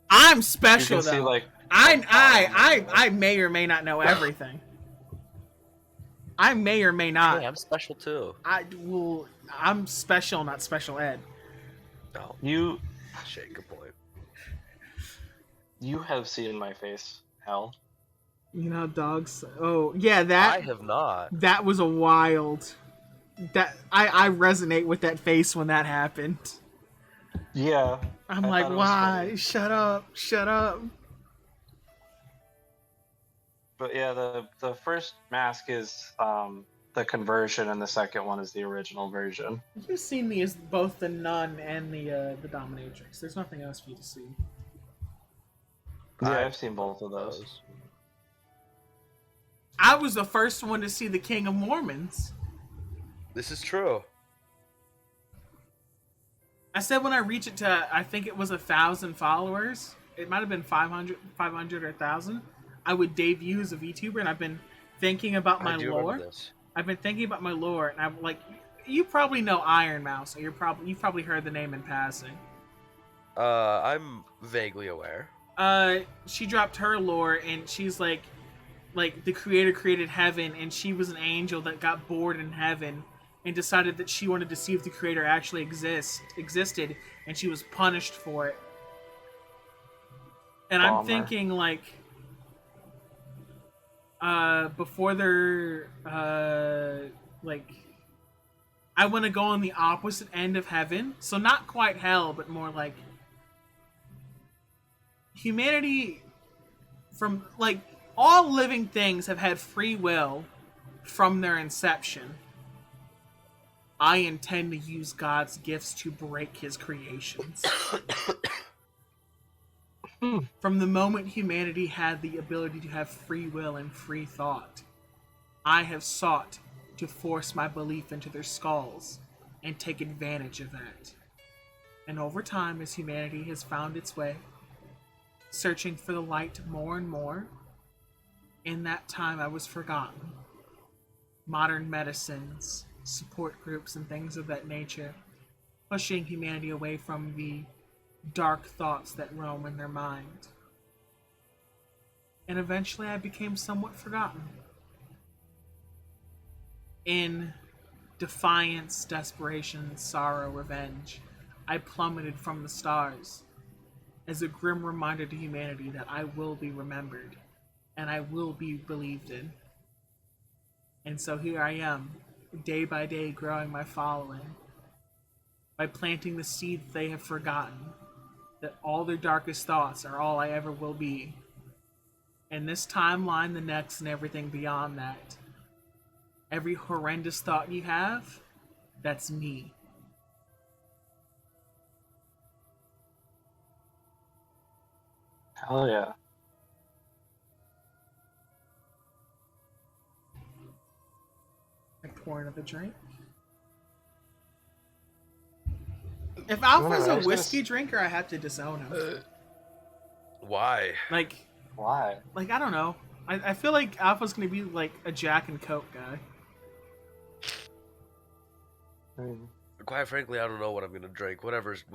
I'm special, You can though. see, like, I may or may not know everything. I may or may not. Hey, I'm special too. I'm special, not special ed. No. you Shit, good point. you have seen my face, Hal. You know, dogs. Oh, yeah, I have not. that was a wild. That I resonate with that face when that happened. Yeah. I'm I like, thought it was why? funny. Shut up. But yeah, the first mask is the conversion, and the second one is the original version. You've seen me as both the nun and the dominatrix. There's nothing else for you to see. Yeah, I've seen both of those. I was the first one to see the King of Mormons. This is true. I said when I reach it to, I think it was 1,000 followers. It might have been 500 or 1,000. I would debut as a VTuber, and I've been thinking about my I do lore. remember this. I've been thinking about my lore, and I'm like, you probably know Iron Mouse, or you've probably heard the name in passing. I'm vaguely aware. She dropped her lore, and she's like the creator created heaven, and she was an angel that got bored in heaven and decided that she wanted to see if the creator actually existed, and she was punished for it. And I'm thinking, like, before they're, like, I want to go on the opposite end of heaven. So not quite hell, but more like humanity from, like, all living things have had free will from their inception. I intend to use God's gifts to break his creations. From the moment humanity had the ability to have free will and free thought, I have sought to force my belief into their skulls and take advantage of that. And over time, as humanity has found its way, searching for the light more and more, in that time I was forgotten. Modern medicines, support groups, and things of that nature, pushing humanity away from the dark thoughts that roam in their mind. And eventually I became somewhat forgotten. In defiance, desperation, sorrow, revenge, I plummeted from the stars as a grim reminder to humanity that I will be remembered and I will be believed in. And so here I am, day by day growing my following by planting the seed that they have forgotten, that all their darkest thoughts are all I ever will be. And this timeline, the next, and everything beyond that, every horrendous thought you have, that's me. Hell yeah. I pour another drink. If Alpha's a whiskey drinker, I have to disown him. Why? Like, why? Like, I don't know. I feel like Alpha's gonna be like a Jack and Coke guy. Quite frankly, I don't know what I'm gonna drink. Whatever's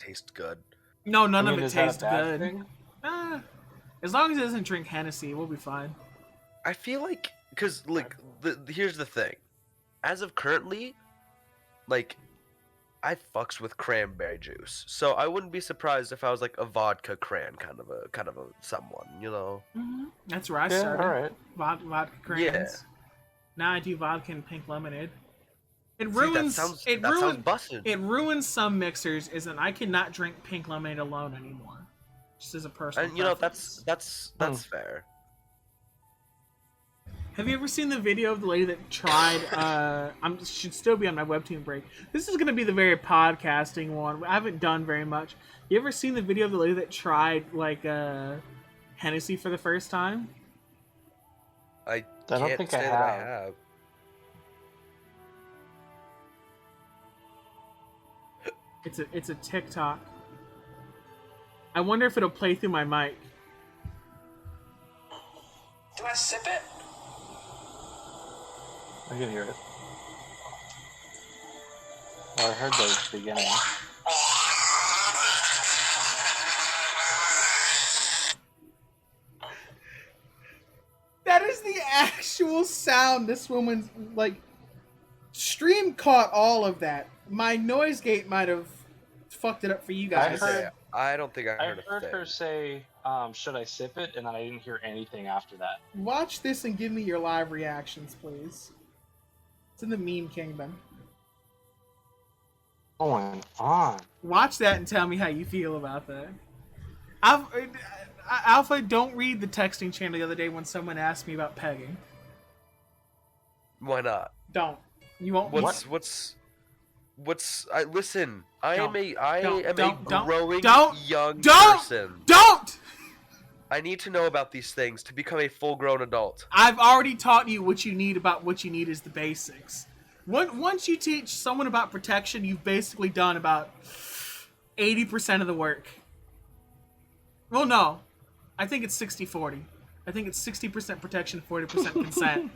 tastes good. No, none of it tastes good. As long as it doesn't drink Hennessy, we'll be fine. I feel like, because, like, here's the thing. As of currently, like, I fucks with cranberry juice, so I wouldn't be surprised if I was like a vodka cran kind of a someone, you know. Mm-hmm. That's where I started. All right. Vodka crans. Yeah. Now I do vodka and pink lemonade. It See, ruins. that sounds busted. It ruins some mixers. Isn't I cannot drink pink lemonade alone anymore. Just as a personal. And you know preference. that's fair. Have you ever seen the video of the lady that tried? Should still be on my webtoon break. This is gonna be the very podcasting one. I haven't done very much. You ever seen the video of the lady that tried like Hennessy for the first time? I don't can't think say I that I have. have. It's a TikTok. I wonder if it'll play through my mic. Do I sip it? I can hear it. Well, I heard the beginning. That is the actual sound this woman's, like, stream caught all of that. My noise gate might have fucked it up for you guys. I don't think I heard a thing. her say, should I sip it? And then I didn't hear anything after that. Watch this and give me your live reactions, please. It's in the meme kingdom. Going on. Watch that and tell me how you feel about that. Alpha, don't read the texting channel the other day when someone asked me about pegging. Why not? Don't. You won't. Listen. I am a growing young person. Don't. I need to know about these things to become a full-grown adult. I've already taught you what you need about what you need is the basics. Once you teach someone about protection, you've basically done about 80% of the work. Well, no. I think it's 60-40. I think it's 60% protection, 40% consent.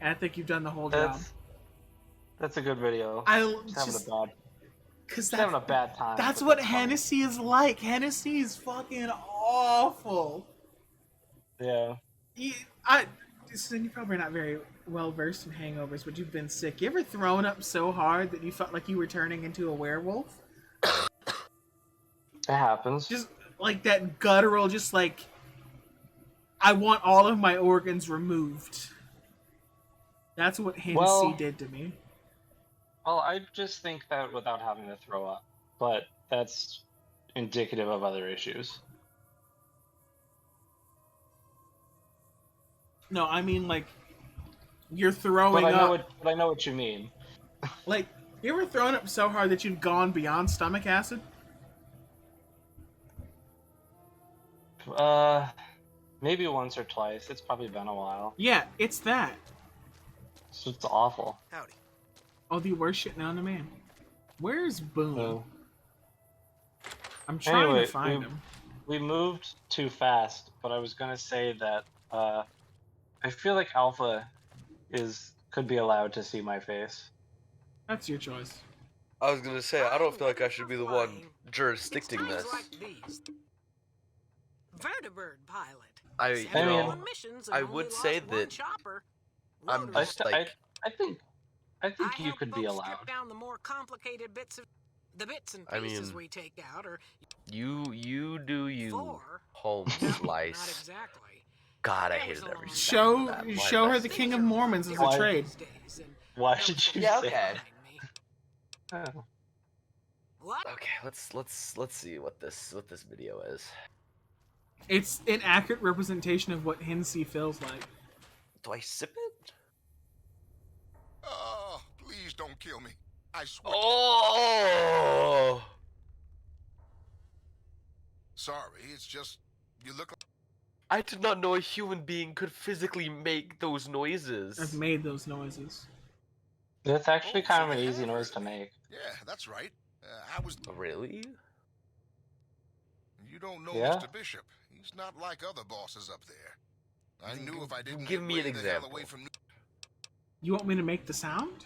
And I think you've done the whole job. That's a good video. I Just having a bad. Because Just having a bad time. that's but what that's funny. Hennessy is like. Hennessy is fucking awful. Yeah. You're probably not very well versed in hangovers, but you've been sick. You ever thrown up so hard that you felt like you were turning into a werewolf? It happens. Just like that guttural, just like, I want all of my organs removed. That's what Hennessy did to me. Well, I just think that without having to throw up, but that's indicative of other issues. No, I mean, like, you're throwing But up. I know what you mean. Like, you ever thrown up so hard that you've gone beyond stomach acid? Maybe once or twice. It's probably been a while. Yeah, it's that. It's awful. Howdy. Oh, the worst shit known to man. Where's Boone? So, I'm trying anyway, to find him. We moved too fast, but I was gonna say that I feel like Alpha could be allowed to see my face. That's your choice. I was gonna say, I don't feel like I should be the one jurisdicting this. Like these. Vertibird pilot. I would say that I'm just like, I think you could be allowed. Strip down the more complicated bits and pieces we take out, or you do you, home slice. not exactly. God, I hated every Show second of that. show her the King of Mormons as a trade. Why did you say okay. that? Oh. What? Okay, let's see what this video is. It's an accurate representation of what Hennessy feels like. Do I sip it? Oh, please don't kill me. I swear. Oh! Sorry, it's just you look like. I did not know a human being could physically make those noises. I've made those noises. It's actually kind of an easy noise to make. Yeah, that's right. I was. Really? You don't know Yeah. Mr. Bishop. He's not like other bosses up there. I knew if I didn't Give get me way an the hell example. away from. You want me to make the sound?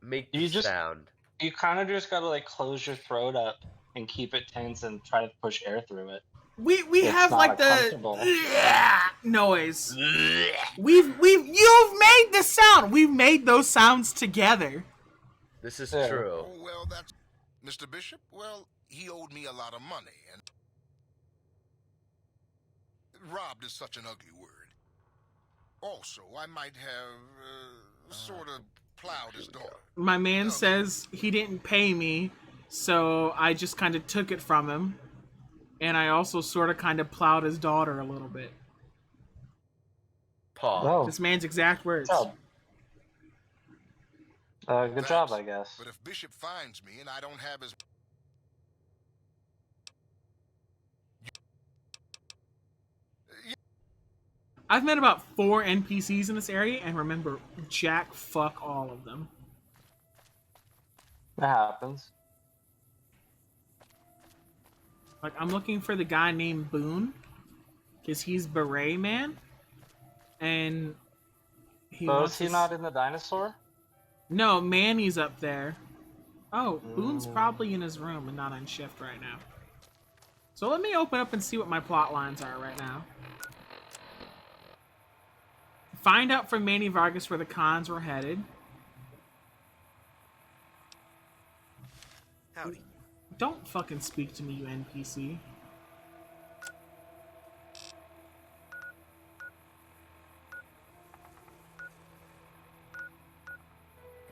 Make You the just- sound. You kind of just gotta like close your throat up and keep it tense and try to push air through it. We It's have not like the uncomfortable. noise. You've made the sound. We've made those sounds together. This is Yeah. true. Oh well, that's Mr. Bishop. Well, he owed me a lot of money, and robbed is such an ugly word. Also, I might have sort of plowed his daughter. My man says he didn't pay me, so I just kind of took it from him. And I also sort of kind of plowed his daughter a little bit. Paul. Oh, This man's exact words. good job. Good job, Perhaps, I guess. But if Bishop finds me and I don't have his. I've met about 4 NPCs in this area, and remember, jack fuck all of them. That happens. Like, I'm looking for the guy named Boone, because he's Beret Man, and he So wants is he to not in the dinosaur? No, Manny's up there. Oh, Boone's probably in his room and not on shift right now. So let me open up and see what my plot lines are right now. Find out from Manny Vargas where the cons were headed. Howdy. Don't fucking speak to me, you NPC.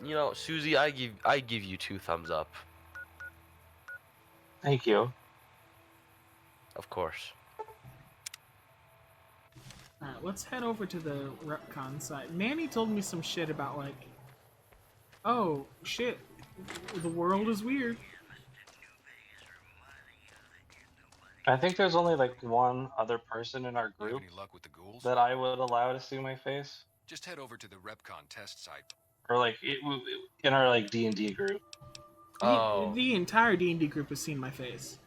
You know, Susie, I give you 2 thumbs up. Thank you. Of course. Alright, let's head over to the retcon site. Manny told me some shit about, like, oh, shit, the world is weird. I think there's only like one other person in our You have group any luck with the ghouls? that I would allow to see my face, Just head over to the Repcon test site. or like in our like D&D group. Oh, The entire D&D group has seen my face.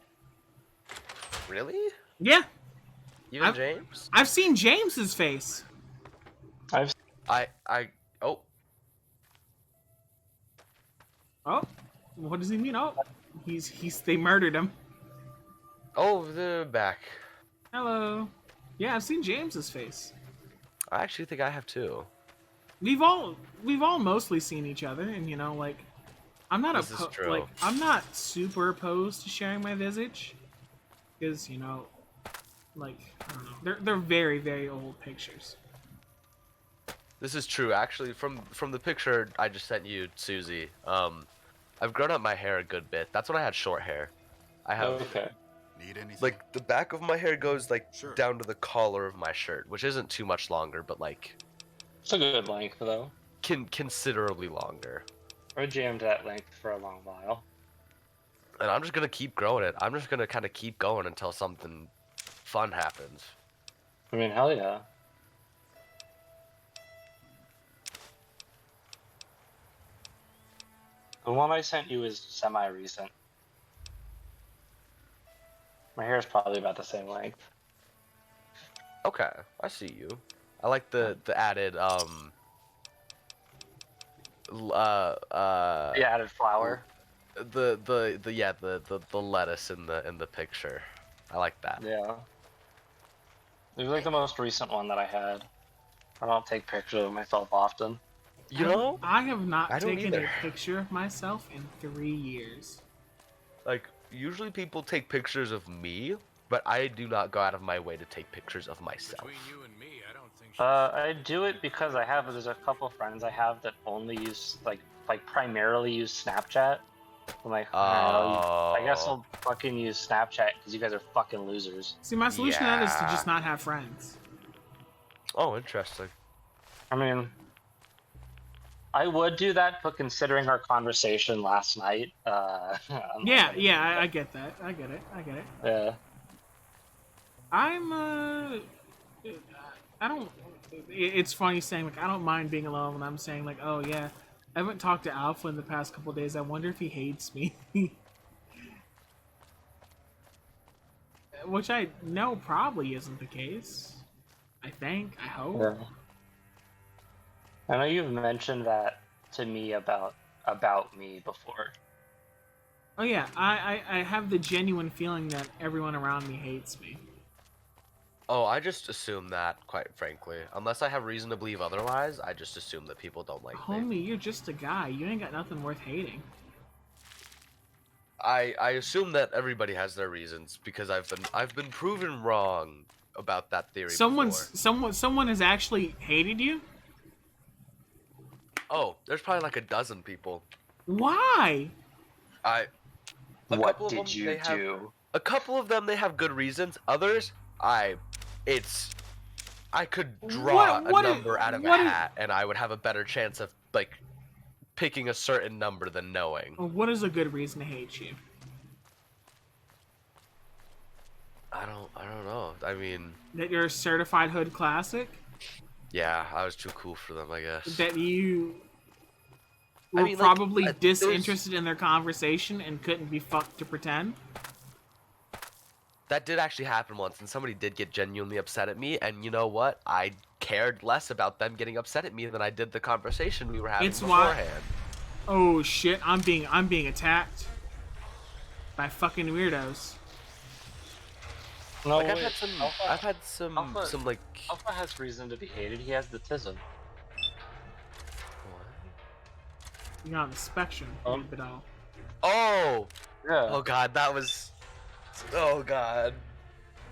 really? Yeah, Even I've- James? I've seen James's face. Oh, Oh, what does he mean? Oh, They murdered him. Oh, they're back. Hello. Yeah, I've seen James's face. I actually think I have too. We've all mostly seen each other, and you know, like, I'm not This is true. like I'm not super opposed to sharing my visage, because you know, like I don't know, they're very very old pictures. This is true. Actually, from the picture I just sent you, Susie, I've grown up my hair a good bit. That's when I had short hair. I have Okay. Need anything? like the back of my hair goes like Sure. down to the collar of my shirt, which isn't too much longer, but like It's a good length, though. considerably longer. I jammed that length for a long while. And I'm just gonna keep growing it. I'm just gonna kind of keep going until something fun happens. I mean, hell yeah. The one I sent you is semi-recent. My hair is probably about the same length. Okay, I see you. I like the added The added flower. the lettuce in the picture. I like that. Yeah. It was like the most recent one that I had. I don't take pictures of myself often. You know, I have not I don't taken either. a picture of myself in 3 years. like usually people take pictures of me, but I do not go out of my way to take pictures of myself. Between you and me, I don't think she... I do it because there's a couple friends I have that only use like primarily use Snapchat. I'm like, I guess Oh. I'll fucking use Snapchat because you guys are fucking losers. See, my solution to that is to Yeah. just not have friends. Oh, interesting. I mean, I would do that, but considering our conversation last night, I'm not Yeah, gonna yeah, do that. I get that. I get it. Yeah. I'm I don't. It's funny saying like I don't mind being alone when I'm saying like, oh yeah, I haven't talked to Alpha in the past couple days. I wonder if he hates me. Which I know probably isn't the case. I think. I hope. Yeah. I know you've mentioned that to me about me before. Oh yeah, I have the genuine feeling that everyone around me hates me. Oh, I just assume that, quite frankly. Unless I have reason to believe otherwise, I just assume that people don't like me. Homie, you're just a guy. You ain't got nothing worth hating. I assume that everybody has their reasons because I've been proven wrong about that theory before. Someone has actually hated you? Oh, there's probably like a dozen people. Why? What did you do? A couple of them they have good reasons. Others, I could draw a number out of a hat and I would have a better chance of like picking a certain number than knowing. What is a good reason to hate you? I don't know. I mean, That you're a certified hood classic? yeah, I was too cool for them, I guess. That you were probably disinterested in their conversation and couldn't be fucked to pretend? That did actually happen once, and somebody did get genuinely upset at me, and you know what? I cared less about them getting upset at me than I did the conversation we were having beforehand. Oh shit, I'm being attacked by fucking weirdos. No, like wait. I've had some like Alpha has reason to be hated. He has the tism. You're on the spectrum, but all. Oh! Yeah. Oh god, that was... Oh god.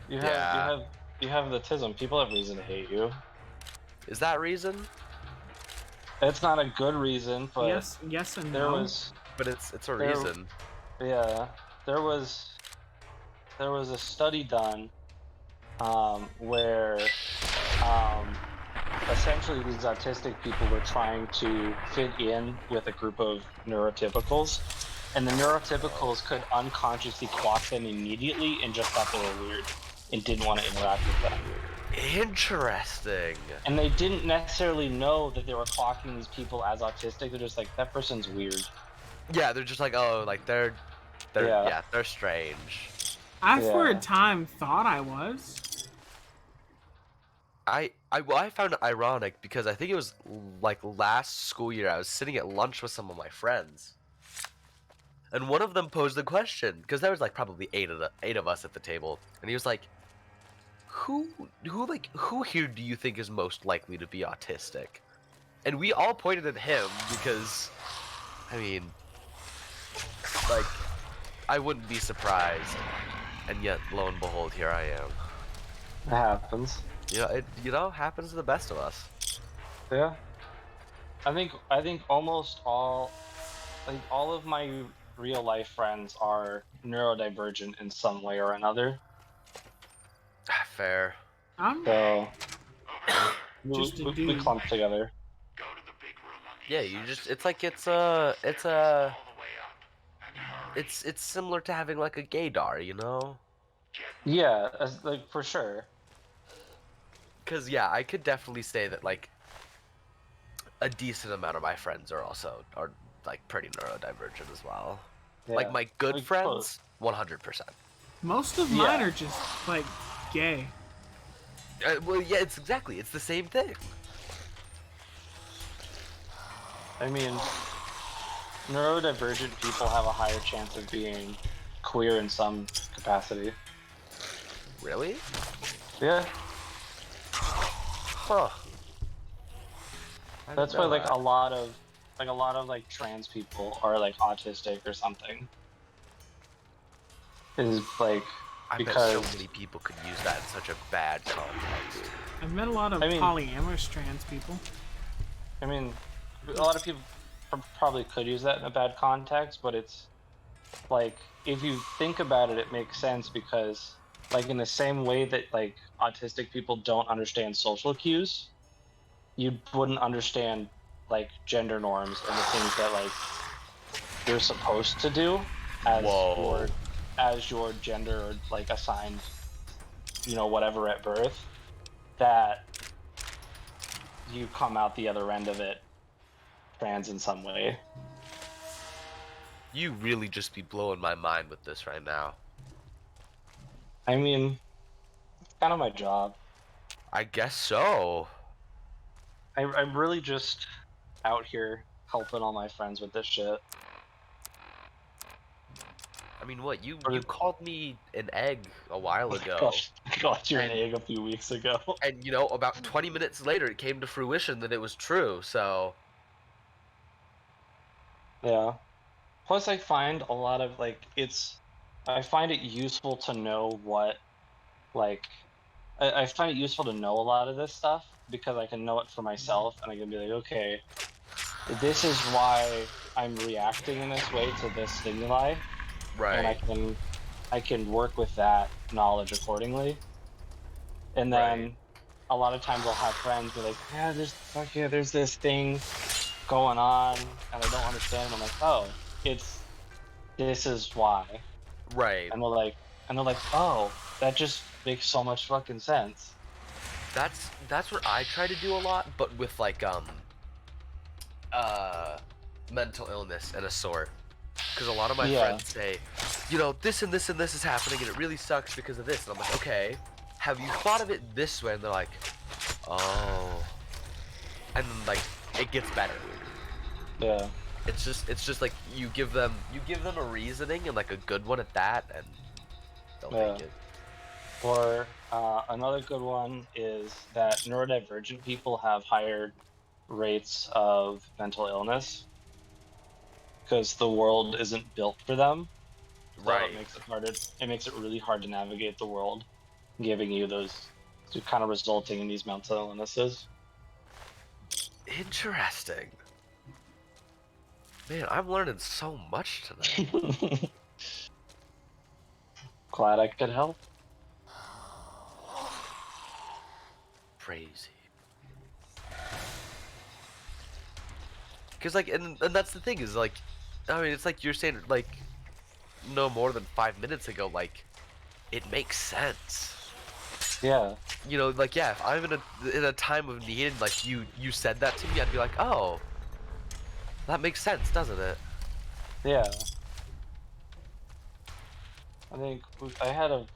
You have the tism. People have reason to hate you. Is that reason? It's not a good reason, but yes and there no. was. But it's a reason. Yeah, there was a study done where essentially these autistic people were trying to fit in with a group of neurotypicals, and the neurotypicals could unconsciously clock them immediately and just thought they were weird and didn't want to interact with them. Interesting. And they didn't necessarily know that they were clocking these people as autistic. They're just like, that person's weird. Yeah, they're just like, oh, like they're strange. I for a time thought I was. I found it ironic because I think it was like last school year I was sitting at lunch with some of my friends. And one of them posed the question, because there was like probably eight of us at the table, and he was like, who here do you think is most likely to be autistic? And we all pointed at him because, I mean, like, I wouldn't be surprised. And yet, lo and behold, here I am. It happens. It happens to the best of us. Yeah. I think almost all of my real life friends are neurodivergent in some way or another. Fair. So Just a we dude. clump together. Yeah, it's similar to having like a gaydar, you know? Yeah, like for sure. Cause yeah, I could definitely say that like a decent amount of my friends are like pretty neurodivergent as well. Yeah. Like my good Like, friends, 100%. Most of mine are just like gay. Well, yeah, it's the same thing. I mean, neurodivergent people have a higher chance of being queer in some capacity. Really? Yeah. Huh. That's why like a lot of like trans people are like autistic or something. Is like I bet so many people could use that in such a bad context. I've met a lot of polyamorous trans people. I mean, a lot of people probably could use that in a bad context, but it's like if you think about it, it makes sense because like in the same way that like autistic people don't understand social cues, you wouldn't understand like gender norms and the things that like you're supposed to do as your gender or like assigned, whatever at birth, that you come out the other end of it trans in some way. You really just be blowing my mind with this right now. I mean, it's kind of my job. I guess so. I'm really just out here helping all my friends with this shit. I mean, what, you called me an egg a while ago. Gosh, I called you an egg a few weeks ago. And, about 20 minutes later, it came to fruition that it was true, so... Yeah. Plus, I find a lot of, I find it useful to know what, I find it useful to know a lot of this stuff because I can know it for myself and I can be like, okay, this is why I'm reacting in this way to this stimuli. Right. And I can work with that knowledge accordingly. And then a lot of times I'll have friends be like, yeah, there's this thing going on and I don't understand. And I'm like, oh, this is why. Right. And they're like, oh, that just makes so much fucking sense. That's what I try to do a lot, but with mental illness and a sort. Because a lot of my friends say, this and this and this is happening and it really sucks because of this. And I'm like, okay, have you thought of it this way? And they're like, oh. And then, like, it gets better. Yeah. It's just like you give them a reasoning and like a good one at that, and they'll take it. Or another good one is that neurodivergent people have higher rates of mental illness because the world isn't built for them. So right. It makes it really hard to navigate the world, giving you kind of resulting in these mental illnesses. Interesting. Man, I'm learning so much tonight. Glad I could help. Crazy. Because, like, and that's the thing is, like, I mean, it's like you're saying, like, no more than 5 minutes ago, like, it makes sense. Yeah. Like, yeah, if I'm in a time of need and, like, you said that to me, I'd be like, oh, that makes sense, doesn't it? Yeah. I think I had a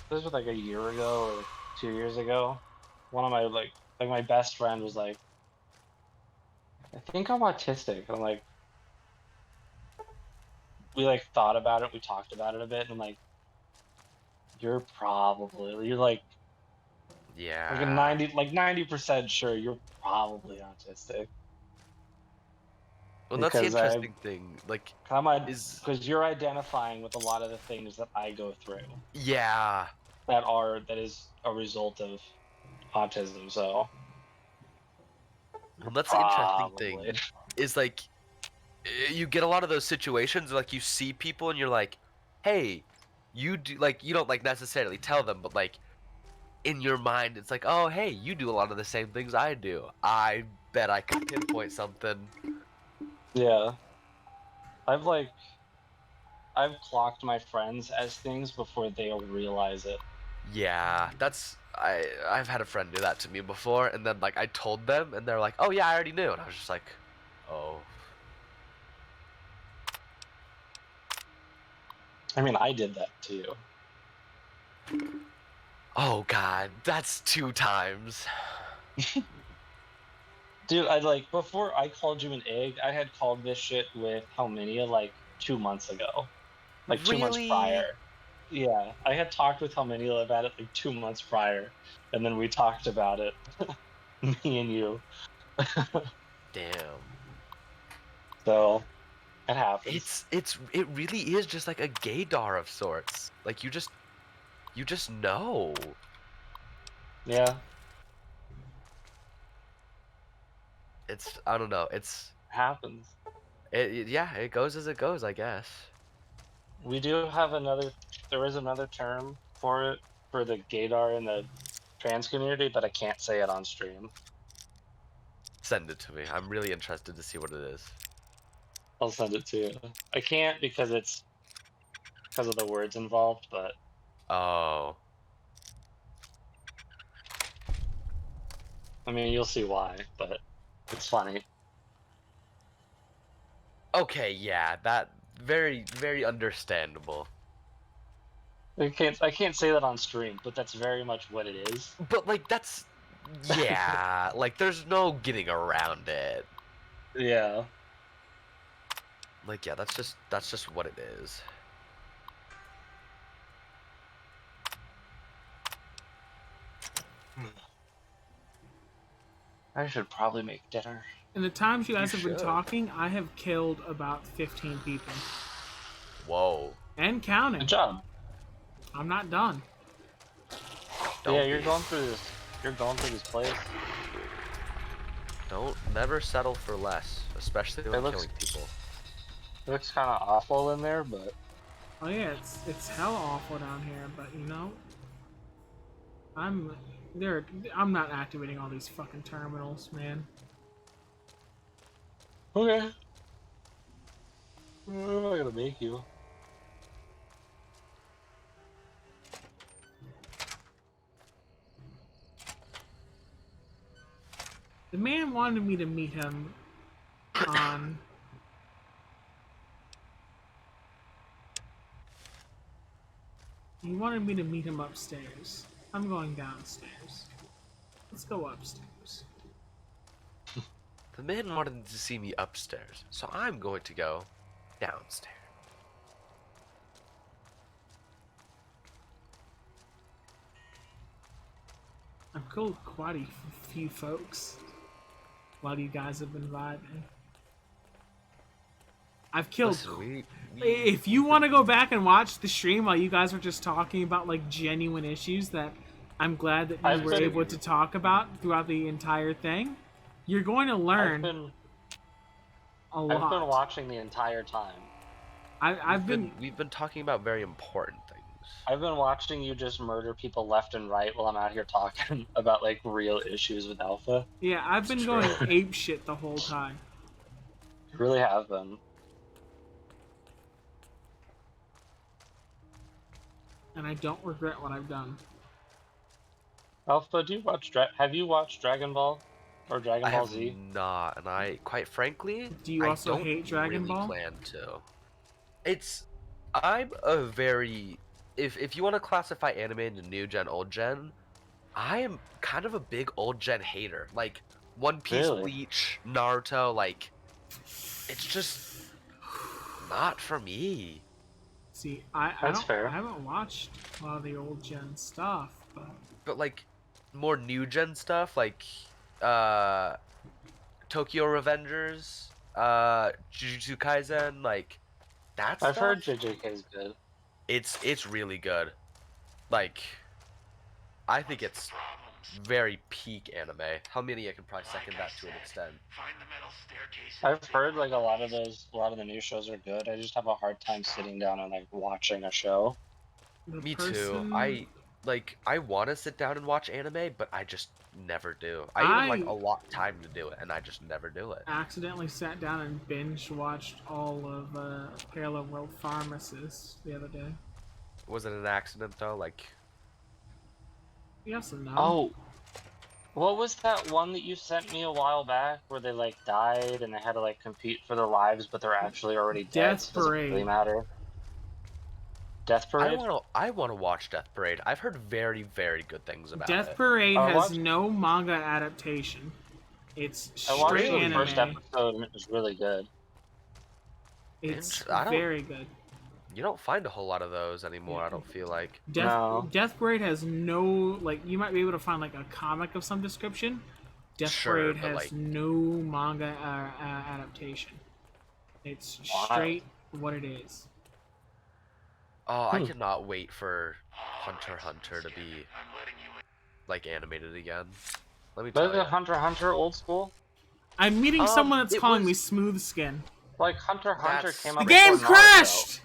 this was like a year ago or 2 years ago. One of my my best friend was like, I think I'm autistic. I'm like, like thought about it, we talked about it a bit, and I'm like, you're like Yeah. a 90% sure you're probably autistic. Well, that's the Because interesting thing. Like, is because you're identifying with a lot of the things that I go through yeah. that is a result of autism. So Well, that's the interesting thing. probably. Is like, you get a lot of those situations like you see people and you're like, hey, you do like you don't like necessarily tell them, but like in your mind it's like, oh hey, you do a lot of the same things I do. I bet I could pinpoint something. Yeah. I've clocked my friends as things before they'll realize it. Yeah, I've had a friend do that to me before, and then like I told them, and they're like, "Oh yeah, I already knew," and I was just like, "Oh." I mean, I did that to you. Oh god, that's 2 times. Dude, I like before I called you an egg, I had called this shit with Helminia like 2 months ago. Like 2 months Really? prior. Yeah. I had talked with Helminia about it like 2 months prior, and then we talked about it. Me and you. Damn. So it happens. It really is just like a gaydar of sorts. Like you just know. Yeah. It's I don't know. It's Happens. yeah, it goes as it goes, I guess. We do have there is another term for it for the gaydar in the trans community, but I can't say it on stream. Send it to me. I'm really interested to see what it is. I'll send it to you. I can't because it's because of the words involved, but Oh. I mean you'll see why, but it's funny. Okay, yeah, that very understandable. I can't say that on stream, but that's very much what it is. But like that's yeah, like there's no getting around it. Yeah. Like yeah, that's just what it is. I should probably make dinner. In the times you guys You have been should. talking, I have killed about 15 people. Whoa. And counting. Good job. I'm not done. Don't Yeah, you're be. going through this. You're going through this place. Don't never settle for less, especially when killing people. It looks kind of awful in there, but Oh yeah, it's hell awful down here, but you know, I'm not activating all these fucking terminals, man. okay. What am I gonna make you? The man wanted me to meet him on he wanted me to meet him upstairs. I'm going downstairs. Let's go upstairs. The man wanted to see me upstairs, so I'm going to go downstairs. I've killed quite a few folks while you guys have been vibing. I've killed. Listen, If you want to go back and watch the stream while you guys were just talking about like genuine issues that I'm glad that you were able to talk about throughout the entire thing, you're going to learn a lot. I've been watching the entire time. We've been talking about very important things. I've been watching you just murder people left and right while I'm out here talking about like real issues with Alpha. Yeah, I've been going ape shit the whole time. You really have been. And I don't regret what I've done. Alpha, have you watched Dragon Ball or Dragon Ball Z? I have not, and I quite frankly, do you also I don't hate Dragon really Ball? plan to. I'm a very if you want to classify anime into new gen, old gen, I am kind of a big old gen hater. Like One Piece, Really? Bleach, Naruto, like it's just not for me. See, I That's don't fair. I haven't watched a lot of the old gen stuff, But like more new gen stuff, like uh, Tokyo Revengers, Jujutsu Kaisen, like that I've heard stuff. JJK is good. It's really good. Like, I think it's very peak anime. How many I can probably second that to an extent. I've heard like a lot of the new shows are good. I just have a hard time sitting down and like watching a show. the Me too. person I want to sit down and watch anime, but I just never do. I even like I allot time to do it, and I just never do it. accidentally sat down and binge watched all of Parallel World Pharmacist the other day. Was it an accident though? Like, Yes and no. Oh, what was that one that you sent me a while back where they like died and they had to like compete for their lives, but they're actually already dead? Death So does it really Parade. matter? Death Parade? I wanna watch Death Parade. I've heard very, very good things about Death it. Parade I has watched- no manga adaptation. It's I watched straight the anime. first episode and it was really good. It's I don't- very good. You don't find a whole lot of those anymore, I don't feel like. No. Death Parade has no, like, you might be able to find like a comic of some description. Death Sure, Parade but, has like- no manga adaptation. It's straight what it is. Oh, I cannot wait for Hunter x Hunter to be like animated again. Let me But tell is you. it Hunter x Hunter old school? I'm meeting someone that's it calling me was- smooth skin. Like Hunter x Hunter That's- came The out game before Naruto. crashed!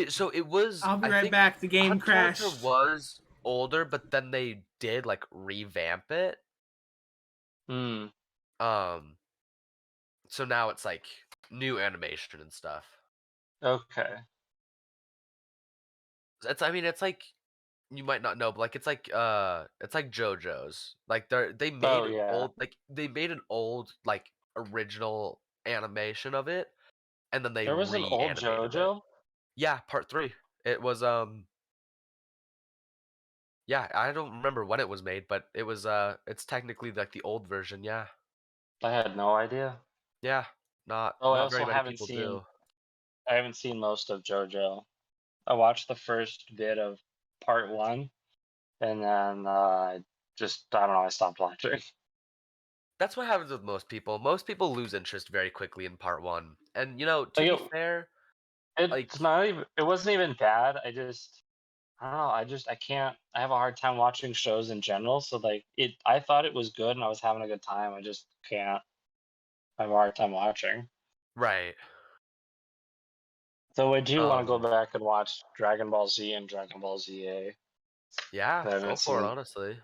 So it was. I'll be I right think back. The game Hunter x Hunter crashed. was older, but then they did like revamp it. Hmm. So now it's like new animation and stuff. Okay. I mean, it's like you might not know, but like it's like JoJo's. Like they made Oh, an yeah. old they made an old like original animation of it, and then they There was an old reanimated it. JoJo? Yeah, part 3. It was yeah, I don't remember when it was made, but it was it's technically like the old version, yeah. I had no idea. Yeah. Not Oh, I not very also many haven't people seen do. I haven't seen most of JoJo. I watched the first bit of part 1 and then just I don't know, I stopped watching. That's what happens with most people. Most people lose interest very quickly in part 1. And to Like, be fair, It's not even it wasn't even bad. I don't know, I can't I have a hard time watching shows in general, so like I thought it was good and I was having a good time. I just can't. I have a hard time watching. right. So I do want to go Um back and watch Dragon Ball Z and Dragon Ball ZA. yeah, I go haven't for it, seen honestly.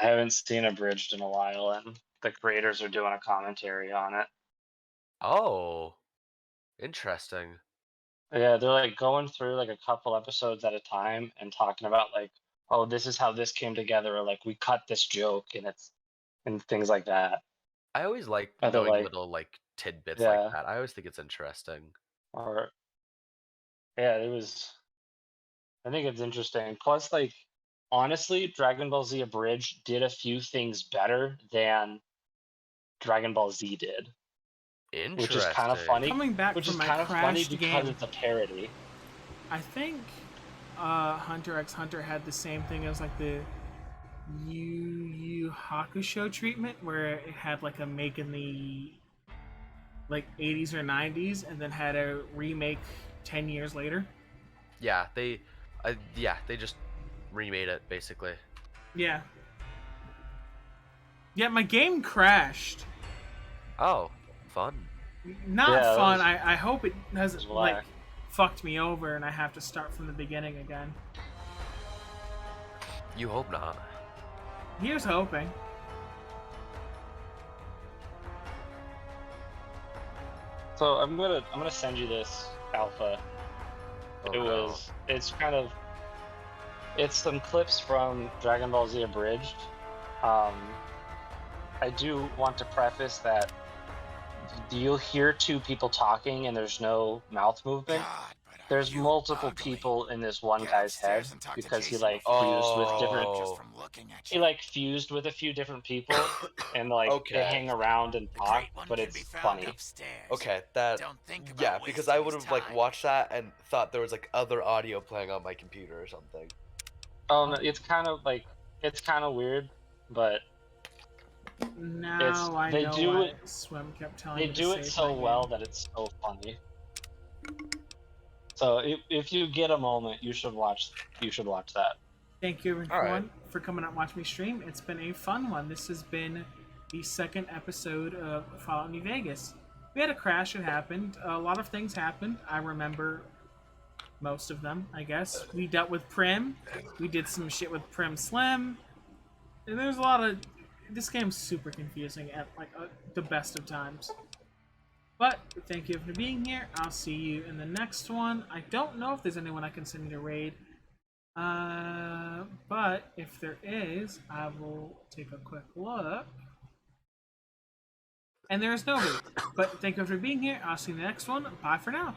I haven't seen Abridged in a while, and the creators are doing a commentary on it. Oh, interesting. Yeah, they're like going through like a couple episodes at a time and talking about like, oh, this is how this came together, or like we cut this joke and things like that. I always like Or they're knowing like, little like tidbits like yeah, that. I always think it's interesting. or yeah, I think it's interesting. Plus, like, honestly, Dragon Ball Z Abridged did a few things better than Dragon Ball Z did, which is kind of Interesting. funny. Coming back Which from is my kind of funny crashed because game. it's a parody. I think Hunter x Hunter had the same thing as like the Yu Yu Hakusho treatment, where it had like a make in the like 80s or 90s, and then had a remake 10 years later. Yeah, they just remade it basically. Yeah. Yeah, my game crashed. Oh, fun. Not Yeah, that fun. was- I hope it hasn't was like whack. fucked me over and I have to start from the beginning again. You hope not. Here's hoping. So I'm gonna send you this alpha. Oh, It no. was it's some clips from Dragon Ball Z Abridged. I do want to preface that you'll hear two people talking and there's no mouth movement. God, but there's multiple people in this one guy's head because he like fused with different. He like fused with a few different people, and like they hang around and talk, but it's funny. Okay, that because I would have like watched that and thought there was like other audio playing on my computer or something. Oh no, it's kind of weird, but Now I they know do why it. Swim kept telling They me to do it save so my well game. that it's so funny. So if you get a moment, you should watch that. Thank you everyone for coming out and watching me stream. It's been a fun one. This has been the second episode of Fallout New Vegas. We had a crash, it happened. A lot of things happened. I remember most of them, I guess. We dealt with Primm. We did some shit with Primm Slim. And there's a lot of... This game's super confusing at like the best of times. But thank you for being here. I'll see you in the next one. I don't know if there's anyone I can send you to raid. But if there is, I will take a quick look. And there's nobody. But thank you for being here. I'll see you in the next one. Bye for now.